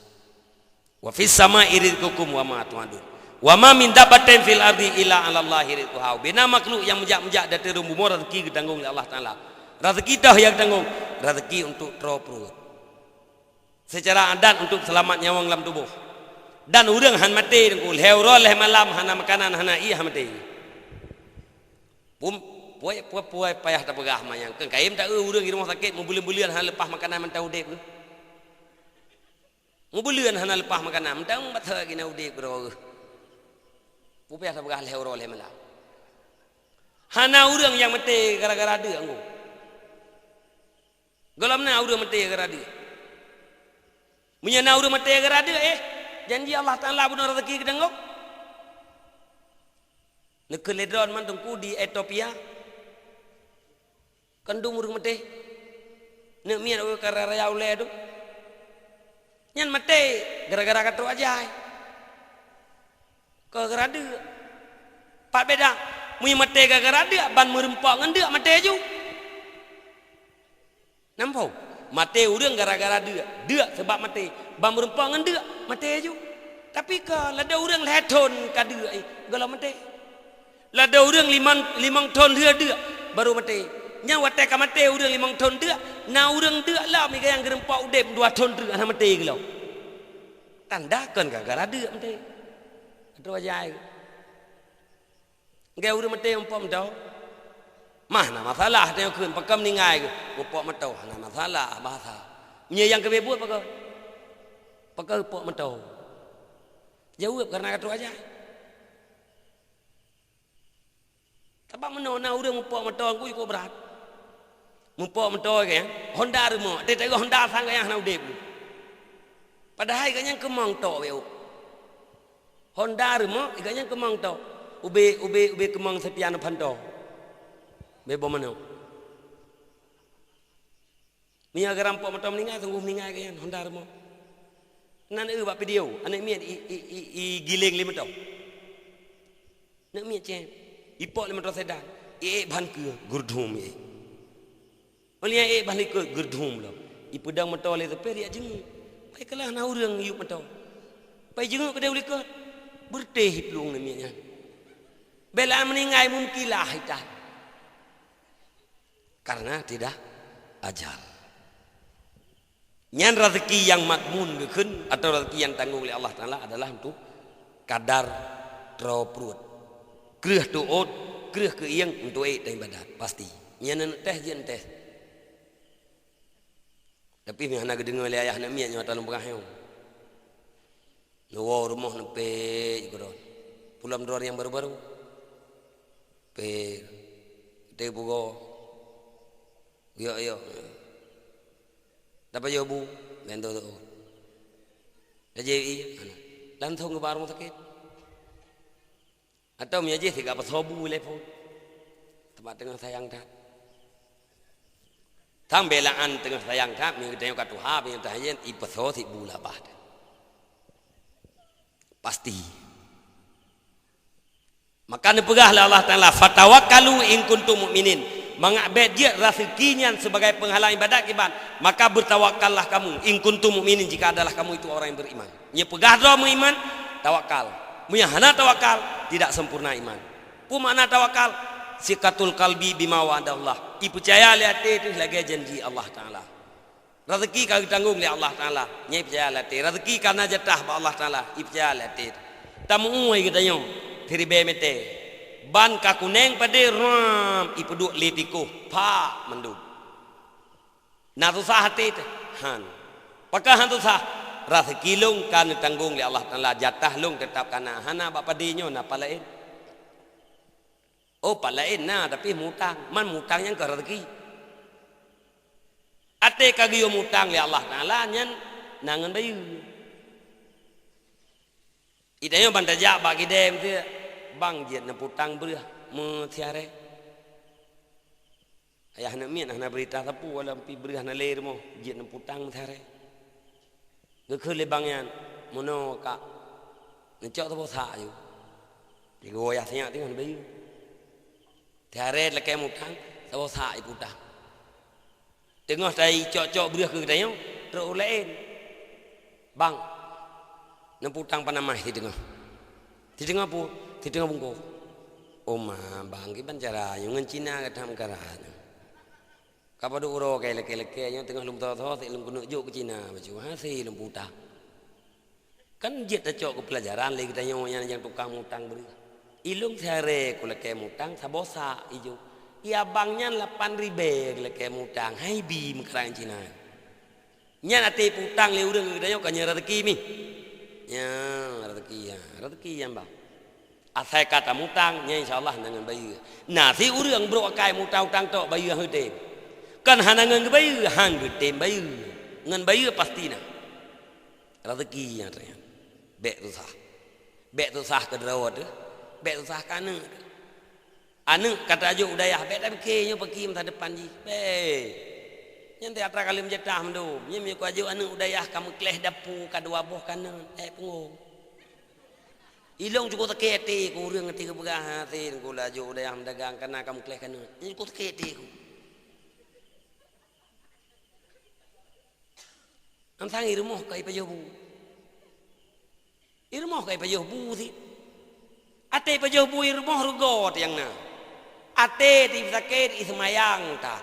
Wa fis sama'i rizqukum wa ma tu'adun. Wa ma min dabbatin fil ardi illa 'ala Allahi rizquha. Bina makhluk yang menjak-menjak dari rumah rezeki ditanggung oleh Allah Ta'ala. Rezeki dah yang tanggung. Rezeki untuk terus perut. Secara adat untuk selamat nyawa dalam tubuh. Dan urang han mati dengkul heuro leh malam hana makanan hana iya mati. Puai payah tak pegah mayang. Kan kaim tak urang di rumah sakit mau bulan-bulan han lepas makanan mentau udip tu. Mau bulan hana lepas makanan mentau batha gina udip bro. Payah tak pegah heuro leh malam. Hana urang yang mati gara-gara dia anggo. Galamna urang mati gara-gara dia. Menyana urang mati gara-gara dia janji Allah Ta'ala bunuh rezeki ke dengok. Nekul ledron man tengku di Ethiopia. Kandung urang mati. Nek mian o karaya ule tu. Nyan mati gara-gara katru ajai. Ke gara dia. Pak beda. Mu mati gara-gara dia ban merempak ngan dia mati ju. Nampau? Mati urang gara-gara dia. Dia sebab mati. Ban merempak ngan dia mati ju. Tapi kalau ada orang leton kada ai galau mati. Lada orang limang ton dia baru mati. Nya wate ka mati orang 5 ton dia, na orang dia lah mi yang gerempak udep 2 ton dia ana mati galau. Tandakan gara-gara dia mati. Atu ajai. Ngai orang mati umpam tau. Mana masalah tengok keun pakam ningai ke. Upok metau ana masalah bahasa. Nya yang kebebut pakam. Pakam upok metau. Jawab karena kata aja. Tapi mana orang mumpuk motor aku ikut berat. Mumpuk motor kan, Honda rumah. Dia tengok Honda sang yang nak udip. Padahal ikatnya kemang tok beu. Honda rumah, ikatnya kemang tok. Ube kemang sepian panto. Bebo mana? Ni agar mumpuk motor meninggal, tunggu meninggal kan Honda rumah. Nan buat video anak miat i giling 5 tahun. Nak miat cem. Ipok 5 tahun sedan. Ban ke gurdhum ye. Olia ban ke gurdhum lo. Ipu dang mentol le tepe dia jeng. Pai kalah na urang yuk mentol. Pai jeng ke dia uli ke. Berteh hiplung ni miatnya. Bela meninggai mumkilah hitan. Karena tidak ajal. Nyan rezeki yang makmun gekun atau rezeki yang tanggung oleh Allah Ta'ala adalah untuk kadar terperut. Kereh tuot, kereh ke yang untuk dan ibadat. Pasti. Nyan teh jen teh. Tapi mihana gedengar oleh ayah nak miat nyata lumpang heung. Nawa rumah nepe juga. Pulang dor yang baru-baru. Pe te bugo. Yo. Dapat jawab bu, lento tu. Jadi, lantung ke barang sakit. Atau menjadi tiga pasobu lepo. Tempat tengah sayang tak. Tang belaan tengah sayang tak. Minggu tengok kat Tuhan, minggu tengok ipaso si bula bah. Pasti. Maka nepegahlah Allah Ta'ala. Fatawakkalu in kuntum mu'minin. Mengabed dia rezekinya sebagai penghalang ibadat kiban, maka bertawakallah kamu in kuntum mukminin jika adalah kamu itu orang yang beriman. Nya pegah do iman tawakal. Munya hana tawakal tidak sempurna iman. Pu makna tawakal sikatul qalbi bima wa'adallah. I percaya lihat itu lagi janji Allah Taala. Rezeki kau tanggung oleh Allah Taala. Nya percaya lihat rezeki karena jatah Allah Taala. I percaya lihat. Tamu uai kita yo tiribe mete. Ban kakuneng pada ram ipeduk letiko pa mendu. Natusah hati han. Pakah hantusah rezeki long kan tanggung oleh Allah Taala jatah long tetap kana hana bapa dinyo na palain. Oh pak lain nah tapi mutang. Man mutang yang ke rezeki. Ate kagiyo mutang li Allah Taala nyan nangan bayu. Idayo bantajak bagi dem tu bang jet na putang beurah me tiare. Ayah nak mian nak berita sapu wala pi beurah na ler mo jet na putang tiare. Gekeul le bang yan mono ka ngecok tu bosa ju. Di goyah tanya dengan bayu. Tiare le ke mutang tu bosa i putang. Tengah tai cok-cok beurah ke dayo terus lain. Bang nemputang panamah di tengah pu di tengah bungku oma bang ki bancara yung Cina ka tham karan kapado uro kay leke yung tengah lum tho ti lum kuno juk ke Cina baju ha si lum putang kan jet ta cok ke pelajaran le kita yang tukang mutang beri ilung sare ku leke mutang sabosa ijo ia bangnya 8.000 leke mutang hai bi mkrang Cina nya ate putang le urang kita yo ka nya rezeki mi ya rezeki yang bang asai kata mutang nya insyaallah dengan bayu nah si urang bro kai mutang utang tok bayu hang tem kan hana ngan bayu hang tem bayu ngan bayu pasti na rezeki yang terang bek tu sah ke drawat bek tu sah kana anu kata ajo udayah bek tak ke nyo pergi masa depan ji yang teatra kali menjetah mendum nyem ku aju anu udayah kamu kleh dapu kadua boh kana punggung ilong cukup teketi ku urang ngeti ke begah hati ku laju udayah mendagang kana kamu kleh kana nyem ku teketi ku amsang irmoh kai pajobu irmoh kai pajobu si ate pajobu irmoh rugot yang na ate ti sakit ismayang ta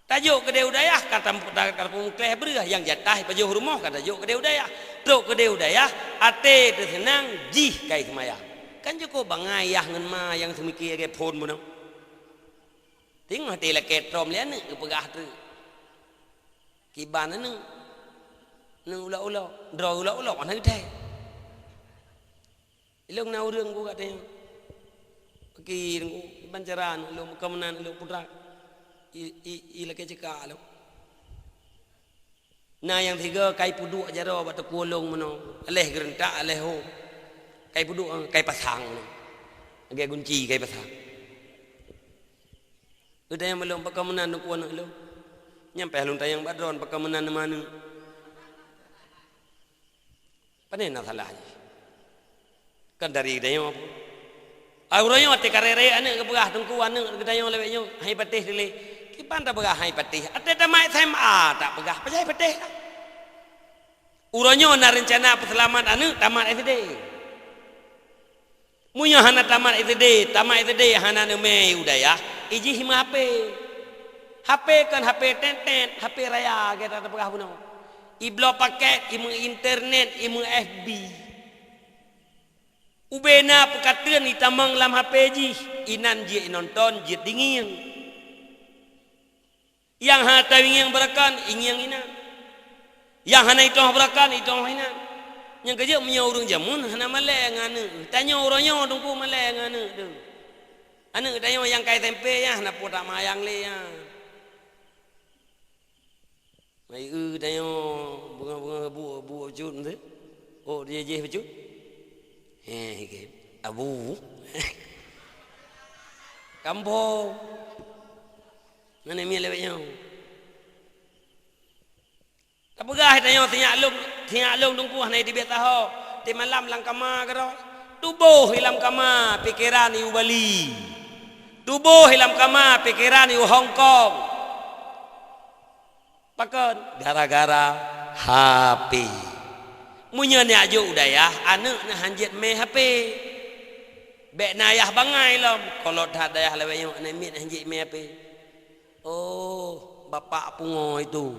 tajuk kedai udayah kata kleh beurah yang jatah pajuh rumah kata tajuk kedai udayah truk kedai udayah ate tu senang jih kai semayang kan cukup bangayah ngan ma yang semikir ke phone mo no ting hati la ketrom le ne ke pegah tu kiban ne nang ula-ula dro ula-ula kan hang ilung na urang ku katanya pergi ku bancaran ilung kemenan ilung putra ila ke cekak lo nah yang tiga kai puduk jaro batu kulung mano aleh gerentak aleh ho kai puduk kai pasang mano age kunci kai pasang udah yang belum pakamenan ku anak lo nyampe halun tayang badron pakamenan mana panena salahnya kan dari dayo apa auranya te karere anak ke begah tengku anak ke dayo leweknya hai patih dile kipan tak begah hai patih ate tamat SMA tak begah pajai patih uronyo na rencana peselamat anu tamat SD munya hana tamat SD hana me udayah iji hima HP kan HP tent HP raya kita tak begah puno iblo paket imu internet imu FB ubena pekatian itamang lam HP ji inan ji nonton ji dingin yang hata yang berakan yang ina yang hana itu berakan itu ina yang kerja punya urang jamun hana maleng anu tanya orangnya tunggu maleng anu tu anu tanya yang kai tempe ya hana poda mayang le ya mai tanya bunga bu jun tu oh dia je baju ke abu kampung mana mi lewatnya tak pegah tanya tiak long tungku hana di bet tahu ti malam lang kama karo tubuh hilam kama pikiran iu Bali tubuh hilam kama pikiran iu Hong Kong pakon gara-gara HP munya ni ajo udayah anak na hanjet me HP bek nayah bangai lom kalau dah dayah lewatnya ana mi hanjet me HP oh bapak pungo itu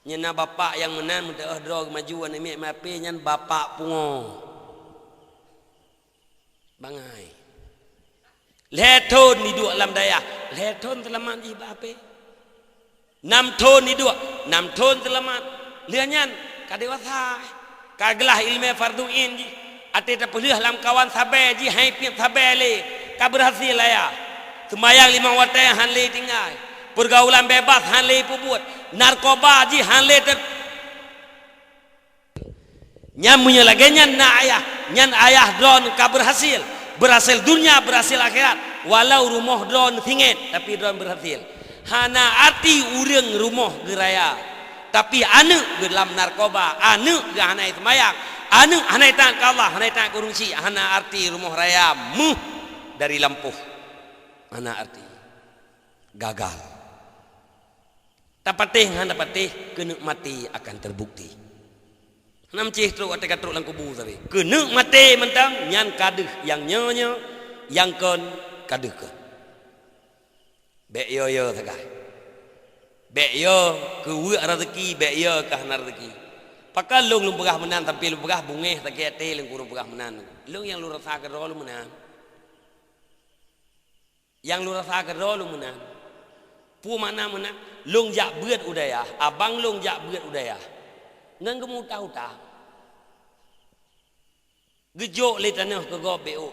nyena bapak yang menan mudah drog maju ana mi HP nyan bapak pungo bangai leton ni dua lam dayah leton selamat di HP 6 ton ni dua 6 ton selamat lianyan kadewasa kagelah ilmu fardu in ji ate tak pelih lam kawan sabar ji hai piap sabar le ka berhasil lah ya sembayang 5 waktu han le tinggal pergaulan bebas han le buat narkoba ji han le ter nyamunya lagi nyan ayah drone ka berhasil dunia berhasil akhirat walau rumah drone singit tapi drone berhasil hana arti urang rumah geraya tapi anu dalam narkoba anu ge hanai sembayang anu hanai taat ke Allah hanai taat ke urungsi hana arti rumah raya muh dari lampuh hana arti gagal tak patih hana patih kena mati akan terbukti nam cih teruk ate katruk lang kubu tadi kena mati mentang nyan kadeh yang nyonya yang kon kadeh ke bek yo sagai bek yo ke wi rezeki bek yo ke hana rezeki pakal lung pegah menan tapi lung pegah bungeh tak ate lung kurang pegah menan lung yang lu rasa ke ro lu menan yang lu rasa ke ro lu menan pu mana menan lung jak beut udaya abang lung jak beut udaya ngan kamu tahu tak gejok le tanah ke go BO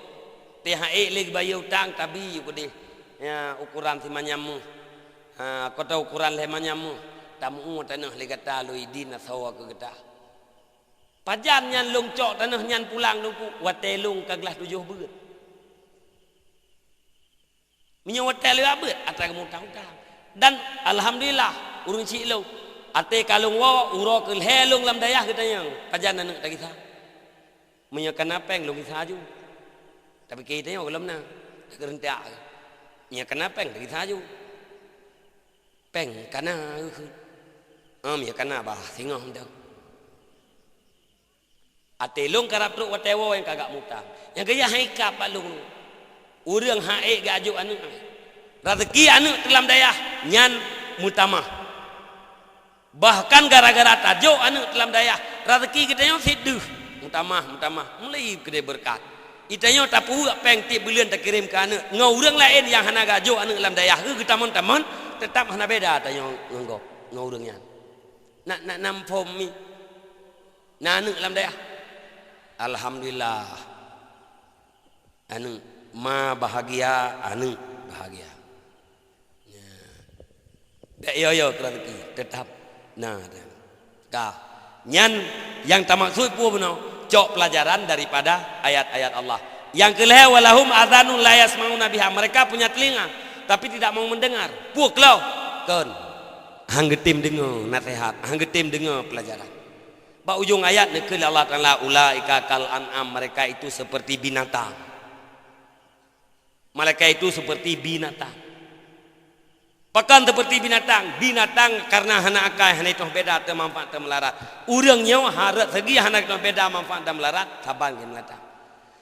THE le bayu tang tabi yu gede ya ukuran si manyamu kota ukuran le manyamu tamu tanah le kata lu idin sawa ke geta pajan nyan lung cok tanah nyan pulang lung wate lung kaglah 7 beut minyo wate le beut ata kamu tahu tak dan alhamdulillah urang ci lu ate kalung wa uro ke helung lam dayah kita yang pajan anak tak kisah menyakan apa yang lung kisah ju tapi kita yang belum na kerentak menyakan apa yang tak kisah ju peng kana menyakan apa singoh dah ate lung karap truk watewo yang kagak mutang yang gaya haikap pak lung urang hae gajuk anu rezeki anu dalam dayah nyan mutamah bahkan gara-gara tajuk anu dalam dayah rezeki kita yang siduh mutamah mulai gede berkat itanya tapu peng ti bulan tak kirim ke anak ngau urang lain yang hana gajuk anu dalam dayah ke kita mon tetap hana beda tanya ngau urangnya nak nampom mi na anu dalam dayah alhamdulillah anu ma bahagia anu bahagia ya yo rezeki tetap nah dah nyan yang tak maksud pun benar cok pelajaran daripada ayat-ayat Allah yang kelih walahum adzanun la yasmauna biha mereka punya telinga tapi tidak mau mendengar puk lo kon hanggetim dengar nasihat hanggetim dengar pelajaran ba ujung ayat nekel Allah Taala ulaika kal an'am mereka itu seperti binatang mereka itu seperti binatang pakan seperti binatang karena hana akai hana itu beda te manfaat te melarat urangnya harat segi hana itu beda manfaat te melarat saban ke binatang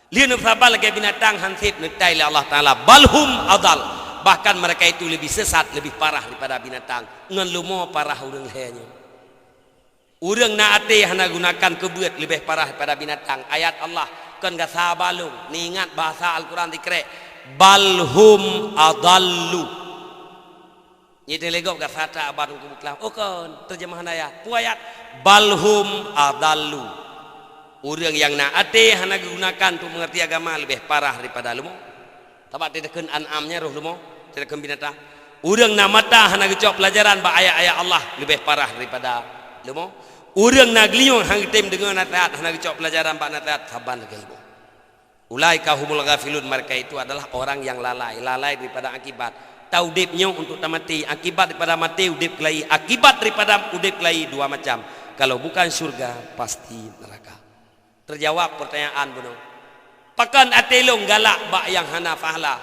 lian sabal ke binatang hansip netai Allah Taala balhum adal bahkan mereka itu lebih sesat lebih parah daripada binatang ngan lumo parah urang hanya urang naate hana gunakan kebuat lebih parah daripada binatang ayat Allah kan gak sabalung ni ingat bahasa Al-Quran dikrek balhum adallu ini legok gak sata abang kubuklah. Oh kan terjemahan ayat. Ayat balhum adallu. Orang yang naate hana gunakan untuk mengerti agama lebih parah daripada lumo. Tapak tidak ken an'amnya roh lumo, tidak ken binatang. Orang namata hana gecok pelajaran ba ayat-ayat Allah lebih parah daripada lumo. Orang nagliung hang tim dengan nasihat hana gecok pelajaran ba nasihat saban lagi lumo. Ulaika humul ghafilun mereka itu adalah orang yang lalai daripada akibat. Tahu udipnya untuk mati akibat daripada mati udip kelai akibat daripada udip kelai dua macam kalau bukan surga pasti neraka terjawab pertanyaan benar pakan atelong galak bak yang hana fahla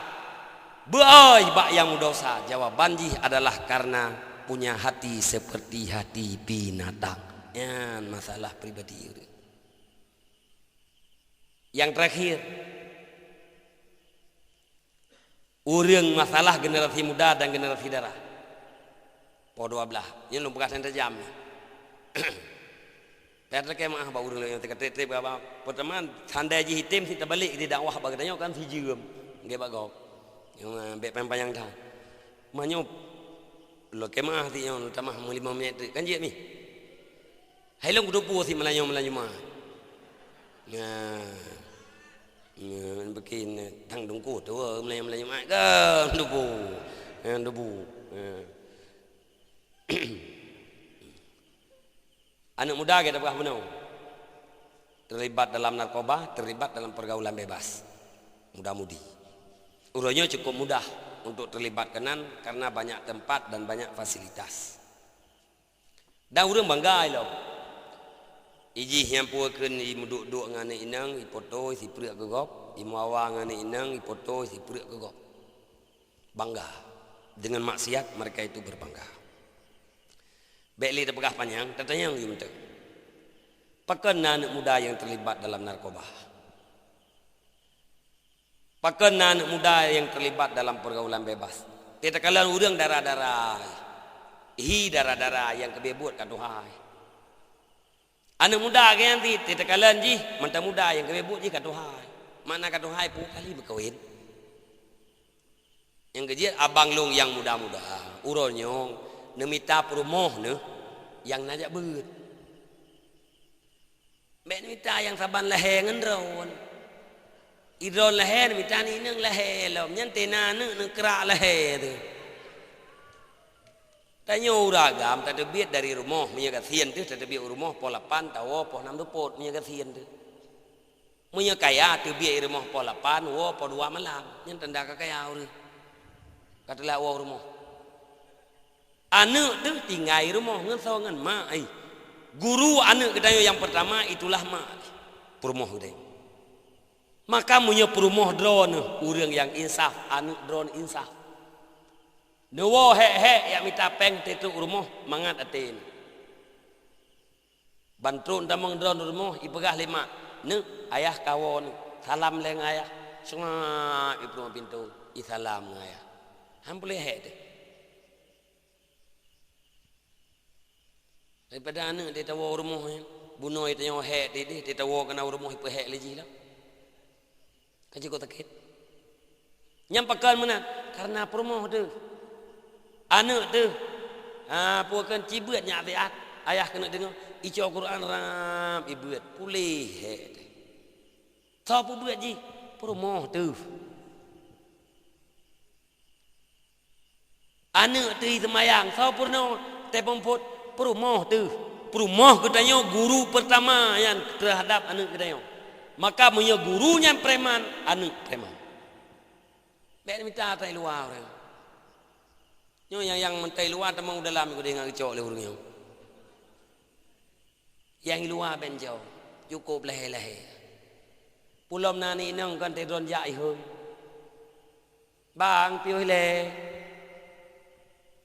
boy bak yang dosa jawaban jih adalah karena punya hati seperti hati binatang ya masalah pribadi yang terakhir urang masalah generasi muda dan generasi darah. Podo ablah. Yang lu bekas terjam. Petra kemah ba urang yang trip ba pertama sandai ji hitim si terbalik di dakwah ba katanya kan si jeum. Ge ba gok. Yang be panjang dah. Manyo lo kemah ti yang tamah 5 minit kan je mi. Hai long 20 si Melayu mah. Nah bikin thằng đúng cột tu mlay mak ke debu anak muda kita apakah benar terlibat dalam narkoba, terlibat dalam pergaulan bebas, muda-mudi. Urusnya cukup mudah untuk terlibat kenan karena banyak tempat dan banyak fasilitas. Dah urang bangga lo. Iji yang puakeun i muduk-duk ngan inang i foto si preuk gegop, i muawa ngan inang i foto si preuk gegop. Bangga. Dengan maksiat mereka itu berbangga. Bekli terpegah panjang, tertanya yang gitu. Pakena anak muda yang terlibat dalam narkoba. Pakena anak muda yang terlibat dalam pergaulan bebas. Tidak kalian urang darah-darah. Darah-darah yang kebebut kan Tuhan. Anak muda kan nanti tidak kalian ji, mantap muda yang kebebut ji kan Tuhan. Mana kan Tuhan pun kali berkawin. Yang kejir abang long yang muda-muda. Uronyong nemita perumoh ne yang najak beut. Mek nemita yang saban leher ngendron. Idron leher nemita ni neng leher lom nyan tena ne kerak leher tu. Tanya uragam tak terbit dari rumah punya kasihan tu tak terbit rumah pola pan tawo pola 6 depot punya kasihan tu. Punya kaya terbit rumah pola pan wo pola 2 malam nyan tanda kaya tu. Katalah wo rumah. Anak tu tinggal rumah ngan so ngan mak ai. Guru anak kedayo yang pertama itulah mak. Perumah gede. Maka punya perumah drone urang yang insaf, anak drone insaf. Dewo hek yang minta peng tetu rumah mangat atin. Bantrun damang drone rumah ipegah 5. Ne ayah kawon salam leng ayah. Semua ibu rumah pintu i salam ayah. Hampir hek tu. Daripada anak dia tahu rumah bunuh itu yang hek dia tahu kena rumah ipu hek lagi lah. Kaji kau takut. Nyampakan mana? Karena rumah tu. Anak tu puakan cibut nyak biat ayah kena dengar icu Al-Quran ram ibuat pulih hek. Siapa buat ji? Rumah tu. Anak tu semayang, siapa pernah tepemput perumah tu. Perumah katanya guru pertama yang terhadap anak katanya. Maka punya gurunya preman, anak preman. Baik minta tai luar orang. Nyo yang mentai luar temang dalam aku dengar kecok le urangnya. Yang luar benjau cukup lehe-lehe. Pulom nani nang kan tedron jai heu. Bang piu le.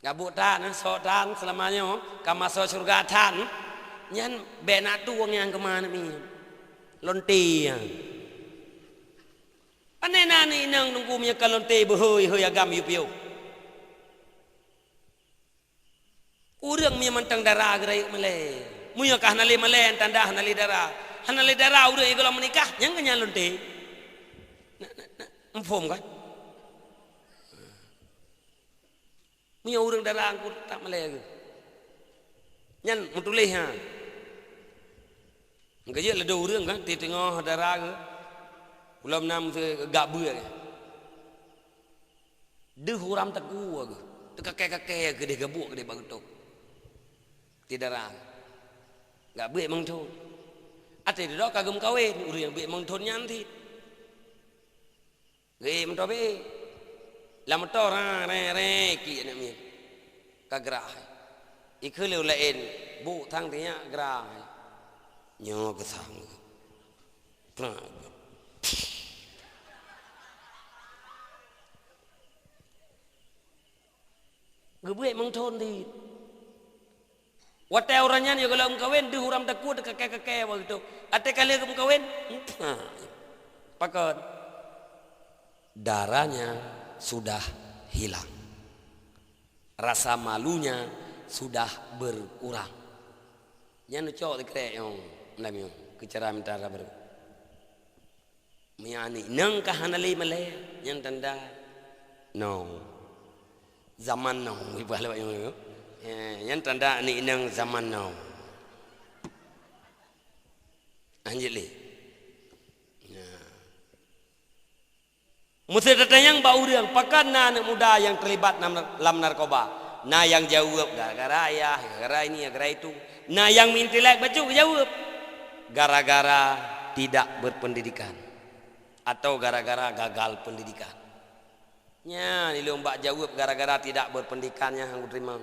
Gabut tan so tan selamanya ka masuk surga tan. Nyan benatu wong yang kemana mi. Lonti. Ane nani nang nunggu nya kalonte behoi heu agam yu piu. Urang mi mantang darah gerai male. Muya kah nali male tanda nali darah. Hanali darah urang kalau menikah yang kenya lonte. Empom kan? Muya urang darah aku tak male ke. Nyan mutulih ha. Ngajak le do urang kan di tengah darah ke. Ulam nam se gak beur. Deh uram teku ke. Tekak-kakek ke dia gabuk ke dia bagutok. Tidak rang. Gak baik mengthon. Ate dia dok kagum kawin, urang baik mengthon nyanti. Ge mentobe. Lam tor re ki ne mi. Kagrah. Ikeu leu lain bu thang tia grah. Nyo ke sang. Pra. Ge baik mengthon di. Watai orangnya ni kalau kawin di huram takut kakek waktu. Ate kali kawin, pakai darahnya sudah hilang, rasa malunya sudah berkurang. Yang cok dikrek yang namanya kecara minta rabar. Miani neng kahanali malay yang tanda no zaman no ibalah yang yang tanda ni nang zaman now. Anjili. Mesti datang yang bau urang pakan anak muda yang terlibat dalam narkoba. Nah yang jawab gara-gara ayah, gara-gara ini, gara-gara itu. Nah yang mintilek baju jawab gara-gara tidak berpendidikan atau gara-gara gagal pendidikan. Nya ni lomba jawab gara-gara tidak berpendidikannya hang terima.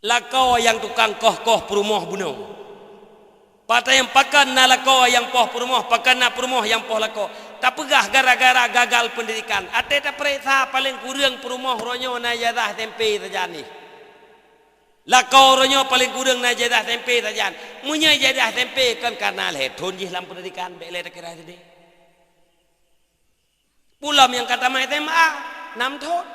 Lakau yang tukang koh perumoh bunuh. Pada yang pakan na lakau yang poh perumoh, pakan na perumoh yang poh lakau. Tak pegah gara-gara gagal pendidikan. Ate tak periksa paling kurang perumoh ronyo na jadah tempe saja ni. Lakau ronyo paling kurang na jadah tempe saja. Munya jadah tempe kan karena lehton jih dalam pendidikan bele tak kira tadi. Pulam yang kata mai SMA 6 tahun.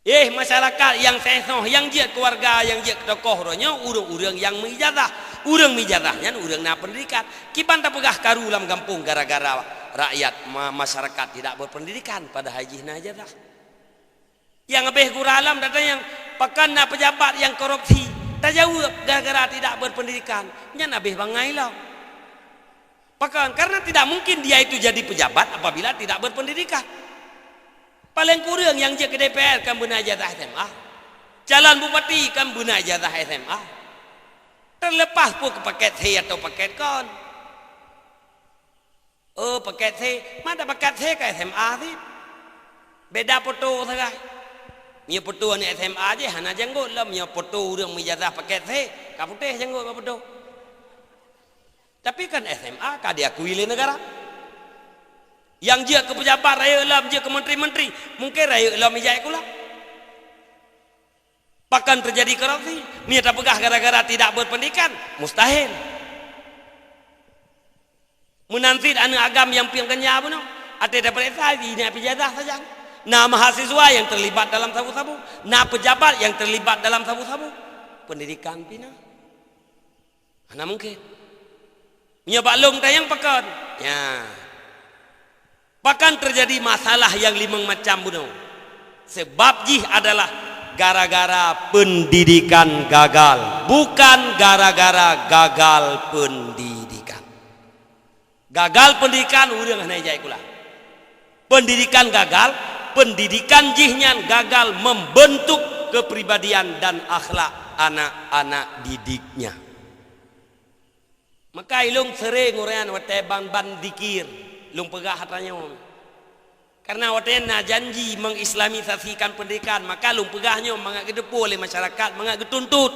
Masyarakat yang senoh, yang je keluarga, yang je tokoh ronyo urang-urang yang mijazah. Urang mijazahnya urang na pendidikan. Kiban tak pegah karu dalam kampung gara-gara rakyat masyarakat tidak berpendidikan pada haji najazah. Yang lebih guralam datang yang pakan na pejabat yang korupsi. Tak jawab gara-gara tidak berpendidikan. Nya nabih bangai lah. Pakan karena tidak mungkin dia itu jadi pejabat apabila tidak berpendidikan. Paling kurang yang je ke DPR kan bina ijazah SMA. Calon bupati kan bina ijazah SMA. Terlepas pun ke paket C atau paket kon. Oh paket C, mana paket C ke SMA sih? Beda foto saja. Nya foto ni SMA je hana jenggot lah. Nya foto urang ijazah paket C, ka putih jenggot apa foto. Tapi kan SMA kan diakui oleh negara. Yang dia ke pejabat raya alam, dia ke menteri-menteri, mungkin raya alam ijai kula. Bahkan terjadi korupsi, dia tak pegah gara-gara tidak berpendidikan, mustahil. Menanti anak agam yang piang kenya pun, ada dapat ini pijazah saja. Nah mahasiswa yang terlibat dalam sabu-sabu, nah pejabat yang terlibat dalam sabu-sabu, pendidikan pina. Mana mungkin? Nya baklung tayang pakan. Ya. Bahkan terjadi masalah yang 5 macam bunuh. Sebab jih adalah gara-gara pendidikan gagal. Bukan gara-gara gagal pendidikan. Gagal pendidikan urang hana jai kula. Pendidikan gagal, pendidikan jihnya gagal membentuk kepribadian dan akhlak anak-anak didiknya. Maka ilung sering orang wate ban dikir, lung pegah hatanya. Karena wate na janji mengislamisasikan pendidikan, maka lung pegahnya mangak gedepu oleh masyarakat, mangak getuntut.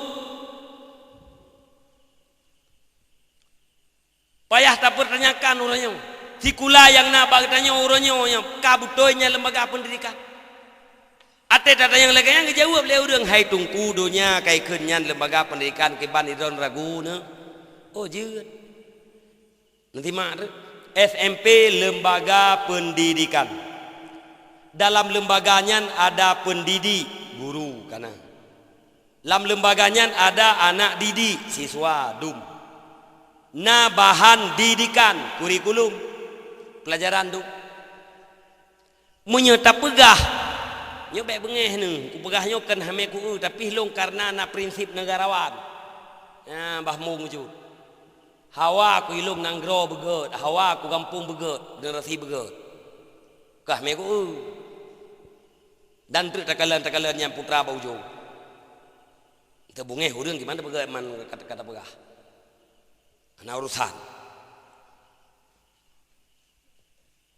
Payah tak pertanyakan orangnya. Sikula yang nak bertanya orangnya yang kabutoynya lembaga pendidikan. Ate tata yang lagi yang dijawab oleh orang hai tungku dunia kai kenyan lembaga pendidikan ke ban idon ragu ne. Oh jeut. Nanti mak SMP lembaga pendidikan. Dalam lembaganya ada pendidik, guru kana. Dalam lembaganya ada anak didik, siswa, dum. Na bahan didikan, kurikulum, pelajaran dum. Menyerta pegah. Nyo baik bengeh ni, ku pegahnya kan hame ku tapi long karena na prinsip negarawan. Ya, bahmu mujud. Hawa ku ilung nanggro beget, hawa ku kampung beget, generasi beget. Kah me ku. Dan tu takalan-takalan yang putra baujo. Kita bungeh urang di mana beget man kata-kata pegah. Ana urusan.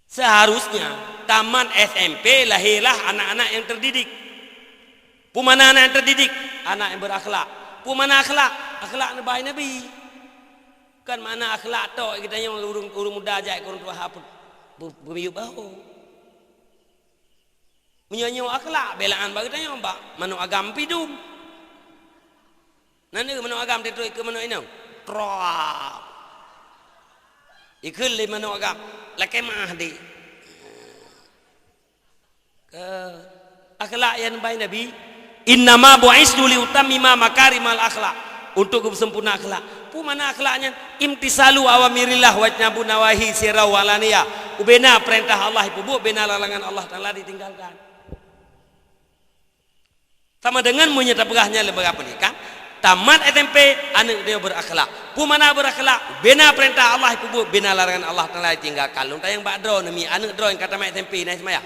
Seharusnya taman SMP lahirlah anak-anak yang terdidik. Pumana anak yang terdidik, anak yang berakhlak. Pumana akhlak Nabi. Kan mana akhlak tok kita yang urung muda ajak kurang tua apa bermiuk bahu. Menyanyi akhlak belaan bagi tanya mbak manu agam pidum. Nana manu agam itu ke manu ini? Troa. Ikul le manu agam lakai mah di. Akhlak yang baik Nabi. Innama bu'isnu liutammima makarimal akhlak. Untuk sempurna akhlak. Mana akhlaknya? Imtisalu awamirillah wajnabu nawahi sirra walaniya. Ubena perintah Allah ibu bena larangan Allah Taala ditinggalkan. Sama dengan menyerta pegahnya lembaga pendidikan, tamat SMP anak dia berakhlak. Pu mana berakhlak? Bina perintah Allah ibu, bina larangan Allah Taala tinggalkan. Long tayang bak draw nami anak draw yang kata mak SMP naik semaya.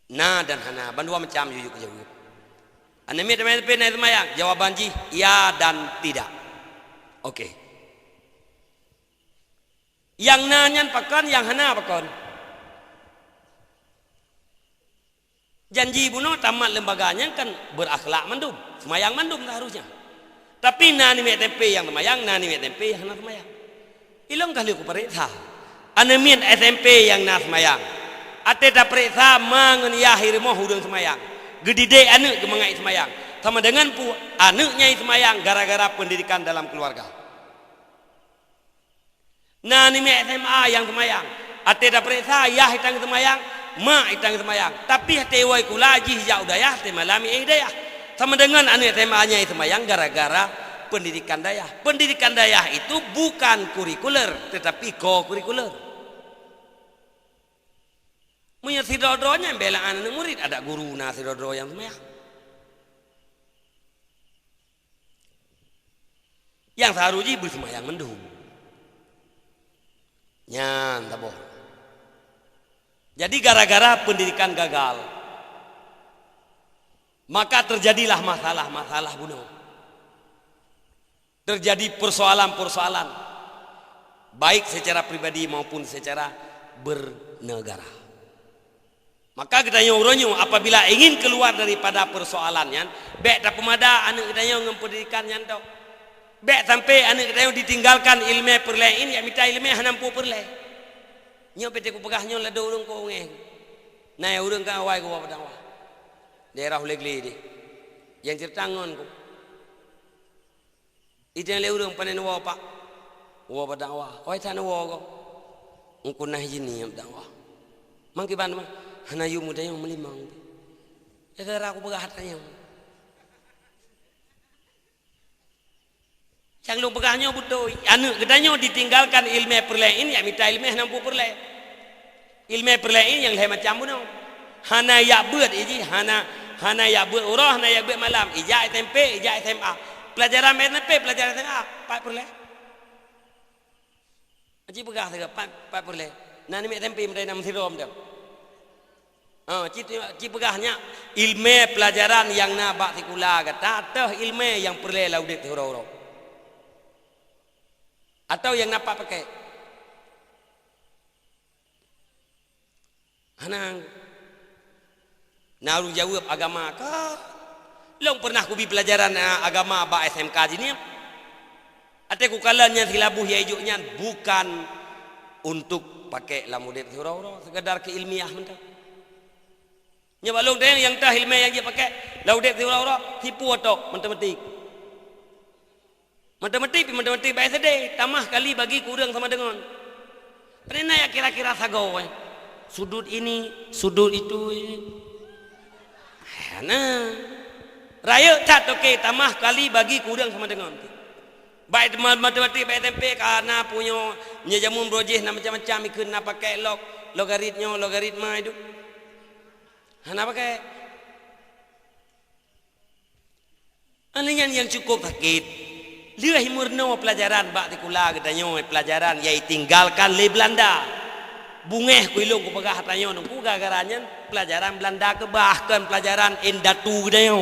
Nah dan hana bandua macam yuk jauh. Anak mi SMP naik semaya. Jawaban ji ya dan tidak. Okey. Yang nanyan pakon, yang hana pakon. Janji bunuh tamat lembaganya kan berakhlak mandum, semayang mandum seharusnya. Tapi nani mi SMP yang semayang, nani mi SMP yang nak semayang. Ilong kali ku periksa. Anemin SMP yang nak semayang. Ate dah periksa mengenyahi rumah hudung semayang. Gedide anak kemangai semayang. Sama dengan pu anaknya semayang gara-gara pendidikan dalam keluarga. Nani mi SMA yang semayang. Ate dah periksa ayah hitang semayang. Mak itang semayang, tapi hati wai kula ji hijau daya, hati malami daya. Sama dengan anak temanya semayang gara-gara pendidikan daya. Pendidikan daya itu bukan kurikuler, tetapi ko-kurikuler. Punya sidodronya bela anak murid, ada guru na sidodro yang semayang. Yang seharusnya bersemayang mendung. Nyan taboh. Jadi gara-gara pendidikan gagal, maka terjadilah masalah-masalah bunuh. Terjadi persoalan-persoalan, baik secara pribadi maupun secara bernegara. Maka kita nyoronyo apabila ingin keluar daripada persoalannya, bek tak pemada anak kita yang pendidikannya tau. Bek sampai anak kita yang ditinggalkan ilmu perlain, ya minta ilmu hanam pu perlain. Nyo pete ku pegah nyo lado urang ko ngeh. Nai urang ka awai ko padang wa. Daerah legli di. Yang certangon ku. Ite le urang panen wa pak. Wa padang wa. Oi tan wa ko. Ungku nah jini padang wa. Mangki ban mah hanayu muda yang melimang. Ya gara aku pegah hatanya. Yang lu pegahnya butuh anak gedanya ditinggalkan ilmu perlain ya minta ilmu nampu perlain. Ilmu perlain yang lain macam mana? Hana ya buat iji hana ya buat urah hana ya buat malam. Ija SMP, ija SMA. Pelajaran SMP, pelajaran SMA, pak perlain. Aji pegah juga pak perlain. Nani SMP mereka nam sirom dia. Ci pegahnya ilmu pelajaran yang na bak tikula kata atau ilmu yang perlain laudet hurau-hurau. Atau yang napa pakai hanang naru jawab agama ka long pernah ku bi pelajaran agama ba SMK jini ate ku kalanya silabuh ya ijuknya bukan untuk pakai lamudet hurau-hurau sekedar keilmiah mentah nya balong teh yang tah ilmu yang dia pakai laudet hurau-hurau tipu atau matematik biasa deh tamah kali bagi kurang sama dengan pernah ya kira-kira sago sudut ini sudut itu nah raya cat okey tamah kali bagi kurang sama dengan baik matematik baik SMP karena punya jamun brojeh na macam-macam ikut na pakai logaritma itu hana pakai anian yang cukup sakit. Lihat himurno pelajaran bak tikula katanya pelajaran yai tinggalkan le Belanda. Bungeh ku ilung ku pegah tanyo nungku gagaranya pelajaran Belanda ke bahkan pelajaran Endatu katanya.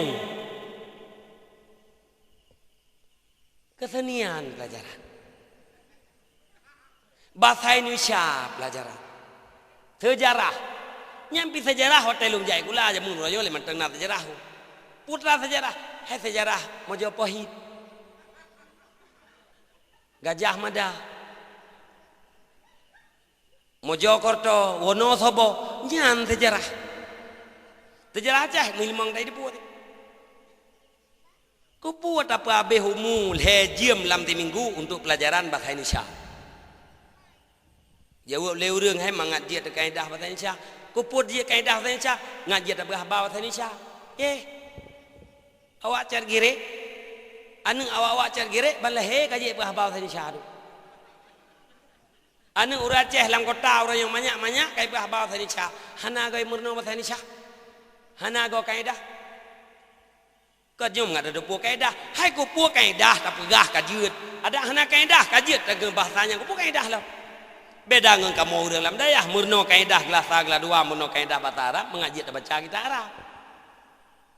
Kesenian pelajaran. Bahasa Indonesia pelajaran. Sejarah. Nyampi sejarah hotel lung jai kula aja mun royo le manteng na sejarah. Putra sejarah, sejarah Mojopahit. Gajah Mada Mojokerto Wonosobo nyan sejarah aja milimang tadi dibuat ku buat apa abe humul hejiem lam minggu untuk pelajaran bahasa Indonesia jawab le urang hai mangat dia te kaedah bahasa Indonesia ku put dia kaedah bahasa Indonesia ngaji te bahasa Indonesia awak car gire anu awak car gere balahe kaji bahasa Indonesia tu. Anu urang Aceh lang kota orang yang banyak-banyak kai bahasa Indonesia. Hana gai murno bahasa Indonesia. hana go kaedahก็ยมngada ada puak kaedah hai ko puak kaedah ka pegah ka jeut ada hana kaedah ka jeut dagang bahasanya ko puak kaedah lah beda ngan kamu urang lam dayah murno kaedah gelasa gela dua murno kaedah bahasa Arab mengaji baca kita Arab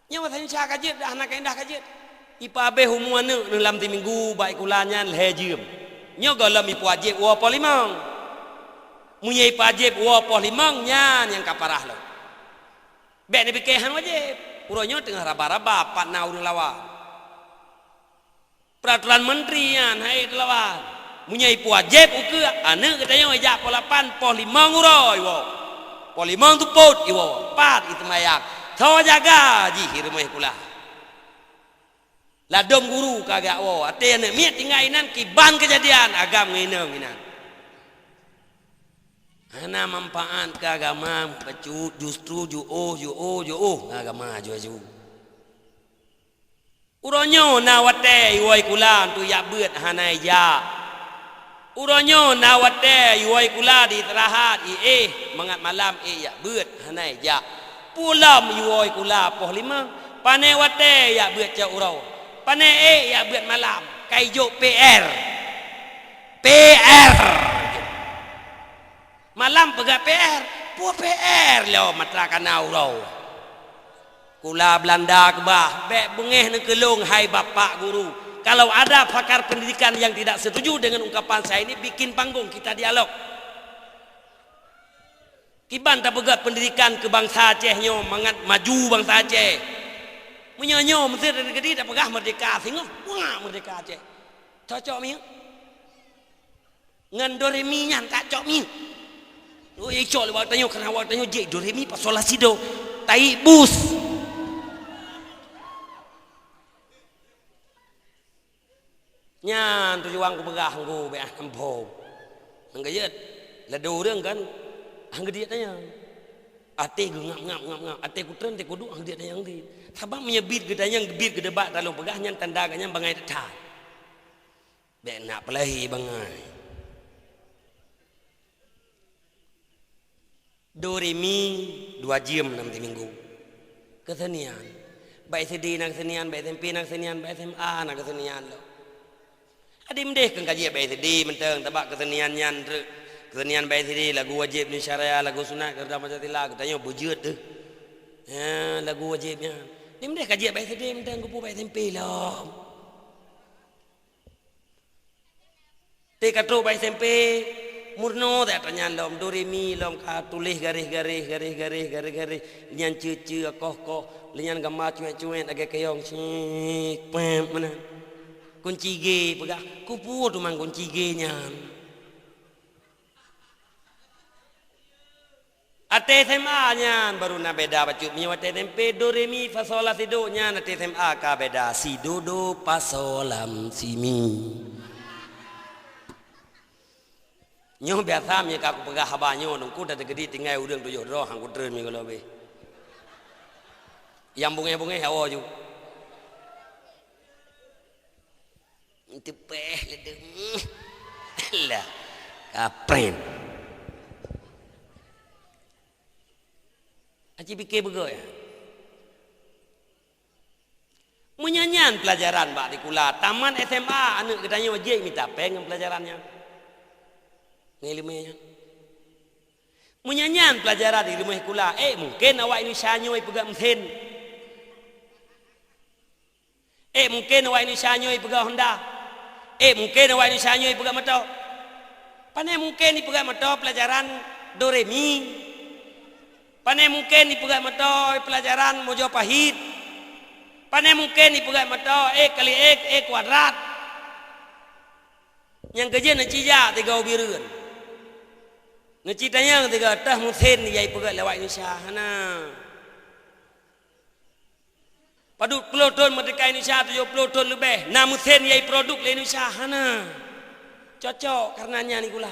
nya bahasa Indonesia ka jeut dah hana kaedah ka jeut ipa be humuan nu lam ti minggu baik kulanyan lejem nya galam ipu wajib wa polimang munyai wajib wa polimang nyan yang kaparah lo be ni bikehan wajib uronyo tengah raba-raba patna urang lawan peraturan menteri yan hai lawan munyai wajib uke ane katanya wajib polapan polimang uroi wo polimang tu pot iwo pat itu mayak thaw jaga ji hirmeh kula ladom guru kagak wo ate ne miet tinggal inan kiban kejadian agam ngineng inan ana manfaat ke agama pacu justru ju agama ju uronyo nawate iwai kula tu ya beut hanai ya uronyo nawate iwai kula di terahat mangat malam ya beut hanai ya pulam iwai kula poh lima pane wate ya beut ca urau pane ya beut malam kaijo PR malam pegak PR puak PR lo matrakan urau kula Belanda kebah bek bengeh ne kelung hai bapak guru kalau ada pakar pendidikan yang tidak setuju dengan ungkapan saya ini bikin panggung kita dialog kiban tak pegat pendidikan ke bangsa Aceh nyo mangat maju bangsa Aceh menyonyo mesti dari gede tak pegah merdeka singo wah merdeka Aceh cocok mi ngan doremi nyan tak cocok mi oh icok le waktu kena waktu je do re mi pa sol la si do tai bus nyan tu juang ku begah ku be ampom angga yet la do reung kan angga dia tanya ate ngap ate ku tren te ku du angga dia yang di sabang menyebit gedanya gebit gedebat dalam pegah nyan tanda ganya bangai tetah be nak pelahi bangai do re mi 2 jam 6 minggu kesenian baik SD nak kesenian baik SMP nak kesenian baik SMA nak kesenian lo adim deh kan kaji baik SD menteng tabak kesenian nyan kesenian baik SD lagu wajib ni syariah lagu sunat kerja macam tila katanya bujut tu lagu wajibnya dim deh kaji baik SD menteng kupu baik SMP lo te katro baik SMP murno tak tanya lom do re mi lom ka tulis garis nyan ce koh lenyan gambar cuek agak keong sik pem mana kunci G pegah kupu tu mang kunci G nyan ate SMA nyan baru na beda bacut mi ate SMP do re mi fa sol la si do nyan ate SMA ka beda si do pa sol lam si mi nyo biasa mi ka ku pegah habanyo nungku dah gede tinggal urang tu yo roh hang ku tren mi kalau be yang bungai hawa ju itu peh ledeng lah kapren aci pikir bego ya munyanyan pelajaran bak di kula taman SMA anak gedanya wajib minta peng pelajarannya ngilmunya munyanyan pelajaran di rumah kula mungkin awak Indonesia nyoy pegang mesin mungkin awak Indonesia nyoy pegang Honda mungkin awak Indonesia nyoy pegang motor pane mungkin ni pegang motor pelajaran do re mi pane mungkin ni pegang motor pelajaran Mojopahit pane mungkin ni pegang motor kali x kuadrat yang kerja nak cija 3 bireun ngecitanya ketika tah musin yai pegat lewat Indonesia hana padut 10 ton merdeka Indonesia 70 ton lebih na musin yai produk le Indonesia hana cocok karenanya ni kula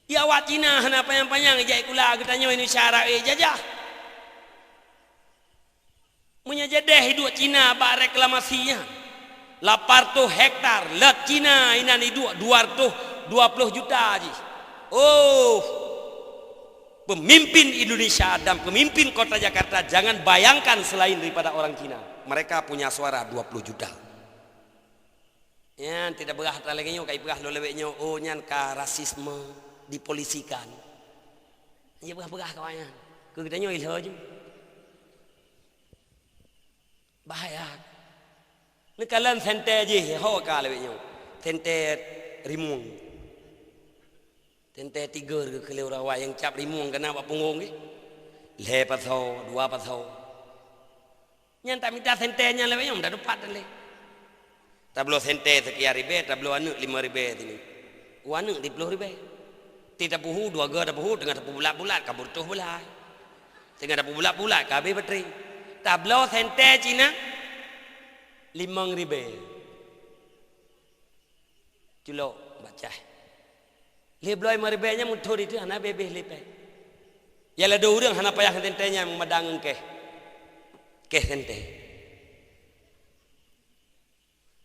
ya awak Cina hana panjang-panjang yai kula katanya Indonesia rae jajah punya jedeh hidup Cina bak reklamasinya 800 hektar lat Cina inani 220 juta aja. Pemimpin Indonesia dan pemimpin kota Jakarta jangan bayangkan selain daripada orang Cina. Mereka punya suara 20 juta. Ya, tidak berah lagi nyo kai berah lo leweknya oh nyan ka rasisme dipolisikan. Ya berah kawannya. Ke kita nyo ilho je. Bahaya. Nekalan sente je ho ka leweknya. Sente rimung. Sente tiga ke keleu rawa yang cap rimung kena apa punggung ke. Le pasau, dua pasau. Nyan tak minta sentenya leweknya dah dapat le. Tablo sente sekian ribu, tablo anu 5 ribu ini. Anu di 10 ribu. Tidak puhu 2 ga dah puhu tengah bulat-bulat kabur tuh bulat. Tengah dah bulat-bulat kabeh bateri. Tablo sente Cina 5 ribu. Julok baca. Lebloy 5 ribu nya mutur itu hana bebeh lepe. Ya la do urang hana payah sentenya memadang ke. Ke sente.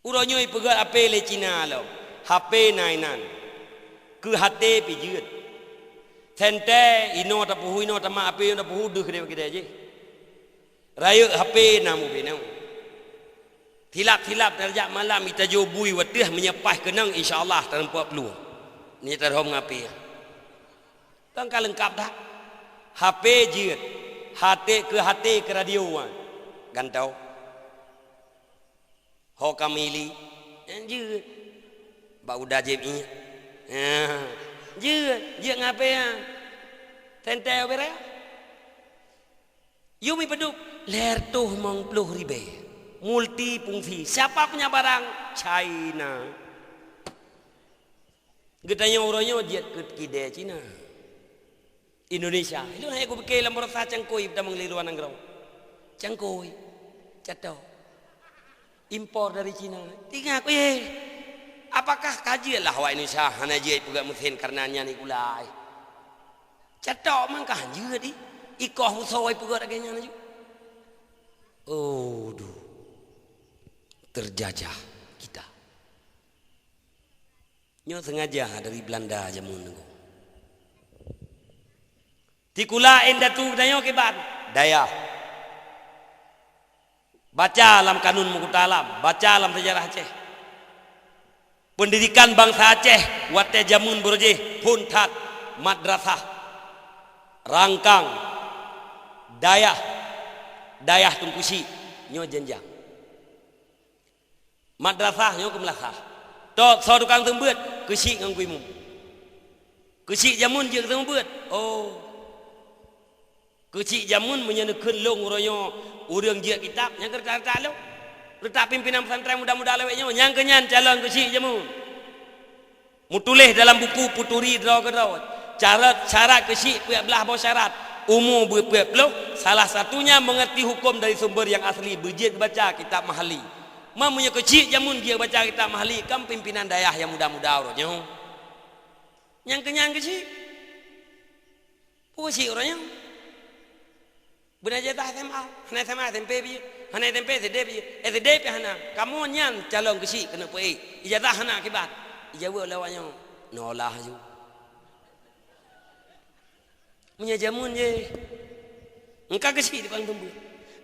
Uronyo ipegat ape le Cina lo. HP nainan. Ke hate pi jeut. Sente ino ta puhu ino ta ma ape ino puhu duh kede kede je. Rayu HP namu benau. Tilap-tilap terjak malam ita jo bui watih menyepah kenang insyaallah tanpa peluang. Ni terhom ngapi. Tangka lengkap dah. HP jeut. HT ke radio gantau. Ho kamili jeut ba udah je ni jeut ngape ya tente bere yumi peduk ler tuh mong 10 ribu multi fungsi siapa punya barang China gedanya orangnya dia ke kide Cina Indonesia itu hai aku pakai lambar sa cangkoi dah mengliruan anggrau cangkoi cato impor dari Cina. Tinggal aku apakah kaji lah wa Indonesia hana je juga mesin karenanya ni kulai. Cetok man kah je di. Ikoh usoi pugat agaknya naju. Oh duh. Terjajah kita. Nyo sengaja dari Belanda jamun nunggu. Tikula endatu dayo kebat. Daya. Baca dalam kanun Mukuta Alam, baca dalam sejarah Aceh. Pendidikan bangsa Aceh, wate jamun berje, puntat, madrasah, rangkang, dayah tungkusi, nyo jenjang. Madrasah nyo kemelasah. Tok so tukang tembut, kesik ngangkuimu. Kesik jamun je tembut. Oh. Kesik jamun menyenekeun long royo urang je kitab yang kerta lo. Letak pimpinan pesantren muda-muda leweknya yang kenyan calon kesik jamun. Mutulih dalam buku puturi draw ke draw. Syarat kesik puak belah bawah syarat. Umur berpuak puluh. Salah satunya mengerti hukum dari sumber yang asli. Berjid baca kitab mahali. Mamunya kesik jamun dia baca kitab mahali. Kam pimpinan dayah yang muda-muda orangnya. Yang kenyan kesik. Pusik orangnya. Benar je tak SMA, hana SMA SMP bi, hana SMP SD bi, SD bi hana. Kamu nyan calon kesik kena pergi. Ijazah hana akibat. Ijazah lawanya nolah ju. Punya jamun je. Engkau kesik di pang tembut.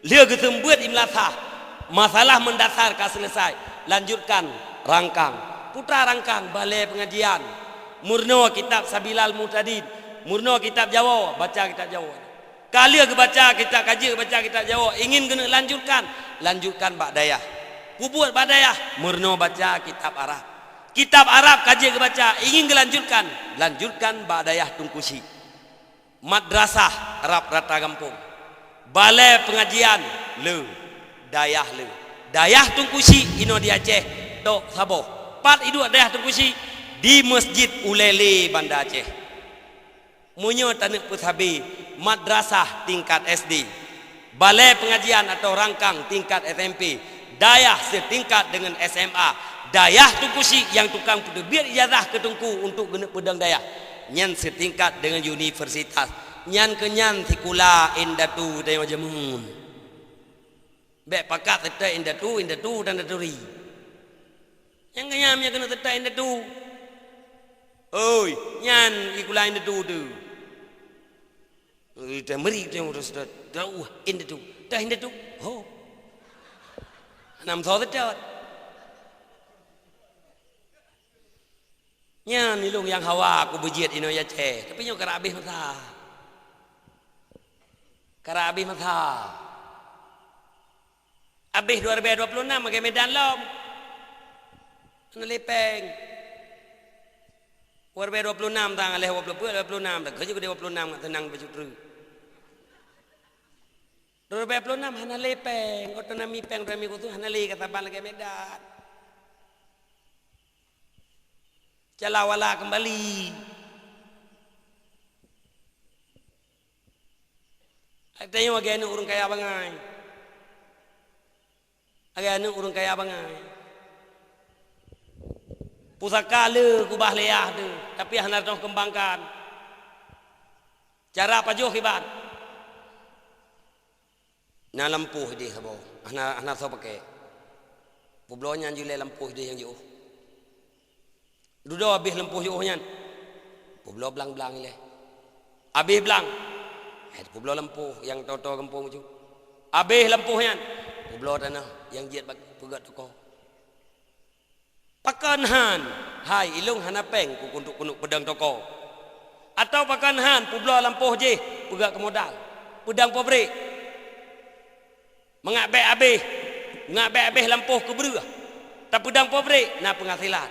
Dia ketembut di Melasa. Masalah mendasar kah selesai. Lanjutkan rangkang. Putra rangkang balai pengajian. Murno kitab Sabilal Mutadid. Murno kitab Jawa, baca kitab Jawa. Kali aku baca kita kaji baca kita Jawa ingin kena lanjutkan bak dayah puput bak dayah murno baca kitab Arab kaji ke baca ingin lanjutkan bak dayah tungkusi madrasah Arab rata kampung balai pengajian dayah tungkusi ino di Aceh tok Saboh pat hidup dayah tungkusi di Masjid Ulele Banda Aceh munyo tanek pushabi madrasah tingkat SD balai pengajian atau rangkang tingkat SMP dayah setingkat dengan SMA dayah tungkusi yang tukang biar ijazah ke Tungku untuk guna pedang dayah nyan setingkat dengan universitas nyan kenyan tikula indatu dayo jamun bek pakat tetap indatu dan daturi yang kenyan kena tetap indatu oi nyan ikula indatu tu Dah meri tu dah jauh indah tu. Dah indah tu. Oh. Nam thọ tất trơn. Nya ni long yang hawa aku berjiat ino ya che. Tapi nyo karabih mata. Karabih mata. Habis 2026 pakai medan lom. Ana lepeng. 2026 tang aleh 26 dah kerja ke 26 tenang baju tru. 2026 hana lepeng, otana mi peng rami ko tu hana le kata bal ke medan. Jalawala kembali. Tengok agak ni urang kaya bangai. Agak ni urang kaya bangai. Pusaka le kubah leah tu, tapi hana dah kembangkan. Cara pajuh kibat. Na lampuh dia habo. Hana so pakai. Poblonya jule lampuh dia yang jauh. Dudo habis lampuh jauh nyan. Poblo belang-belang le. Habis belang. Poblo lampuh yang toto kampung tu. Habis lampuh nyan. Poblo tanah yang jiat pegat toko. Pakan han, hai ilung hana peng ku kuntuk pedang toko. Atau pakan han poblo lampuh je pegat ke modal. Pedang pabrik. Mengabek habis lampuh ke beruah. Tak pedang pabrik na penghasilan.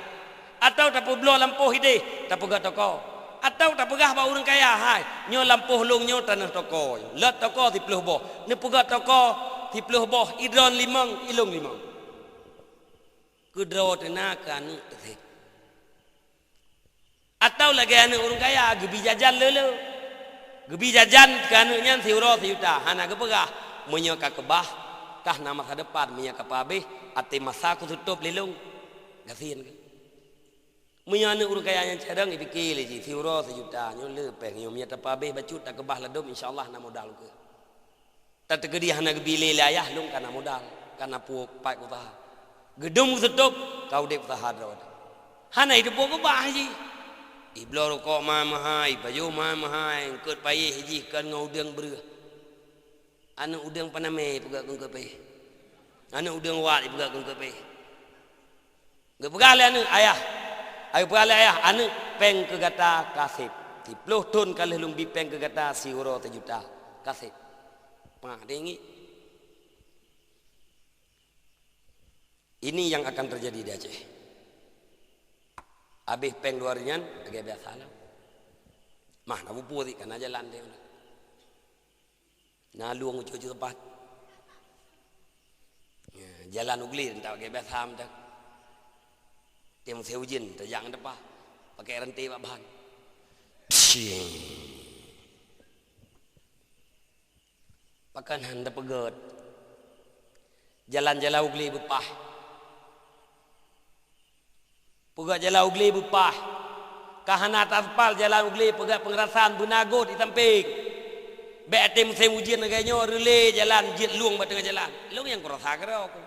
Atau tak poblo lampuh ide tak pegat toko. Atau tak pegah ba urang kaya hai nyo lampuh lung nyo tanah toko. Lot toko 30 boh. Ni pegat toko 30 boh idron limang ilung limang. Kudro tenakan atau lagi anak orang kaya gebi jajan lele gebi jajan kan nyan siuro siuta hana kepegah menyaka kebah kah nama masa depan menyaka pabeh ate masa ku tutup lelung gasian ke menyana orang kaya yang cadang dipikir je siuro siuta nyo le peng nyo menyata pabeh bacut tak kebah ledum insyaallah na modal ke tak tegedi hana gebi lelayah lung kana modal kana pu pai ku taha gedung tutup kau dek tahadrad. Hana itu pokok bahaji. Iblor kok mahai, baju mahai, ket payih ji kan ngau udang berah. Anu udang paname pegak kung kepe. Anu udang wat pegak kung kepe. Ge pegal anu ayah. Ayo pegal ayah anu peng ke gata kasip. 30 ton kalih lung bipeng ke gata siuro 1 juta kasip. Pang dengi. Ini yang akan terjadi di Aceh. Habis peng 2 harian, agak biasa lah. Mah, nak bupu sih, kan aja landai. Nah, luang ucu-ucu tempat. Jalan ugli, entah agak biasa macam. Tiang seujin, terjang depan. Pakai rantai bahan. Pakan handa pegat. Jalan-jalan ugli bepah. Pegat jalan ugli bupah. Kahana taspal jalan ugli pegat pengerasan benago di tamping. Bek tim musim ujian agaknya relay jalan jit luang bat tengah jalan. Luang yang kurasa kira aku.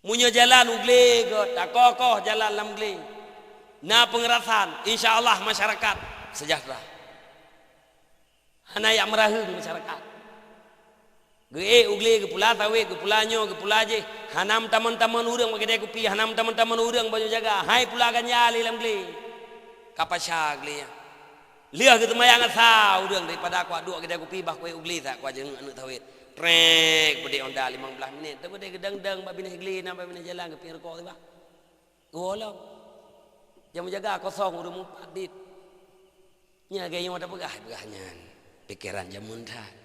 Munyo jalan ugli ke tak kokoh jalan lam ugli. Na pengerasan insyaallah masyarakat sejahtera. Hana yang merahung masyarakat. Ge ugli ke pula tawe ke pulanyo ke pula je hanam taman-taman urang bagi dia kopi hanam taman-taman urang baju jaga hai pula ganjali lam gli kapasya gli ya liah ke temayang asa urang daripada aku duk kedai kopi bah kowe ugli tak ku ajeng anu tawet trek bede onda 15 minit tu bede gedang-dang ba bini gli nampai bini jalan ke pirko tu bah golong jam jaga kosong urang 4 dit nya gaya ada pegah-pegahnya pikiran jamun dah.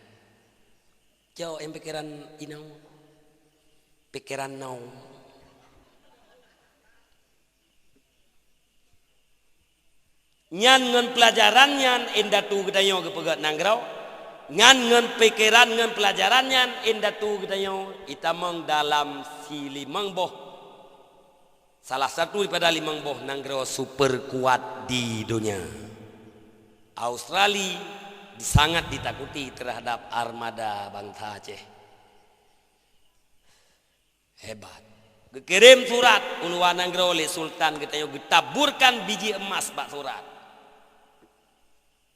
Jauh yang pikiran inau, pikiran nau. Nyan ngan pelajaran nyan indah tu kita nyo kepegat nanggrau. Ngan pikiran ngan pelajaran nyan indah tu kita nyo itamang dalam si 5 boh. Salah satu daripada 5 boh nanggrau super kuat di dunia. Australia sangat ditakuti terhadap armada bangsa Aceh. Hebat. Kirim surat uluan nanggro oleh Sultan kita yo ditaburkan biji emas bak surat.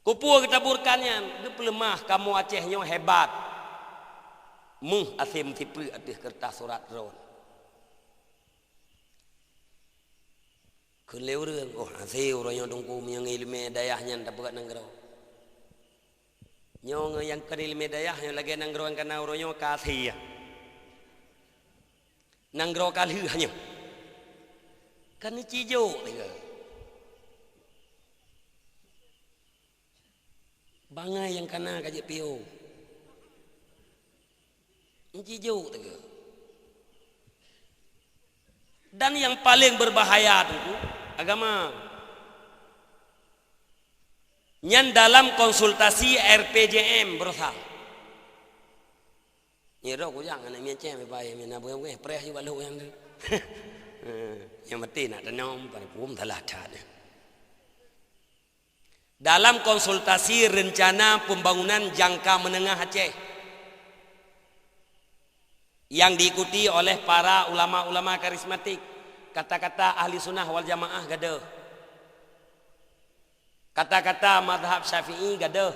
Pupur kita burkannya, dia pelemah kamu Acehnya hebat. Asim tipu atas kertas surat ron. Keleu reung, asih orang yang tungku yang ilmu dayahnya tak buat nanggro. Nyong yang kan ilmu dayah yang lagi nanggro karena orang yang kasih ya. Nanggro kalih hanya. Kan ni cijo dia. Bangai yang kena kajik pio. Cijo dia. Dan yang paling berbahaya tentu agama. Nyan dalam konsultasi RPJM berusaha. Nyero ku jangan nak mian cem baik mian abu yang preh juga lu yang tu. Yang mati nak tanam pada pum telah ada. Dalam konsultasi rencana pembangunan jangka menengah Aceh yang diikuti oleh para ulama-ulama karismatik, kata-kata ahli sunnah wal jamaah gaduh, kata-kata mazhab syafi'i gaduh,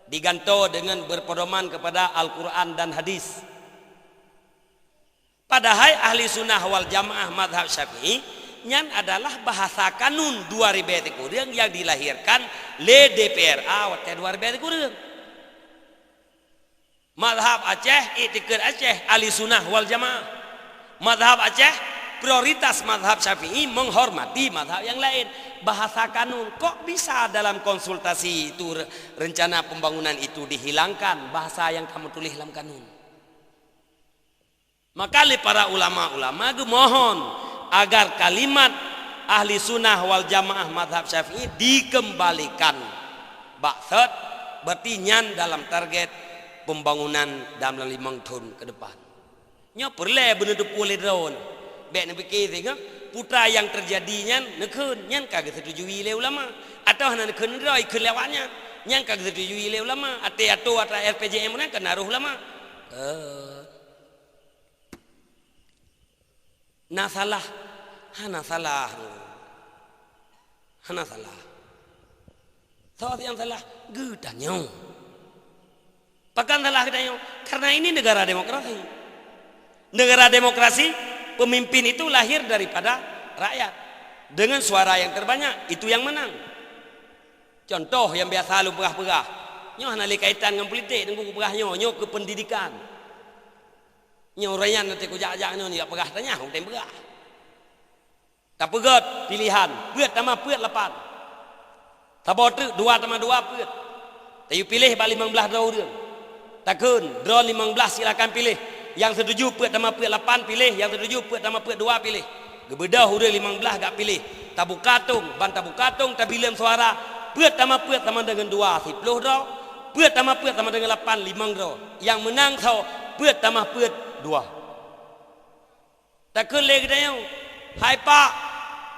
diganto dengan berpedoman kepada Al-Quran dan hadis. Padahal ahli sunnah wal jamaah mazhab syafi'i nyan adalah bahasa kanun 2000 kurang yang dilahirkan le DPRA waktu 2000 kurang. Mazhab Aceh, i'tikad Aceh ahli sunnah wal jamaah. Mazhab Aceh prioritas mazhab syafi'i menghormati mazhab yang lain. Bahasa kanun kok bisa dalam konsultasi itu rencana pembangunan itu dihilangkan bahasa yang kamu tulis dalam kanun. Maka para ulama-ulama mohon agar kalimat ahli sunnah wal jamaah mazhab syafi'i dikembalikan. Maksud berarti nyan dalam target pembangunan dalam 5 tahun ke depan. Nya perle bener pulih drone. Bek nak fikir sehingga putra yang terjadinya nekun nyan kagak setujui oleh ulama atau hana nekun roi keun lewatnya nyan kagak setujui oleh ulama atau RPJM mana kan naruh ulama. Nah salah. Hana salah. Hana salah. Saat yang salah gedanya. Pakan salah gedanya karena ini negara demokrasi. Negara demokrasi pemimpin itu lahir daripada rakyat dengan suara yang terbanyak itu yang menang. Contoh yang biasa lu perah-perah. Nyo hana le kaitan dengan politik dengan perah nyo ke pendidikan. Nyo rayan nanti ku jak-jak nyo ni perah tanya hang tem perah. Tak pegat pilihan, peut tambah peut 8. Tabo tu 2 tambah 2 peut. Tayu pilih balik 15 draw dia. Takun draw 15 silakan pilih. Yang setuju peut tambah peut 8 pilih, yang setuju peut tambah peut 2 pilih. Gebedah udah 15 gak pilih. Tabu katung, ban tabu katung tabilan suara. Peut tambah peut sama dengan 2 10 draw. Peut tambah peut sama dengan 8 5 draw. Yang menang kau peut tambah peut 2. Takun lagi dah yang. Hai pak,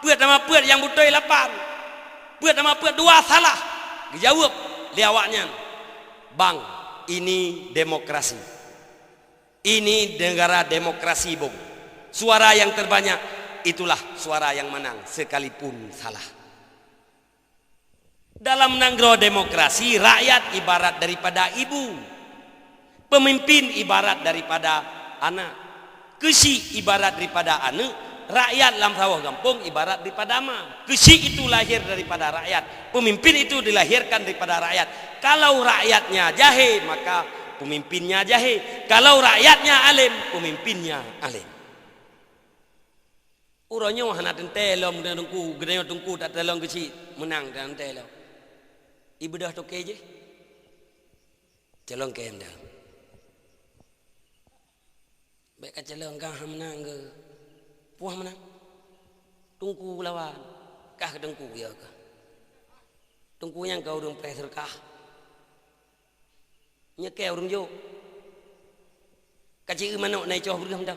peut tambah peut yang betul 8. Peut tambah peut 2 salah. Dijawab liawaknya. Bang, ini demokrasi. Ini negara demokrasi, Bung. Suara yang terbanyak itulah suara yang menang sekalipun salah. Dalam nanggro demokrasi, rakyat ibarat daripada ibu. Pemimpin ibarat daripada anak. Kesi ibarat daripada anak. Rakyat dalam sawah kampung ibarat daripada ama. Kesi itu lahir daripada rakyat. Pemimpin itu dilahirkan daripada rakyat. Kalau rakyatnya jahe, maka pemimpinnya jahe. Kalau rakyatnya alim, pemimpinnya alim. Urangnya hana tentelom dengan tungku, gedenya tungku tak telong kecil menang dan telom. Ibu dah toke je. Celong ke anda. Baik celong kah menang ke? Puah menang. Tungku lawan. Kah ke tungku ya kah? Tungku yang kau urung pressure kah? Nyekeh urung jo. Kaci manok nai coh urang dah.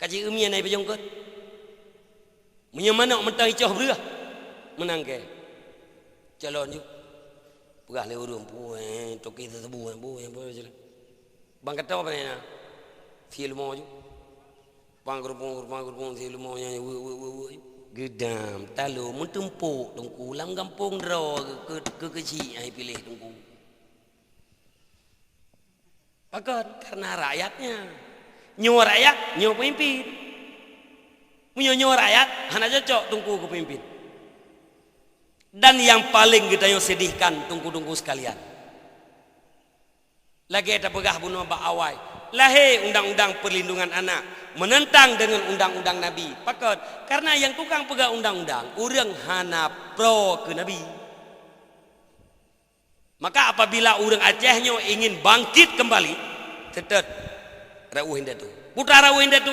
Kaci umia nai bejong kot. Munya manok mentah coh berah. Menang ke. Calon jo. Perah le urung puai toki tebu yang boleh je. Bang kata apa ni? Film mo jo. Panggerpong si lumonya gedam talu mentumpuk tungku lam kampung ro ke kecil ai pilih tungku. Pakon karena rakyatnya. Nyo rakyat, nyo pemimpin. Nyo rakyat hana cocok tungku ke pemimpin. Dan yang paling kita yang sedihkan tungku-tungku sekalian. Lagi ada pegah bunuh bak awai. Lahir undang-undang perlindungan anak menentang dengan undang-undang Nabi. Pakon karena yang tukang pegah undang-undang orang hana pro ke Nabi. Maka apabila orang Acehnya ingin bangkit kembali, tetap Rauh Hindatu. Putra Rauh Hindatu,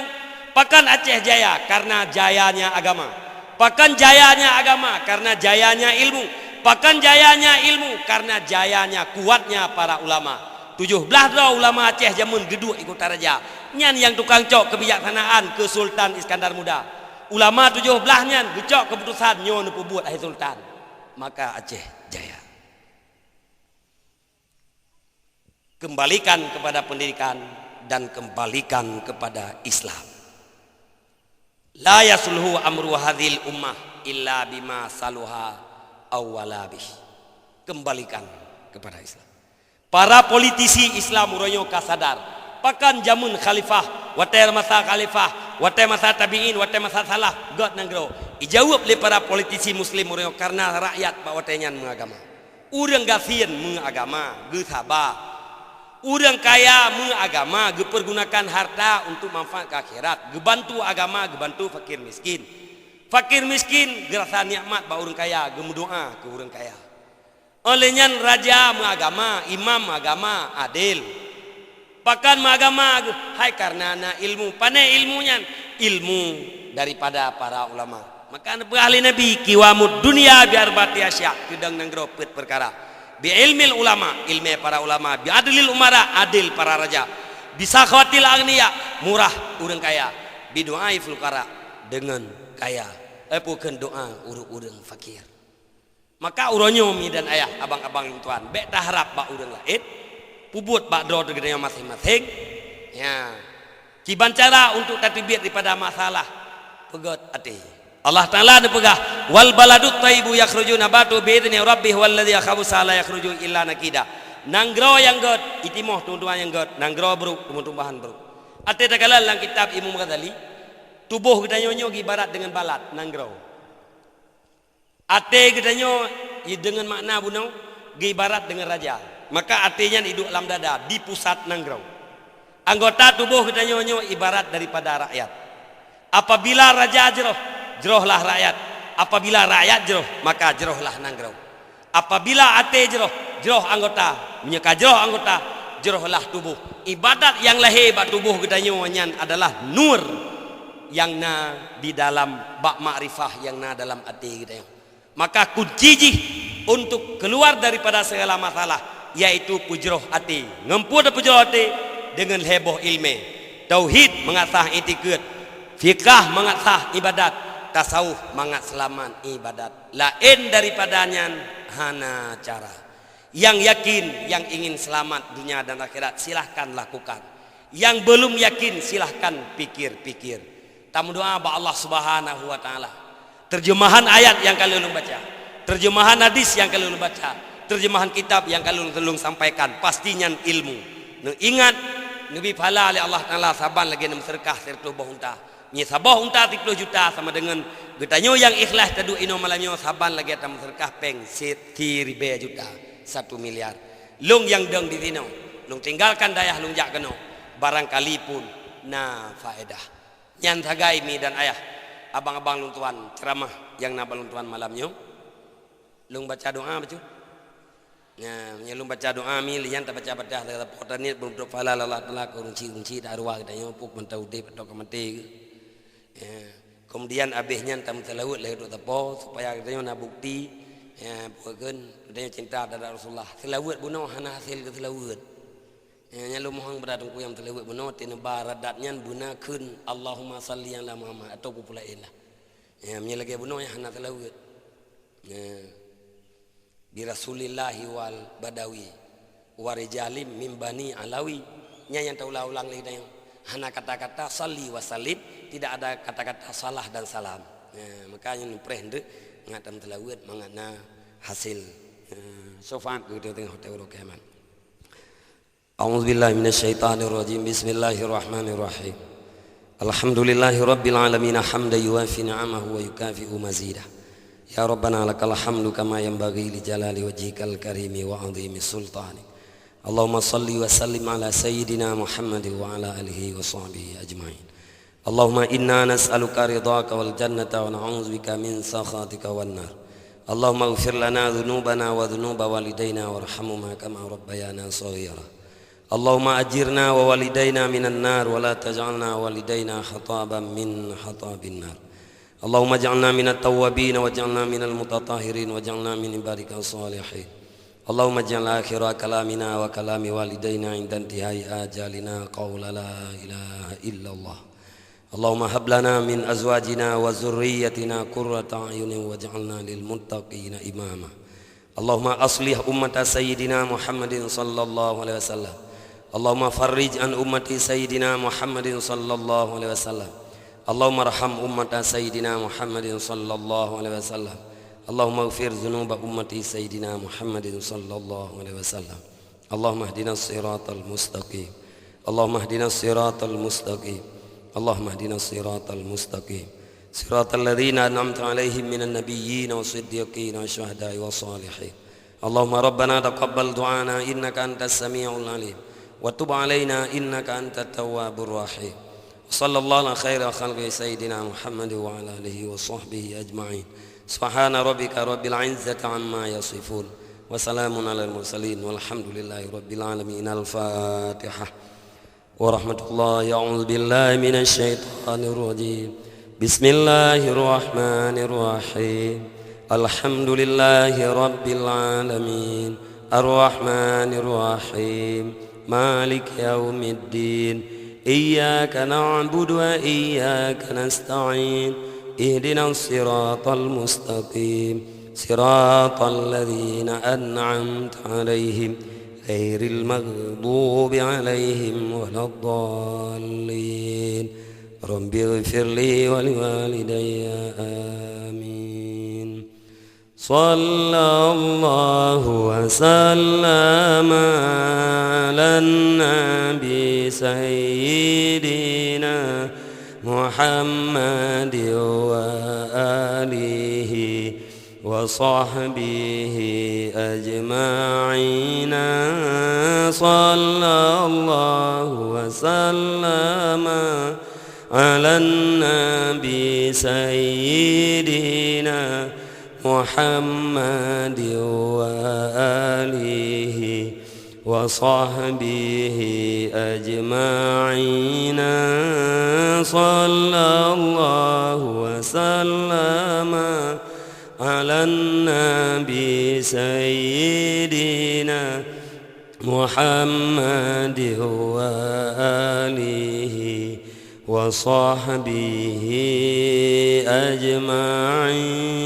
pakan Aceh jaya karena jayanya agama. Pakan jayanya agama karena jayanya ilmu. Pakan jayanya ilmu karena jayanya kuatnya para ulama. 17 ulama Aceh jamun geduk ikut raja. Nyan yang tukang cok kebijaksanaan ke Sultan Iskandar Muda. Ulama 17 nyan gecok keputusan nyo nupu buat ai sultan. Maka Aceh jaya. Kembalikan kepada pendidikan dan kembalikan kepada Islam. La yasulhu amru hadhil ummah illa bima saluha awwalabih. Kembalikan kepada Islam. Para politisi Islam uronyo kasadar. Pakan jamun khalifah, watai masa khalifah, watai masa tabiin, watai masa salaf, god nanggro. Ijawab le para politisi muslim uronyo karena rakyat pak watainya mengagama. Urang gasian mengagama, ge sabar. Orang kaya mengagama, gepergunakan harta untuk manfaat ke akhirat. Gebantu agama, gebantu fakir miskin. Fakir miskin gerasa nikmat ba orang kaya, gemudoa ke orang kaya. Olehnya raja mengagama, imam agama adil. Pakan mengagama, hai karena na ilmu, pandai ilmunya, ilmu daripada para ulama. Maka ahli Nabi kiwamud dunia biar bati asya, kedang nanggropet perkara. Bi ilmil ulama, ilmu para ulama. Bi adlil umara, adil para raja. Bisa khawatil agniya, murah orang kaya. Bi doai fulkara, dengan kaya. Bukan doa urang fakir. Maka uronyo mi dan ayah, abang-abang tuan, bek dah harap bak urang lain. Pubut bak dro dengan masing-masing. Ya. Kiban cara untuk tatibir daripada masalah. Pegot hati. Allah Ta'ala dipegah wal baladut thayyibu yakhruju nabatu bi idzni rabbih walladzi khabasa la yakhruju illa nakida. Nanggro yang god itimoh tuan-tuan yang god nanggro beruk tumbuh-tumbuhan beruk. Ate tagalan lang kitab Imam Ghazali tubuh kita nyonyo ibarat dengan balat nanggro. Ate kita nyo dengan makna bunau ibarat dengan raja. Maka atenya hidup dalam dada di pusat nanggro. Anggota tubuh kita nyonyo ibarat daripada rakyat. Apabila raja jerohlah rakyat. Apabila rakyat jeroh, maka jerohlah nanggro. Apabila ate jeroh anggota. Menyeka jeroh anggota, jerohlah tubuh. Ibadat yang lahir bak tubuh kita nyan adalah nur yang na di dalam bak makrifah yang na dalam ate kita. Maka kunci untuk keluar daripada segala masalah yaitu pujroh ate. Ngempur pujroh ate dengan heboh ilmu. Tauhid mengasah itikad, fikah mengasah ibadat, tasawuf mangat selamat ibadat. Lain daripadanya hana cara. Yang yakin, yang ingin selamat dunia dan akhirat silahkan lakukan. Yang belum yakin silahkan pikir-pikir. Tamu doa ba Allah Subhanahu wa taala. Terjemahan ayat yang kalian baca, terjemahan hadis yang kalian baca, terjemahan kitab yang kalian sampaikan pastinya ilmu. Ingat Nabi pala oleh Allah Taala saban lagi nam sedekah 100 buah unta. Ni sabah unta 30 juta sama dengan getanyo yang ikhlas tadu ino malamnya saban lagi atam sedekah peng 1 juta 1 miliar. Lung yang dong di tino, lung tinggalkan dayah lung jak keno. Barangkali pun na faedah. Nyan sagai mi dan ayah, abang-abang lung tuan ceramah yang nabal lung tuan malamnya. Lung baca doa betul. Ya, menyelum baca doa mil yang tak baca tetap potannya belum berfala Allah Taala kunci darwa katanya puk mentau dep atau kemati. Ya, kemudian abihnya tam telawut lahir tepo supaya katanya na bukti ya bukan katanya cinta pada Rasulullah. Telawut buno hana hasil ke telawut. Ya nyalum mohon beradung ku yang telawut buno tina baradatnya buna kun Allahumma salli ala Muhammad atau pulain lah. Ya menyelagi buno yang hana telawut. Ya bi Rasulillahi wal Badawi warijalim min bani Alawi nya yang tahu ulang lagi hana kata-kata salli wa salim, tidak ada kata-kata salah dan salam makanya nu prende ngatam telawet mangana hasil sofan gitu tengok hotel keman. A'udzubillahi minasyaitonirrajim. Bismillahirrahmanirrahim. Alhamdulillahi rabbil alamin hamdan yuwafi ni'amahu wa yukafi'u mazidah. Ya Rabbana lakal hamdu kama yanbaghi li jalali wajhikal karimi wa 'azimi sultanik. Allahumma salli wa sallim ala sayyidina Muhammad wa ala alihi wa sahbihi ajma'in. Allahumma inna nas'aluka ridhaka wal jannata wa na'udzubika min sakhatika wan nar. Allahumma ighfir lana dhunubana wa dhunuba walidayna warhamhuma kama rabbayana shaghira. Allahumma ajirna wa walidayna minan nar wa la taj'alna walidayna khataban min khatabin nar. Allahumma ij'alna minat tawwabin wa ij'alna minal mutatahhirin wa ij'alna min ibadika salihin. Allahumma ij'al akhira kalamina wa kalami walidayna inda intihai ajalina qawla la ilaha illallah. Allahumma hab lana min azwajina wa zurriyyatina qurrata a'yunin waj'alna lil muttaqina imama. Allahumma aslih ummata sayyidina Muhammadin sallallahu alaihi wasallam. Allahumma farrij an ummati sayyidina Muhammadin sallallahu alaihi wasallam. Allahumma arham ummata sayyidina Muhammadin sallallahu alaihi wasallam. Allahumma ighfir dhunuba ummati sayyidina Muhammadin sallallahu alaihi wasallam. Allahumma ihdinas siratal mustaqim. Allahumma ihdinas siratal mustaqim. Allahumma ihdinas siratal mustaqim. Siratal ladzina an'amta 'alaihim minan nabiyyin was-siddiqin wasyuhada'i was-shalihin. Allahumma rabbana taqabbal du'ana innaka antas samiul 'alim. Wa tub 'alaina innaka antat tawwabur rahim. Sallallahu ala khairi khalqi sayyidina Muhammad wa ala alihi wa sahbihi ajma'in. Subhana rabbika rabbil 'izzati 'amma yasifun wa salamun 'alal mursalin walhamdulillahi rabbil alamin. Al-Fatihah. Wa rahmatullahi a'udzu billahi minasy syaithanir rajim. Bismillahirrahmanirrahim. Alhamdulillahi rabbil alamin. Ar-Rahmanir Rahim. Malik yaumiddin. Iyyaka na'budu wa iyyaka nasta'in. Ihdinas siratal mustaqim. Siratal ladzina an'amta 'alaihim ghairil maghdubi 'alaihim waladdallin. Rabbighfirli wa liwalidayya amin. Sallallahu wa sallama ala nabi sayyidina Muhammad wa alihi wa sahbihi ajma'in. Sallallahu wa sallama ala nabi sayyidina Muhammad wa alihi wa sahbihi ajma'in. Sallallahu wa sallama ala nabi sayyidina Muhammad wa alihi wa sahbihi ajma'in.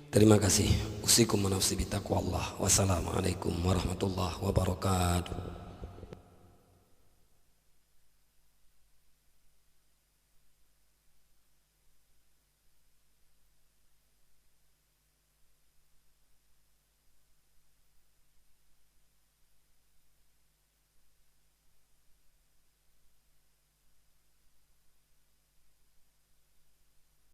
Terima kasih. Usikum wa nafsi bitaqwallah. Wassalamualaikum warahmatullahi wabarakatuh.